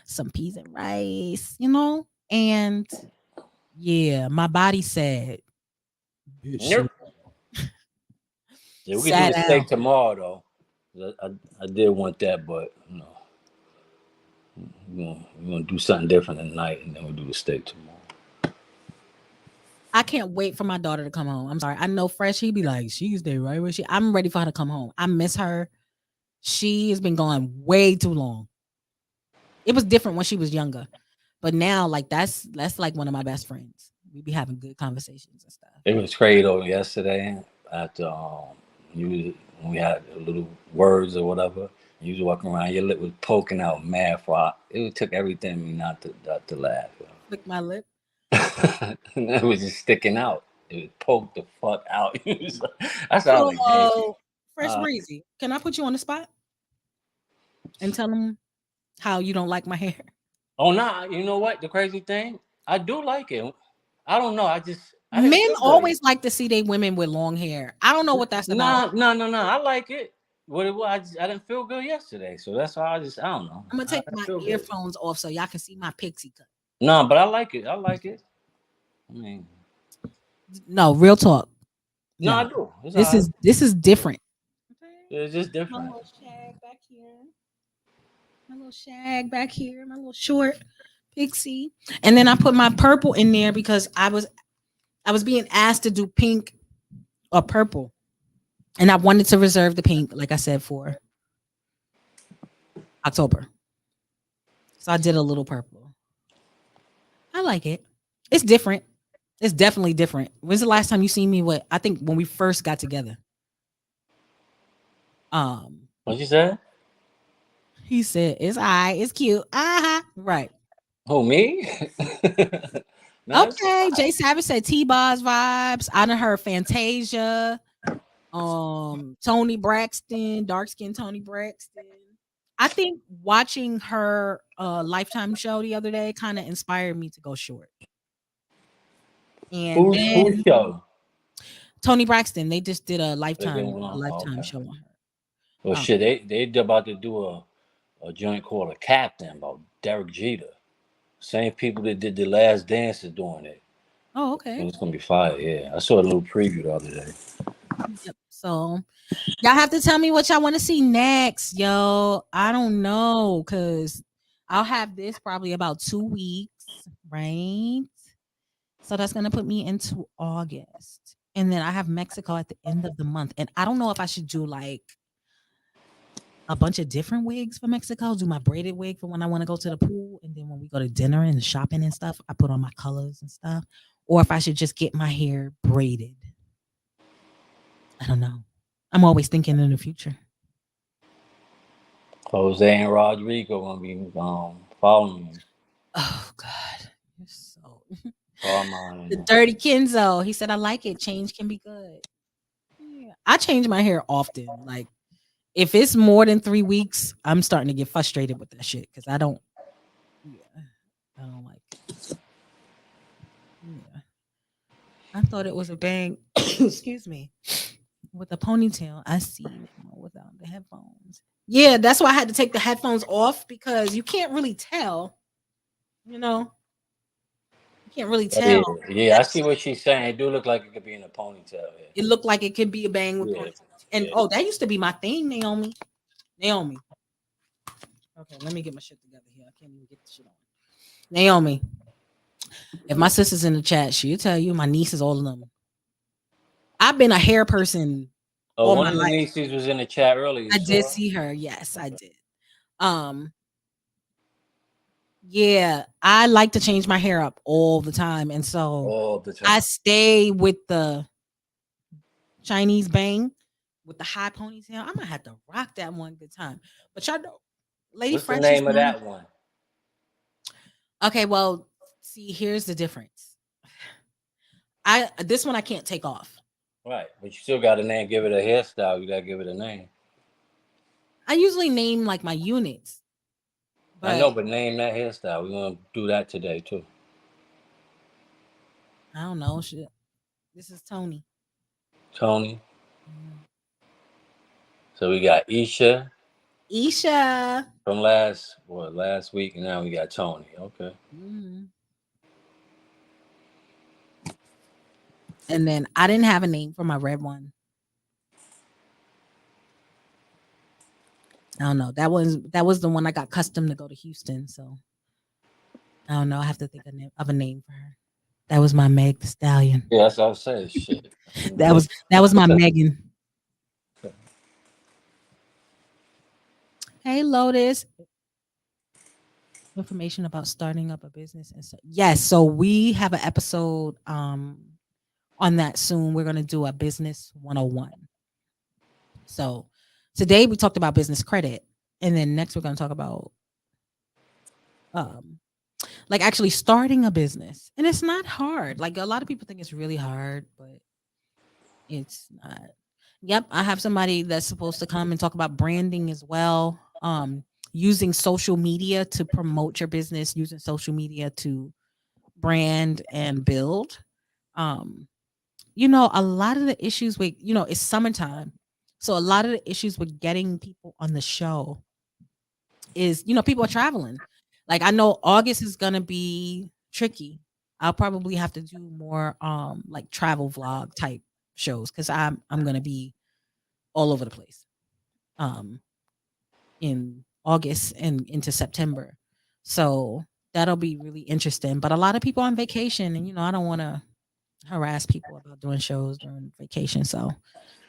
some peas and rice, you know, and yeah, my body said, "Bitch, Nope. Yeah, we can do sat the steak down." tomorrow though. I did want that, but we're gonna do something different tonight, and then we'll do the steak tomorrow. I can't wait for my daughter to come home. I'm sorry. I know Fresh, he'd be like, she's there, right? Where she? I'm ready for her to come home. I miss her. She has been gone way too long. It was different when she was younger. But now, like that's like one of my best friends. We be having good conversations and stuff. It was crazy though yesterday after when we had a little words or whatever. You was walking around, your lip was poking out mad for it took everything in me not to laugh. Lick my lip. And it was just sticking out. It was poked the fuck out. That's how I was like, damn. So, Fresh Breezy, can I put you on the spot and tell them how you don't like my hair? Oh nah, you know what? The crazy thing, I do like it. I don't know. I didn't Men feel good. always like to see they women with long hair. I don't know what that's about. No. I like it. What it was, I didn't feel good yesterday, so that's why I don't know. I'm gonna I take didn't my feel good. earphones off so y'all can see my pixie cut. No, but I like it. I like it. I mean, No, real talk. no, I No, do. It's this is different. it's just My different. little shag back here. My little shag back here. My little short pixie. And then I put my purple in there because I was being asked to do pink or purple. And I wanted to reserve the pink, like I said, for October. So I did a little purple. I like it. It's different. It's definitely different. When's the last time you seen me with? I think when we first got together. What you said? He said, it's it's cute. Uh-huh. Right. Who, me? No, Okay. Jay Savage said T-Boz vibes. I done heard Fantasia. Tony Braxton, dark skinned Tony Braxton. I think watching her Lifetime show the other day kind of inspired me to go short. And who's show? Tony Braxton, they just did a Lifetime show on her. Well, shit, they about to do a joint called A Captain about Derek Jeter. Same people that did The Last Dance is doing it. Oh, okay. It's gonna be fire. Yeah, I saw a little preview the other day. Yep. So y'all have to tell me what y'all want to see next, yo. I don't know, cause I'll have this probably about 2 weeks, right? So that's gonna put me into August, and then I have Mexico at the end of the month, and I don't know if I should do like a bunch of different wigs for Mexico. Do my braided wig for when I want to go to the pool, and then when we go to dinner and shopping and stuff, I put on my colors and stuff, or if I should just get my hair braided. I don't know. I'm always thinking in the future. Jose and Rodrigo gonna be following me. Oh God, you're so The the dirty Kenzo. He said, "I like it. Change can be good." Yeah, I change my hair often. Like if it's more than 3 weeks, I'm starting to get frustrated with that shit because I don't. Yeah, I don't like it. Yeah, I thought it was a bang. Excuse me. With a ponytail, I see now without the headphones. Yeah, that's why I had to take the headphones off because you can't really tell. You know, you can't really tell. Yeah, I see what she's saying. It do look like it could be in a ponytail. Yeah. It looked like it could be a bang with ponytail. And yeah. oh, that used to be my thing, Naomi. Okay, let me get my shit together here. I can't even get the shit on. Naomi, if my sister's in the chat, she'll tell you my nieces, all of them. I've been a hair person. Oh, one of the nieces was in the chat earlier. I did see her. Yes, I did. Yeah, I like to change my hair up all the time, and so I stay with the Chinese bang with the high ponytail. I'm gonna have to rock that one good time. But y'all know, Lady what's Fresh the name of that one? Okay, well, see, here's the difference. This one I can't take off. Right, but you still got a name. Give it a hairstyle. You gotta give it a name. I usually name like my units. I know, but name that hairstyle. We're gonna do that today too. I don't know. Shit. This is Tony. Tony. So we got Isha, Isha. From last week, and now we got Tony. Okay. Mhm. And then I didn't have a name for my red one. I don't know. That was the one I got custom to go to Houston. So I don't know. I have to think of a name for her. That was my Meg the Stallion. Yeah, that's what I was saying. Shit. That was my Megan. Hey Lotus. Information about starting up a business and so yes. So we have an episode on that soon. We're gonna do a business 101. So today we talked about business credit, and then next we're gonna talk about um like actually starting a business. And it's not hard. Like a lot of people think it's really hard, but it's not. Yep, I have somebody that's supposed to come and talk about branding as well. Using social media to promote your business, using social media to brand and build. Um, a lot of the issues with, it's summertime. So a lot of the issues with getting people on the show is, people are traveling. Like I know August is gonna be tricky. I'll probably have to do more like travel vlog type shows because I'm gonna be all over the place in August and into September. So that'll be really interesting. But a lot of people on vacation, and I don't want to harass people about doing shows during vacation. So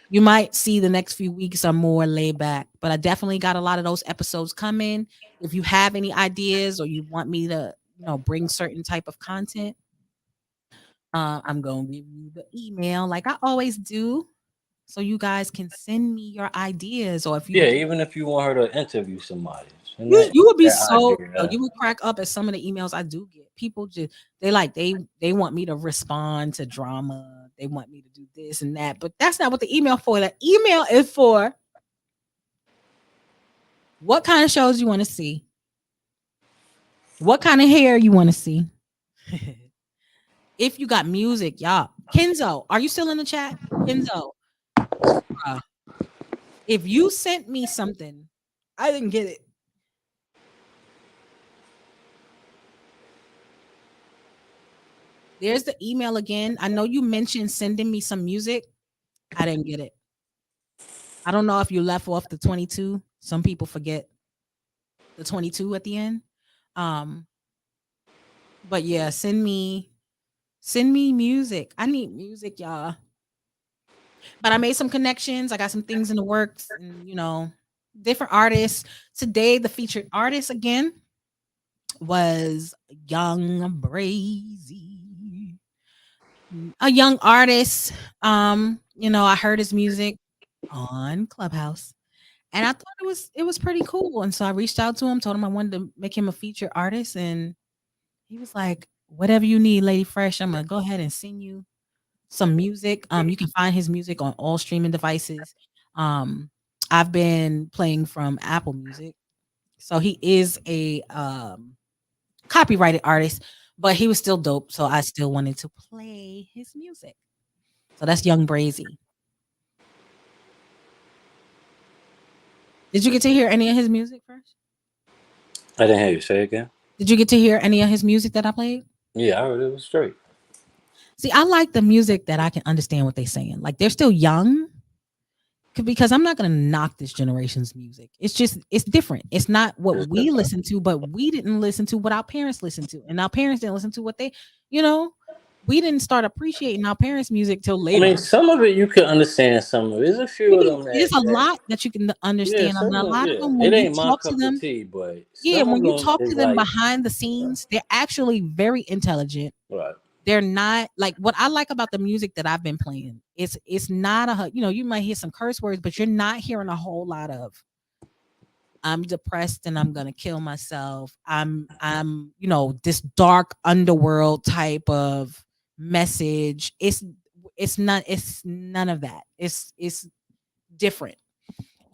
you might see the next few weeks are more laid back, but I definitely got a lot of those episodes coming. If you have any ideas or you want me to, bring certain type of content, I'm going to give you the email like I always do. So you guys can send me your ideas, or if you Yeah, just even if you want her to interview somebody, and you would be that so idea. you would crack up at some of the emails I do get. People just they want me to respond to drama. They want me to do this and that, but that's not what the email for. The email is for what kind of shows you want to see, what kind of hair you want to see. If you got music, y'all. Kenzo, are you still in the chat? Kenzo, if you sent me something, I didn't get it. There's the email again. I know you mentioned sending me some music. I didn't get it. I don't know if you left off the 22. Some people forget the 22 at the end. Um, but yeah, send me music. I need music, y'all. But I made some connections. I got some things in the works, and different artists. Today, the featured artist again was Young Brazy, a young artist. I heard his music on Clubhouse, and I thought it was pretty cool. And so I reached out to him, told him I wanted to make him a featured artist, and he was like, "Whatever you need, Lady Fresh, I'm gonna go ahead and send you some music." You can find his music on all streaming devices. Um, I've been playing from Apple Music, so he is a copyrighted artist, but he was still dope. So I still wanted to play his music. So that's Young Brazy. Did you get to hear any of his music first? I didn't hear you say it again. Did you get to hear any of his music that I played? Yeah, I heard it was straight. See, I like the music that I can understand what they're saying. Like they're still young, because I'm not going to knock this generation's music. It's different. It's not what It's we different. listen to, but we didn't listen to what our parents listened to, and our parents didn't listen to what they, we didn't start appreciating our parents' music till I later. mean, some of it you can understand. Some of it. There's a few of them There's a that lot that you can understand. I some mean, a of them, lot of yeah. them, It when you ain't my talk to cup of them, tea, but yeah, some of when you them talk is to them like behind the scenes, they're actually very intelligent. right. They're not like what I like about the music that I've been playing. It's not you might hear some curse words, but you're not hearing a whole lot of I'm depressed and I'm gonna kill myself. I'm this dark underworld type of message. It's none of that. It's different.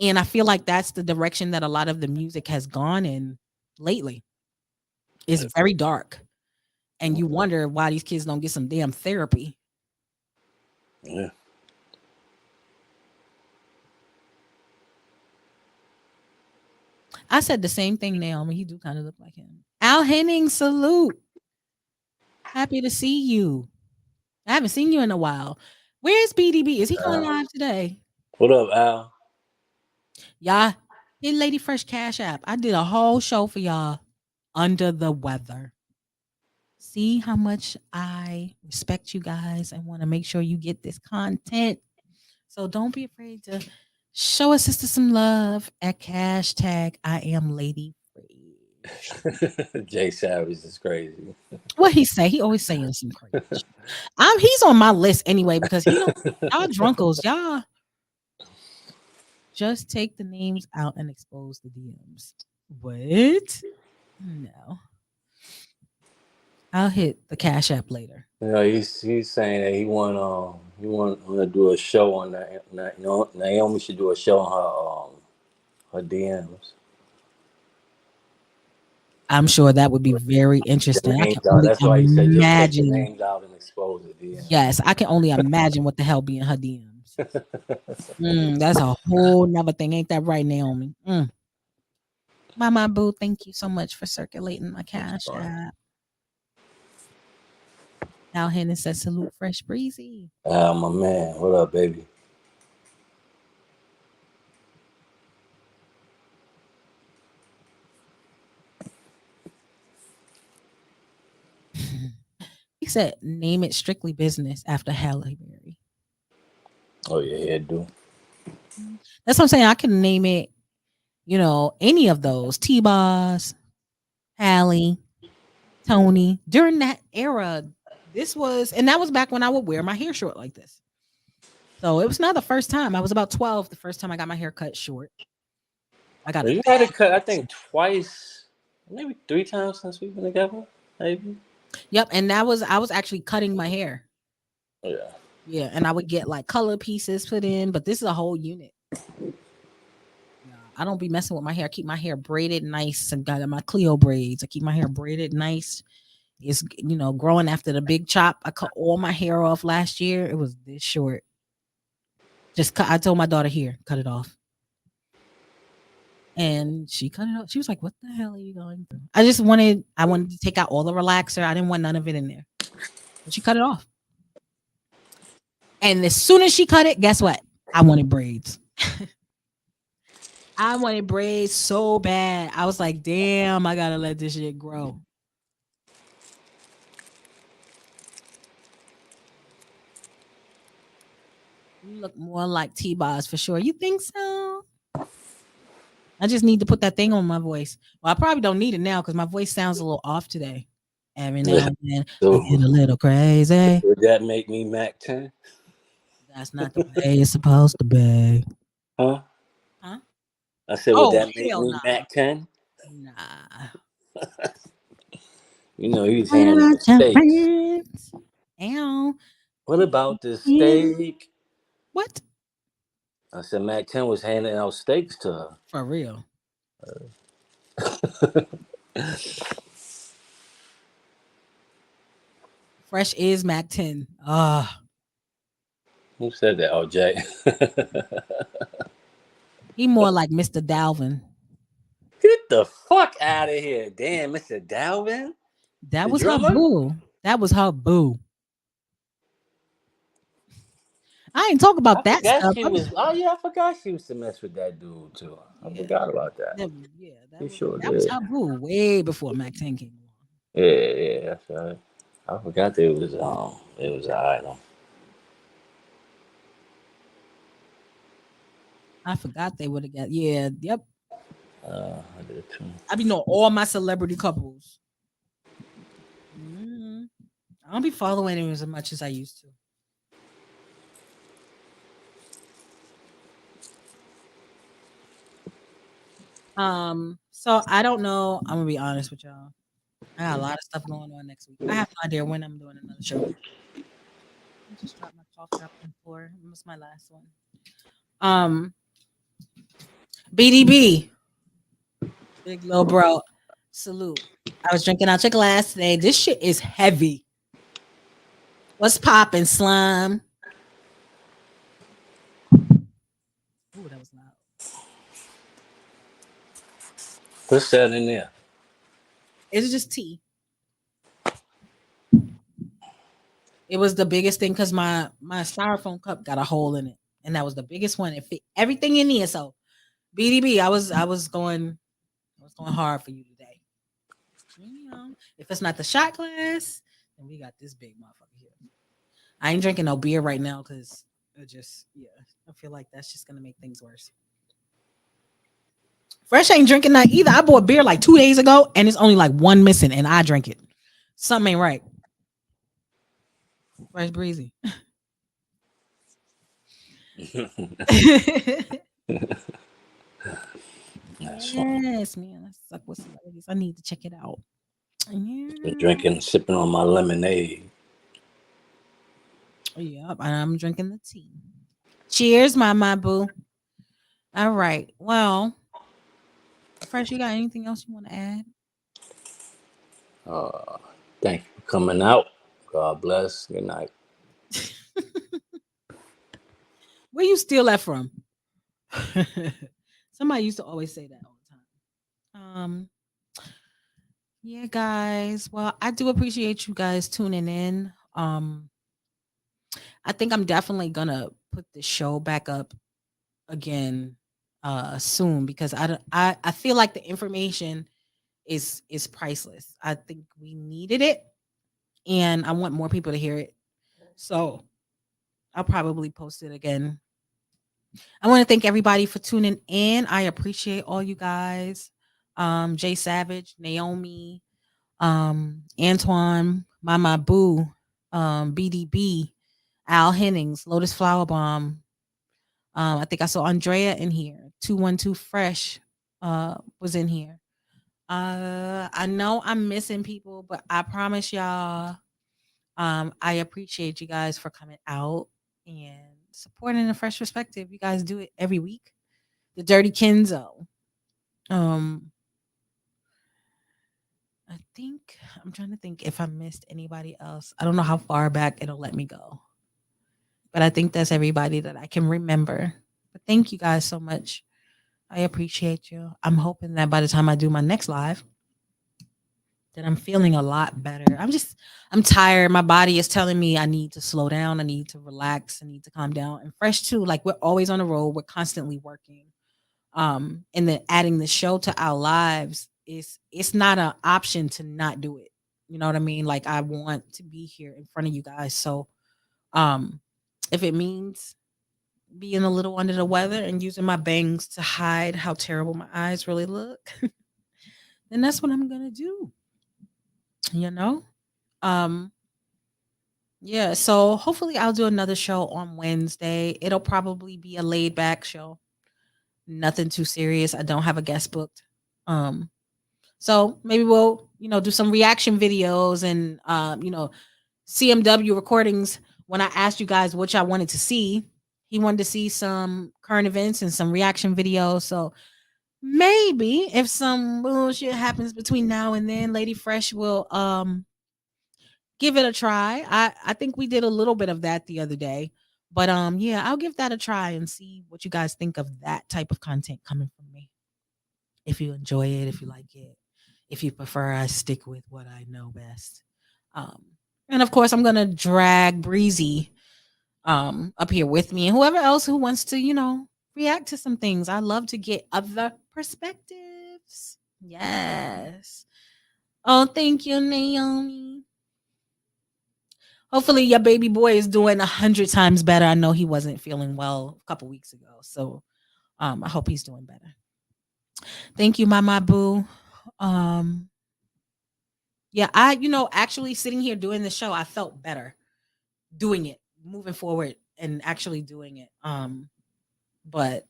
And I feel like that's the direction that a lot of the music has gone in lately. It's very dark. And you wonder why these kids don't get some damn therapy. Yeah. I I said the same thing, Naomi. He do kind of look like him. Al Henning, salute. Happy to see you. I haven't seen you in a while. Where's BDB? Is he going live today? What up, Al? Y'all, hit Lady Fresh Cash App. I did a whole show for y'all under the weather. See how much I respect you guys and want to make sure you get this content. So don't be afraid to show a sister some love at hashtag I am Lady Fresh. Jay Savage is crazy. What he say? He always saying some crazy shit. He's on my list anyway because he don't y'all drunkos, y'all just take the names out and expose the DMs. What? No. I'll hit the Cash App later. You know, he's saying that he want to do a show on that. You know, Naomi should do a show on her DMs. I'm sure that would be very interesting. I can only That's why he said just take the imagine. names out and expose the DMs. Yes, I can only imagine what the hell be in her DMs. That's a whole nother thing. Ain't that right, Naomi? Mama Boo, thank you so much for circulating my Cash App. Al Hennon says salute Fresh Breezy. Ah, my man. What up, baby? He said name it Strictly Business after Halle Berry. Oh yeah, do. That's what I'm saying. I can name it, you know, any of those. T-Boz, Halle, Tony. During that era, that was back when I would wear my hair short like this. So it was not the first time. I was about 12 the first time I got my hair cut short. You had it cut, I think, twice, maybe 3 times since we've been together, maybe. Yep, and I was actually cutting my hair. Yeah. Yeah, and I would get like color pieces put in, but this is a whole unit. I don't be messing with my hair. I keep my hair braided nice and got my Cleo braids. I keep my hair braided nice. It's, you know, growing after the big chop. I cut all my hair off last year. It was this short. I told my daughter, here, cut it off. And she cut it off. She was like, what the hell are you going through? I wanted to take out all the relaxer. I didn't want none of it in there. But she cut it off. And as soon as she cut it, guess what? I wanted braids. I wanted braids so bad. I was like, damn, I gotta let this shit grow. You look more like T-Boz for sure. You think so? I just need to put that thing on my voice. Well, I probably don't need it now because my voice sounds a little off today. Every now and then, I get a little crazy. Would that make me Mac 10? That's not the way it's supposed to be. Huh? Huh? I said, would that make me Mac 10? Nah. You know, he's handling steaks. Ow. What about the steak? What? I said Mac 10 was handing out steaks to her. For real. Fresh is Mac 10. Who said that? Oh, Jay. He more like Mr. Dalvin. Get the fuck out of here. Damn, Mr. Dalvin. That was her boo. That was her boo. I ain't talk about that stuff. I forgot she used to mess with that dude too. I forgot about that. That was was her boo way before Mac 10 came along. Yeah, that's right. I forgot that it was an item. I forgot they would have got. Yeah, yep. I did too. I be knowing all my celebrity couples. I don't be following them as much as I used to. So I don't know. I'm gonna be honest with y'all. I got a lot of stuff going on next week. I have no idea when I'm doing another show. I just dropped my cough drop on the floor. It was my last one. BDB, big little bro, salute. I was drinking out your glass today. This shit is heavy. What's poppin', slime? Ooh, that was loud. What's that in there? It's just tea. It was the biggest thing because my styrofoam cup got a hole in it, and that was the biggest one. It fit everything in there. So BDB, I was going hard for you today. You know, if it's not the shot glass, then we got this big motherfucker here. I ain't drinking no beer right now because it just I feel like that's just gonna make things worse. Fresh ain't drinking that either. I bought beer like 2 days ago, and it's only like one missing, and I drink it. Something ain't right. Fresh breezy. That's fun. Yes, man. Let's suck with celebrities. I need to check it out. Been Yeah. drinking, sipping on my lemonade. Yep, and I'm drinking the tea. Cheers, my boo. All right. Well, Fresh, you got anything else you want to add? Thank you for coming out. God bless. Good night. Where you steal that from? Somebody used to always say that all the time. Yeah, guys. Well, I do appreciate you guys tuning in. I think I'm definitely gonna put the show back up again soon because I feel like the information is priceless. I think we needed it and I want more people to hear it. So I'll probably post it again. I want to thank everybody for tuning in. I appreciate all you guys. Jay Savage, Naomi, Antoine, Mama Boo, BDB, Al Hennings, Lotus Flower Bomb. I think I saw Andrea in here. 212 Fresh was in here. I know I'm missing people, but I promise y'all, I appreciate you guys for coming out and supporting a fresh perspective. You guys do it every week. The Dirty Kenzo. I think I'm trying to think if I missed anybody else. I don't know how far back it'll let me go. But I think that's everybody that I can remember. But thank you guys so much. I appreciate you. I'm hoping that by the time I do my next live, that I'm feeling a lot better. I'm tired. My body is telling me I need to slow down. I need to relax. I need to calm down. And Fresh too, like we're always on the road. We're constantly working. And then adding the show to our lives it's not an option to not do it. You know what I mean? Like I want to be here in front of you guys. So if it means being a little under the weather and using my bangs to hide how terrible my eyes really look, then that's what I'm gonna do. You know? Um yeah, so hopefully I'll do another show on Wednesday. It'll probably be a laid back show. Nothing too serious. I don't have a guest booked. So maybe we'll, do some reaction videos and CMW recordings. When I asked you guys what y'all wanted to see, he wanted to see some current events and some reaction videos. So maybe if some bullshit happens between now and then, Lady Fresh will give it a try. I think we did a little bit of that the other day. But yeah, I'll give that a try and see what you guys think of that type of content coming from me. If you enjoy it, if you like it, if you prefer, I stick with what I know best. And of course, I'm gonna drag Breezy up here with me, and whoever else who wants to, react to some things. I love to get other perspectives. Yes. Oh, thank you, Naomi. Hopefully, your baby boy is doing 100 times better. I know he wasn't feeling well a couple weeks ago, so I hope he's doing better. Thank you, Mama Boo. Yeah, actually sitting here doing the show, I felt better doing it, moving forward and actually doing it. But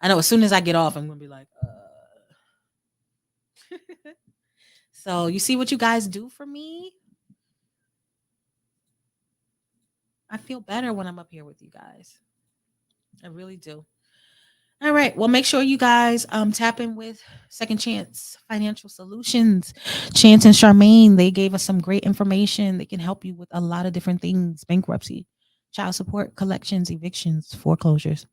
I know as soon as I get off, I'm gonna be like, So you see what you guys do for me? I feel better when I'm up here with you guys. I really do. All right. Well, make sure you guys tap in with Second Chance Financial Solutions. Chance and Charmaine, they gave us some great information. They can help you with a lot of different things: bankruptcy, child support, collections, evictions, foreclosures,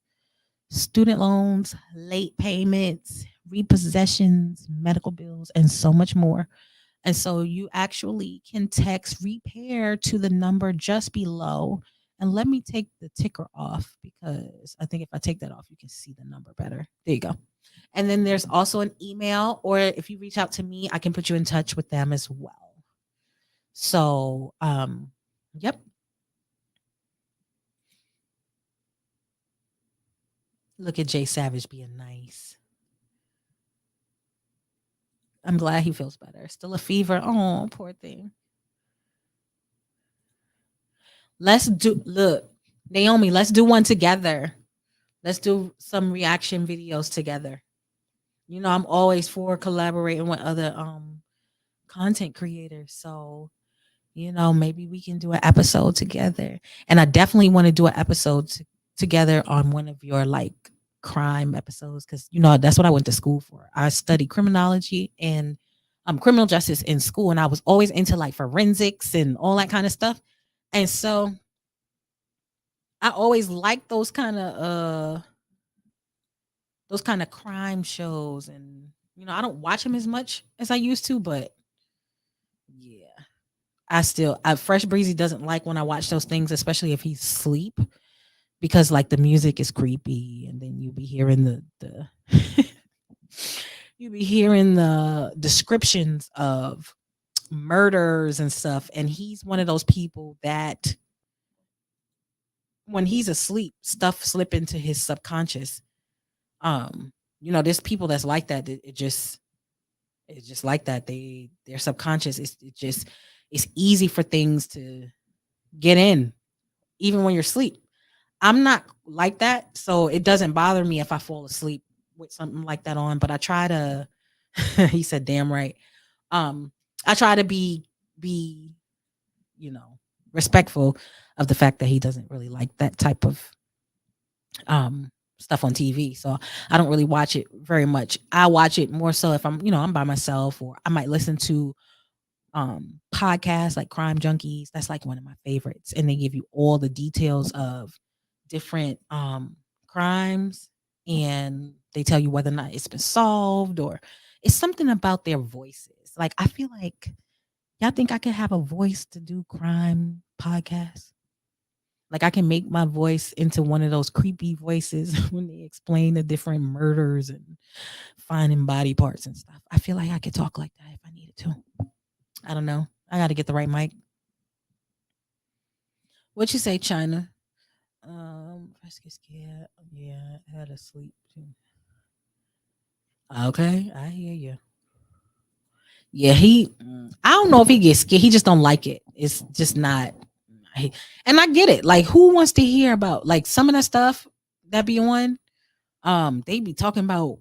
student loans, late payments, repossessions, medical bills, and so much more. And so you actually can text repair to the number just below. And let me take the ticker off because I think if I take that off, you can see the number better. There you go. And then there's also an email, or if you reach out to me, I can put you in touch with them as well. So, yep. Look at Jay Savage being nice. I'm glad he feels better. Still a fever. Oh, poor thing. Let's do look, Naomi, let's do one together. Let's do some reaction videos together. You know, I'm always for collaborating with other content creators. So, maybe we can do an episode together. And I definitely want to do an episode together on one of your like crime episodes because that's what I went to school for. I studied criminology and criminal justice in school, and I was always into like forensics and all that kind of stuff. And so I always liked those kind of crime shows, and I don't watch them as much as I used to, but yeah. Fresh Breezy doesn't like when I watch those things, especially if he's asleep, because like the music is creepy, and then you be hearing the you be hearing the descriptions of murders and stuff, and he's one of those people that when he's asleep, stuff slip into his subconscious. There's people that's like that. It's just like that. Their subconscious it's easy for things to get in, even when you're asleep. I'm not like that, so it doesn't bother me if I fall asleep with something like that on. But I try to. He said, "Damn right." I try to be respectful of the fact that he doesn't really like that type of stuff on TV. So I don't really watch it very much. I watch it more so if I'm by myself, or I might listen to podcasts like Crime Junkies. That's like one of my favorites. And they give you all the details of different crimes, and they tell you whether or not it's been solved, or it's something about their voices. Like I feel like y'all think I could have a voice to do crime podcasts? Like I can make my voice into one of those creepy voices when they explain the different murders and finding body parts and stuff. I feel like I could talk like that if I needed to. I don't know. I got to get the right mic. What you say, China? I get scared. Yeah, I had to sleep too. Okay, I hear you. Yeah, I don't know if he gets scared. He just don't like it. It's just not. And I get it. Like, who wants to hear about like some of that stuff that be on? They be talking about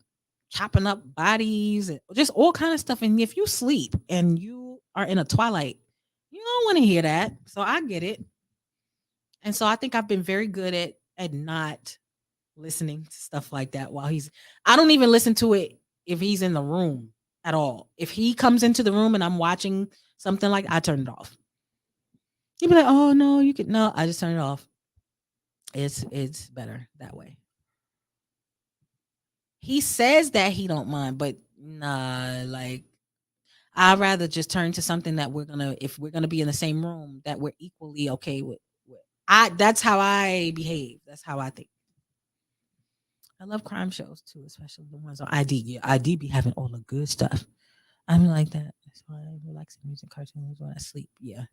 chopping up bodies and just all kind of stuff. And if you sleep and you are in a twilight, you don't want to hear that. So I get it. And so I think I've been very good at not listening to stuff like that while I don't even listen to it if he's in the room at all. If he comes into the room and I'm watching something, like I turn it off. You'd be like, oh no, you could no, I just turn it off. It's better that way. He says that he don't mind, but nah, like I'd rather just turn to something that if we're gonna be in the same room, that we're equally okay with. That's how I behave. That's how I think. I love crime shows too, especially the ones on ID. Yeah, ID be having all the good stuff. I'm like that. That's why I relax music cartoons when I sleep. Yeah.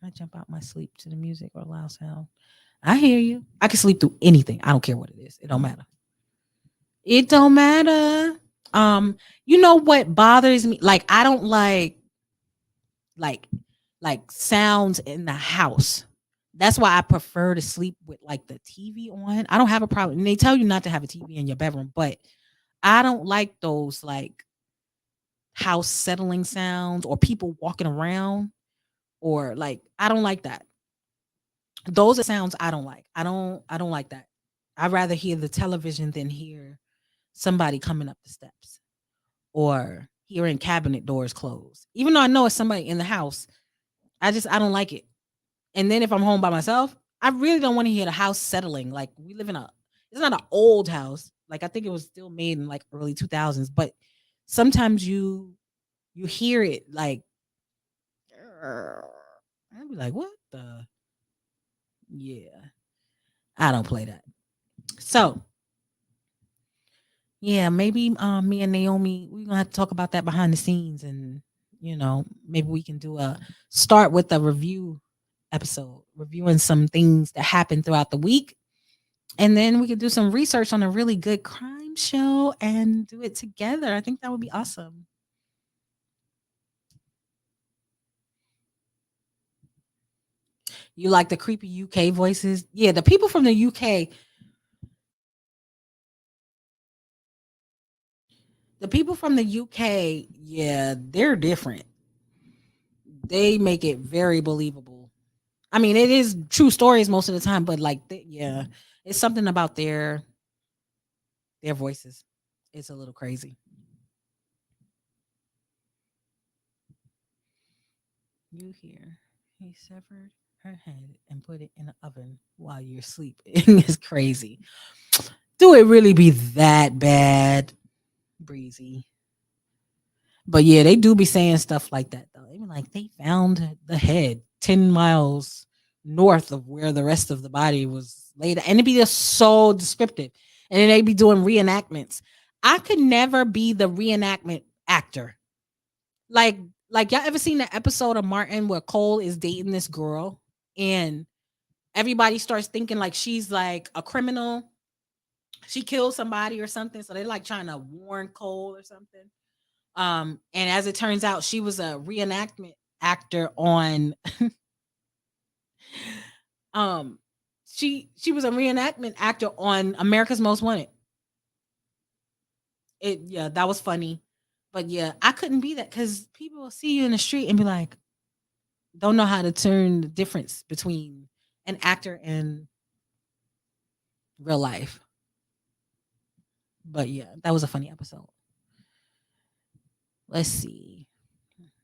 I jump out my sleep to the music or loud sound. I hear you. I can sleep through anything. I don't care what it is. It don't matter. It don't matter. You know what bothers me? Like I don't like sounds in the house. That's why I prefer to sleep with like the TV on. I don't have a problem. And they tell you not to have a TV in your bedroom, but I don't like those like house settling sounds or people walking around, or like I don't like that. Those are sounds I don't like. I don't like that. I'd rather hear the television than hear somebody coming up the steps or hearing cabinet doors close. Even though I know it's somebody in the house, I don't like it. And then if I'm home by myself, I really don't want to hear the house settling. Like we live in it's not an old house. Like I think it was still made in like early 2000s, but sometimes you hear it like I'd be like, what the? Yeah, I don't play that. So yeah, maybe me and Naomi, we're gonna have to talk about that behind the scenes, and maybe we can do a start with a review episode, reviewing some things that happened throughout the week, and then we could do some research on a really good crime show and do it together. I think that would be awesome. You like the creepy UK voices? Yeah, the people from the UK, the people from the UK, yeah, they're different. They make it very believable. I mean, it is true stories most of the time, but like, yeah, it's something about their voices. It's a little crazy. You hear he severed her head and put it in an oven while you're sleeping. It's crazy. Do it really be that bad, Breezy? But yeah, they do be saying stuff like that though. They be like, they found the head 10 miles north of where the rest of the body was laid, and it'd be just so descriptive. And then they be doing reenactments. I could never be the reenactment actor. Like, like y'all ever seen the episode of Martin where Cole is dating this girl and everybody starts thinking like she's like a criminal. She killed somebody or something. So they're like trying to warn Cole or something. And as it turns out, she was a reenactment actor on um she was a reenactment actor on America's Most Wanted. It Yeah, that was funny. But yeah, I couldn't be that because people will see you in the street and be like, don't know how to turn the difference between an actor and real life. But yeah, that was a funny episode. Let's see.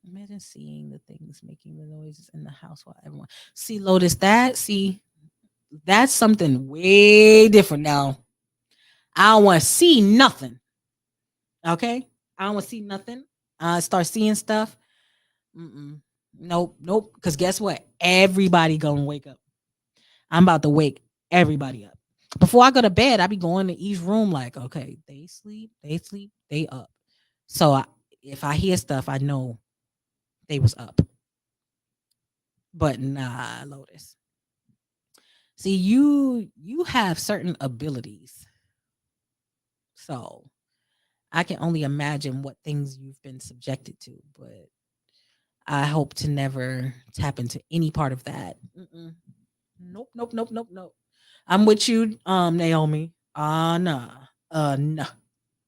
Imagine seeing the things making the noises in the house while everyone see Lotus. That's something way different now. I don't want to see nothing. Okay, I don't want to see nothing. Start seeing stuff. Mm-mm. Nope, nope. Because guess what? Everybody gonna wake up. I'm about to wake everybody up. Before I go to bed, I be going to each room like, okay, they sleep, they up. So if I hear stuff, I know they was up. But nah, Lotus. See, you have certain abilities. So I can only imagine what things you've been subjected to, but I hope to never tap into any part of that. Mm-mm. Nope, nope, nope, nope, nope. I'm with you, Naomi. Nah. Nah.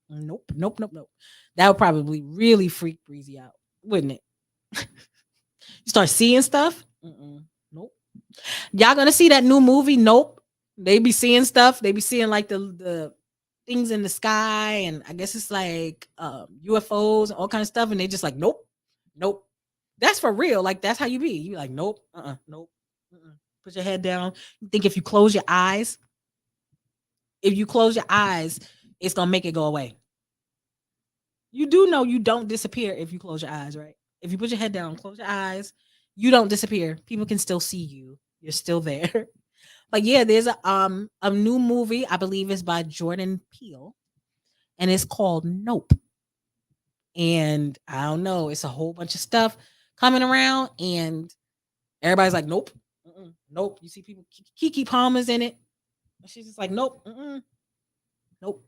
Nope, nope, nope, nope. That would probably really freak Breezy out, wouldn't it? You start seeing stuff? Mm-mm. Nope. Y'all gonna see that new movie? Nope. They be seeing stuff. They be seeing like the things in the sky, and I guess it's like UFOs and all kind of stuff, and they just like, nope, nope. That's for real. Like that's how you be. You like, nope, nope. Put your head down. You think if you close your eyes, it's gonna make it go away. You do know you don't disappear if you close your eyes, right? If you put your head down, close your eyes, you don't disappear. People can still see you. You're still there. But yeah, there's a new movie, I believe it's by Jordan Peele, and it's called Nope. And I don't know, it's a whole bunch of stuff coming around, and everybody's like, nope, nope. You see people, Kiki Palmer's in it. And she's just like, nope, nope.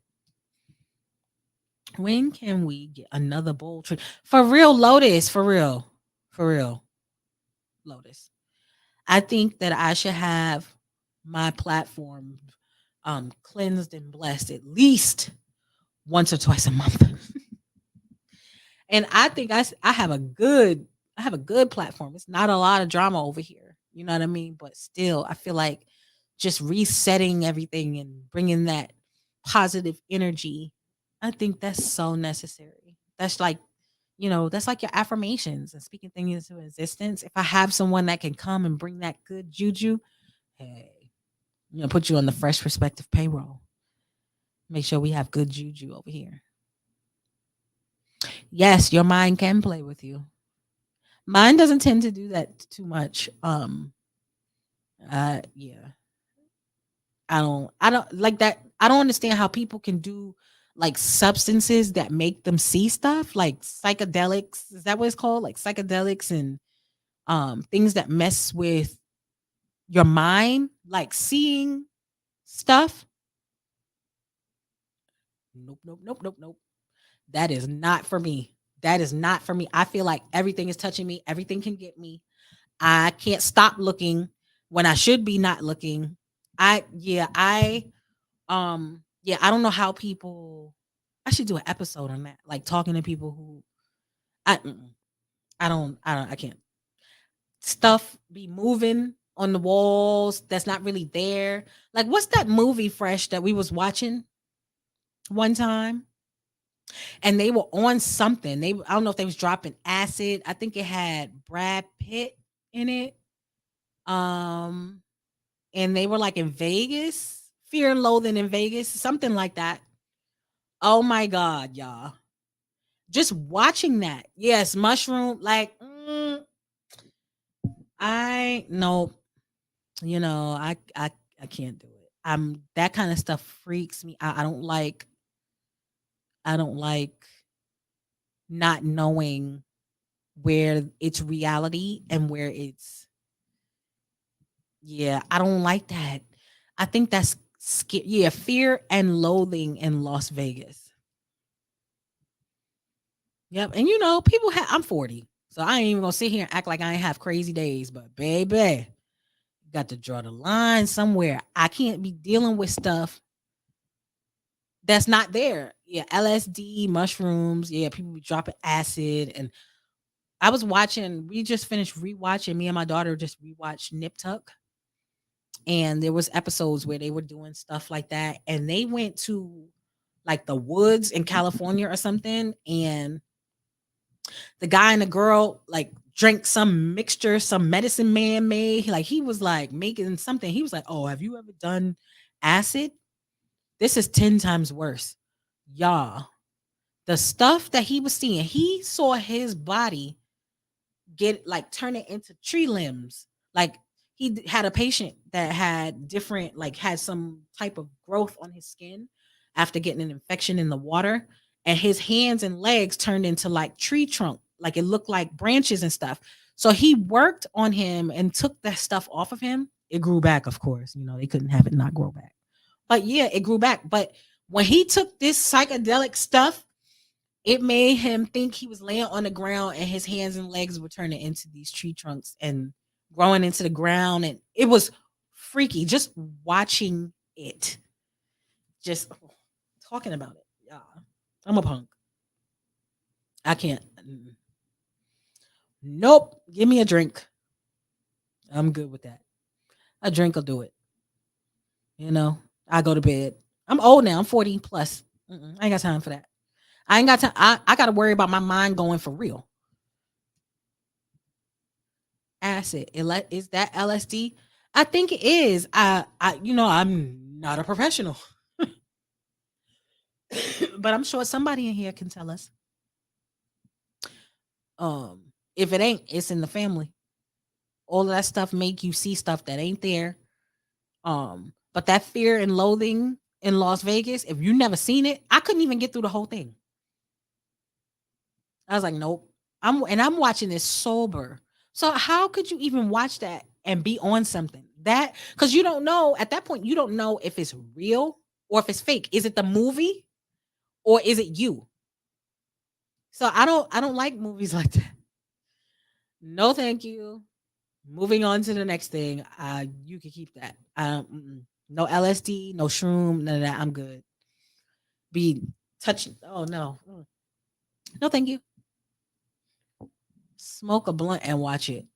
When can we get another bold tree? For real, Lotus, for real, Lotus. I think that I should have my platform cleansed and blessed at least once or twice a month. And I think I have a good platform. It's not a lot of drama over here. You know what I mean? But still, I feel like just resetting everything and bringing that positive energy. I think that's so necessary. That's like, that's like your affirmations and speaking things into existence. If I have someone that can come and bring that good juju, hey, put you on the fresh perspective payroll. Make sure we have good juju over here. Yes, your mind can play with you. Mine doesn't tend to do that too much. Yeah. I don't like that. I don't understand how people can do like substances that make them see stuff, like psychedelics. Is that what it's called? Like psychedelics and things that mess with your mind, like seeing stuff. Nope, nope, nope, nope, nope. That is not for me. That is not for me. I feel like everything is touching me. Everything can get me. I can't stop looking when I should be not looking. Yeah, I don't know how people. I should do an episode on that, like talking to people who I mm-mm, I can't. Stuff be moving on the walls that's not really there. Like what's that movie Fresh that we was watching one time? And they were on something. I don't know if they was dropping acid. I think it had Brad Pitt in it. Um, and they were like in Vegas, Fear and Loathing in Vegas, something like that. Oh my god, y'all. Just watching that. Yes, mushroom like I no, I can't do it. That kind of stuff freaks me. I don't like not knowing where it's reality and where it's yeah, I don't like that. I think that's yeah, fear and loathing in Las Vegas. Yep. And people have I'm 40. So I ain't even gonna sit here and act like I ain't have crazy days, but baby, got to draw the line somewhere. I can't be dealing with stuff that's not there. Yeah, LSD, mushrooms, yeah, people be dropping acid. And we just finished rewatching, me and my daughter just rewatched Nip Tuck. And there was episodes where they were doing stuff like that. And they went to like the woods in California or something. And the guy and the girl like drank some mixture, some medicine man made. Like he was like making something. He was like, "Oh, have you ever done acid? This is 10 times worse." Y'all, the stuff that he was seeing, he saw his body get like turn it into tree limbs. Like had a patient that had different, like had some type of growth on his skin after getting an infection in the water, and his hands and legs turned into like tree trunk, like it looked like branches and stuff. So he worked on him and took that stuff off of him. It grew back, of course. They couldn't have it not grow back. But yeah, it grew back. But when he took this psychedelic stuff, it made him think he was laying on the ground and his hands and legs were turning into these tree trunks and growing into the ground. And it was freaky just watching it. Just talking about it. Yeah. I'm a punk. I can't. Nope. Give me a drink. I'm good with that. A drink will do it. I go to bed. I'm old now. I'm 40 plus. I ain't got time for that. I ain't got time. I got to worry about my mind going for real. Acid. Is that LSD? I think it is. I'm not a professional, but I'm sure somebody in here can tell us. If it ain't, it's in the family. All of that stuff make you see stuff that ain't there. But that fear and loathing in Las Vegas, if you never seen it, I couldn't even get through the whole thing. I was like, nope. I'm watching this sober. So how could you even watch that and be on something? That because you don't know at that point, you don't know if it's real or if it's fake. Is it the movie or is it you? So I don't like movies like that. No, thank you. Moving on to the next thing. You can keep that. No LSD, no shroom, none of that. I'm good. Be touching. Oh no. No, thank you. Smoke a blunt and watch it.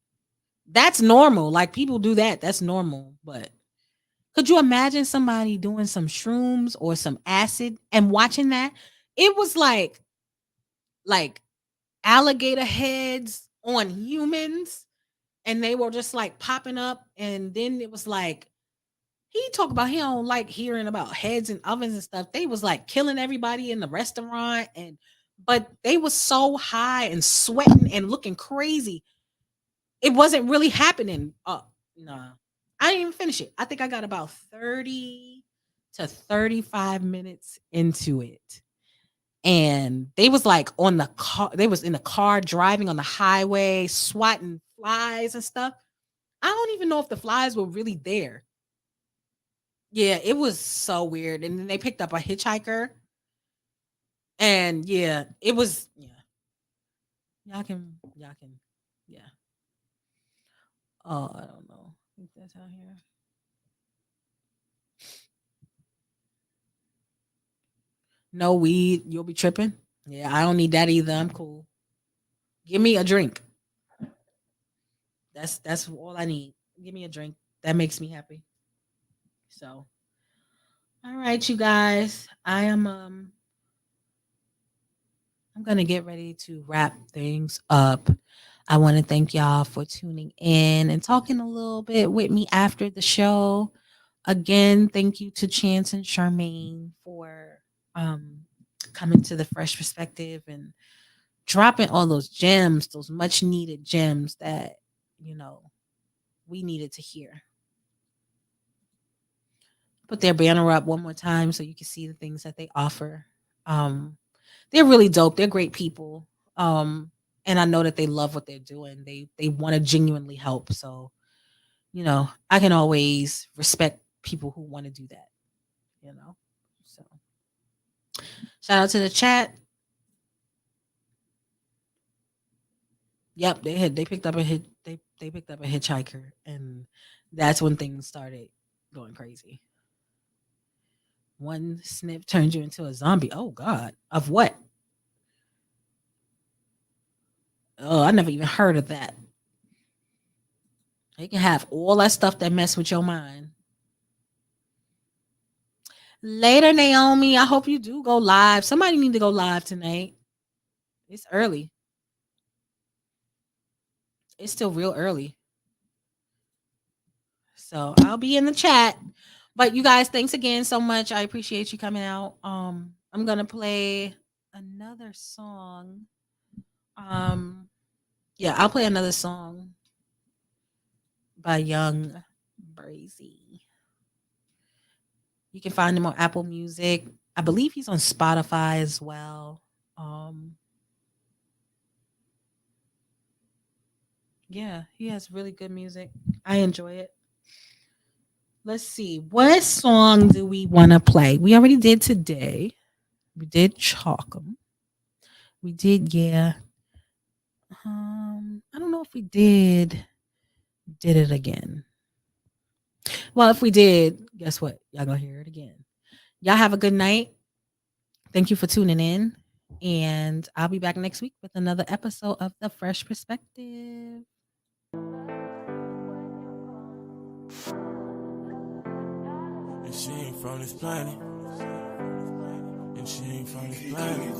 That's normal. Like people do that. That's normal. But could you imagine somebody doing some shrooms or some acid and watching that? It was like alligator heads on humans and they were just like popping up and then it was like He talked about he don't like hearing about heads and ovens and stuff. They was like killing everybody in the restaurant, but they was so high and sweating and looking crazy. It wasn't really happening. Nah. I didn't even finish it. I think I got about 30 to 35 minutes into it. And they was like on the car, they was in the car driving on the highway, swatting flies and stuff. I don't even know if the flies were really there. Yeah, it was so weird. And then they picked up a hitchhiker. And yeah, it was Y'all can, yeah. Oh, I don't know. I think that's out here. No weed, you'll be tripping. Yeah, I don't need that either. I'm cool. Give me a drink. That's all I need. Give me a drink. That makes me happy. So, all right, you guys. I'm gonna get ready to wrap things up. I want to thank y'all for tuning in and talking a little bit with me after the show. Again, thank you to Chance and Charmaine for coming to the Fresh Perspective and dropping all those gems, those much needed gems that, we needed to hear. Put their banner up one more time so you can see the things that they offer. They're really dope. They're great people. And I know that they love what they're doing. They want to genuinely help. So, I can always respect people who want to do that, So shout out to the chat. Yep, they picked up a hitchhiker, and that's when things started going crazy. One snip turned you into a zombie. Oh God, of what? Oh, I never even heard of that. You can have all that stuff that mess with your mind. Later, Naomi. I hope you do go live. Somebody need to go live tonight. It's early. It's still real early. So I'll be in the chat. But you guys, thanks again so much. I appreciate you coming out. I'm gonna play another song. Yeah, I'll play another song by Young Brazi. You can find him on Apple Music. I believe he's on Spotify as well. Yeah, he has really good music. I enjoy it. Let's see. What song do we want to play? We already did Today. We did Chalkum. We did, yeah. I don't know if we did it again. Well, if we did, guess what? Y'all gonna hear it again. Y'all have a good night. Thank you for tuning in. And I'll be back next week with another episode of The Fresh Perspective. And she ain't from this planet. And she ain't from this planet.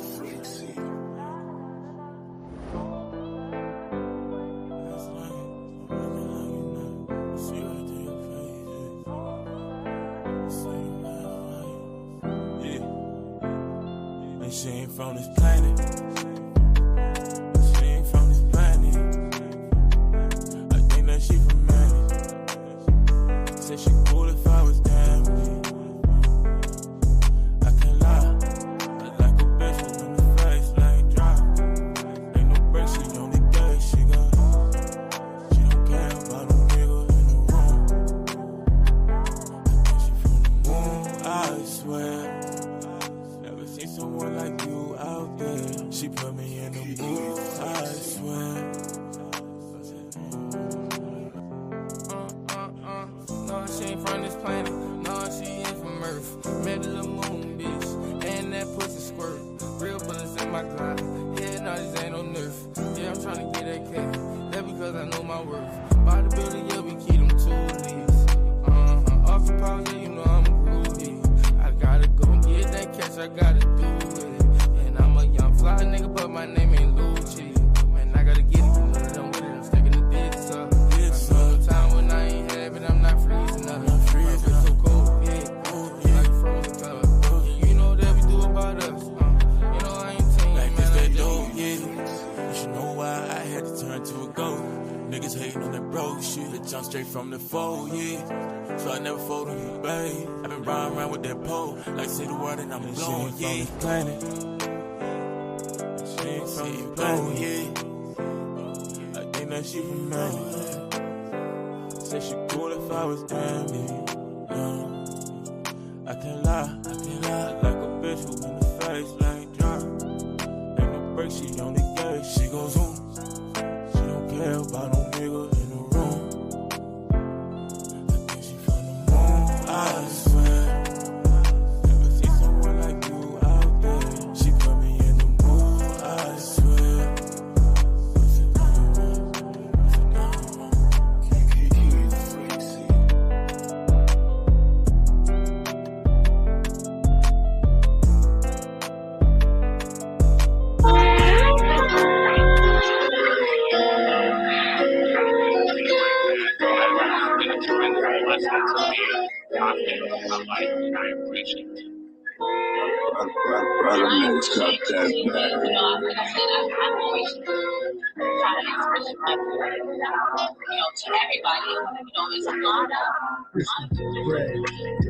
She ain't from this planet. She ain't from this planet. I think that she from Manny. Said she cool if I was down with it. I can't lie. I like a bitch when the face like drop. Ain't no break, she only gay. She don't care about no nigga in the room. I think she from the moon, I swear. Someone like you out there, she put me in the mood, I swear. No, she ain't from this planet, no, she ain't from Earth. Met a little moon, bitch, and that pussy squirt. Real bullets in my Glock, yeah, no, this ain't no nerf. Yeah, I'm tryna get that cake, that because I know my worth. By the building, yeah, we keep them 2 leaves. Off the pause, yeah, you know I'm groovy. I gotta go get that cash, I gotta do it. And I'm a young fly nigga, but my name ain't Lucci. Man, I gotta get it, you know that I'm with it, I'm sticking the dicks up. I know the time when I ain't have it, I'm not freezing up. My bitch so cold. go. Niggas hating on that broke shit. Bitch, I'm straight from the fold, yeah. So I never fold on you, babe. I been riding around with that pole. Like, say the word and I'm blowing, yeah. Planet. She ain't from the planet, yeah. I think that she from Maine. Said she cool if I was damn, yeah. I can't lie. Like a bitch who in the face, like drop. Ain't no break, she on the gauge. She goes zoom. She don't care about no nigga in the room. I think she from the moon, I swear. Never see someone like you out there. She put me in the mood, I swear.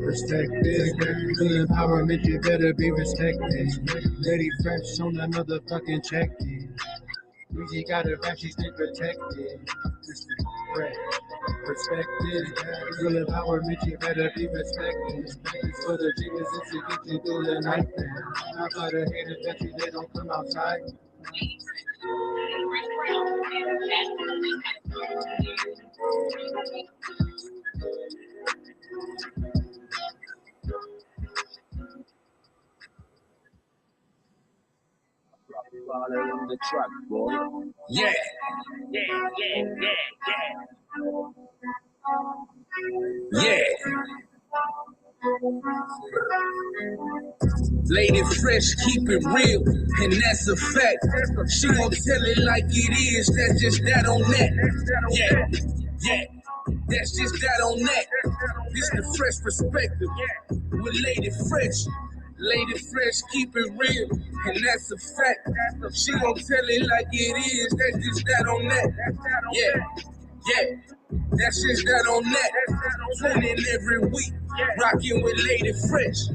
Respected, the empowerment, you better be respected. Lady Fresh on that motherfucking check in. Breezy got her back, she's been protected. Respected, real empowerment, you better be respected. It's for the geniuses to get you through the night. How about the haters that you they don't come outside? On the truck, boy. Yeah. Lady Fresh, keep it real, and that's a fact. She gon' tell it like it is, that's just that on that. Yeah, that's just that on that. This the fresh perspective with Lady Fresh. Lady Fresh, keep it real, and that's a fact. She gon' tell it like it is, that's just that on that. Yeah, that's just that on that. Training every week, rocking with Lady Fresh.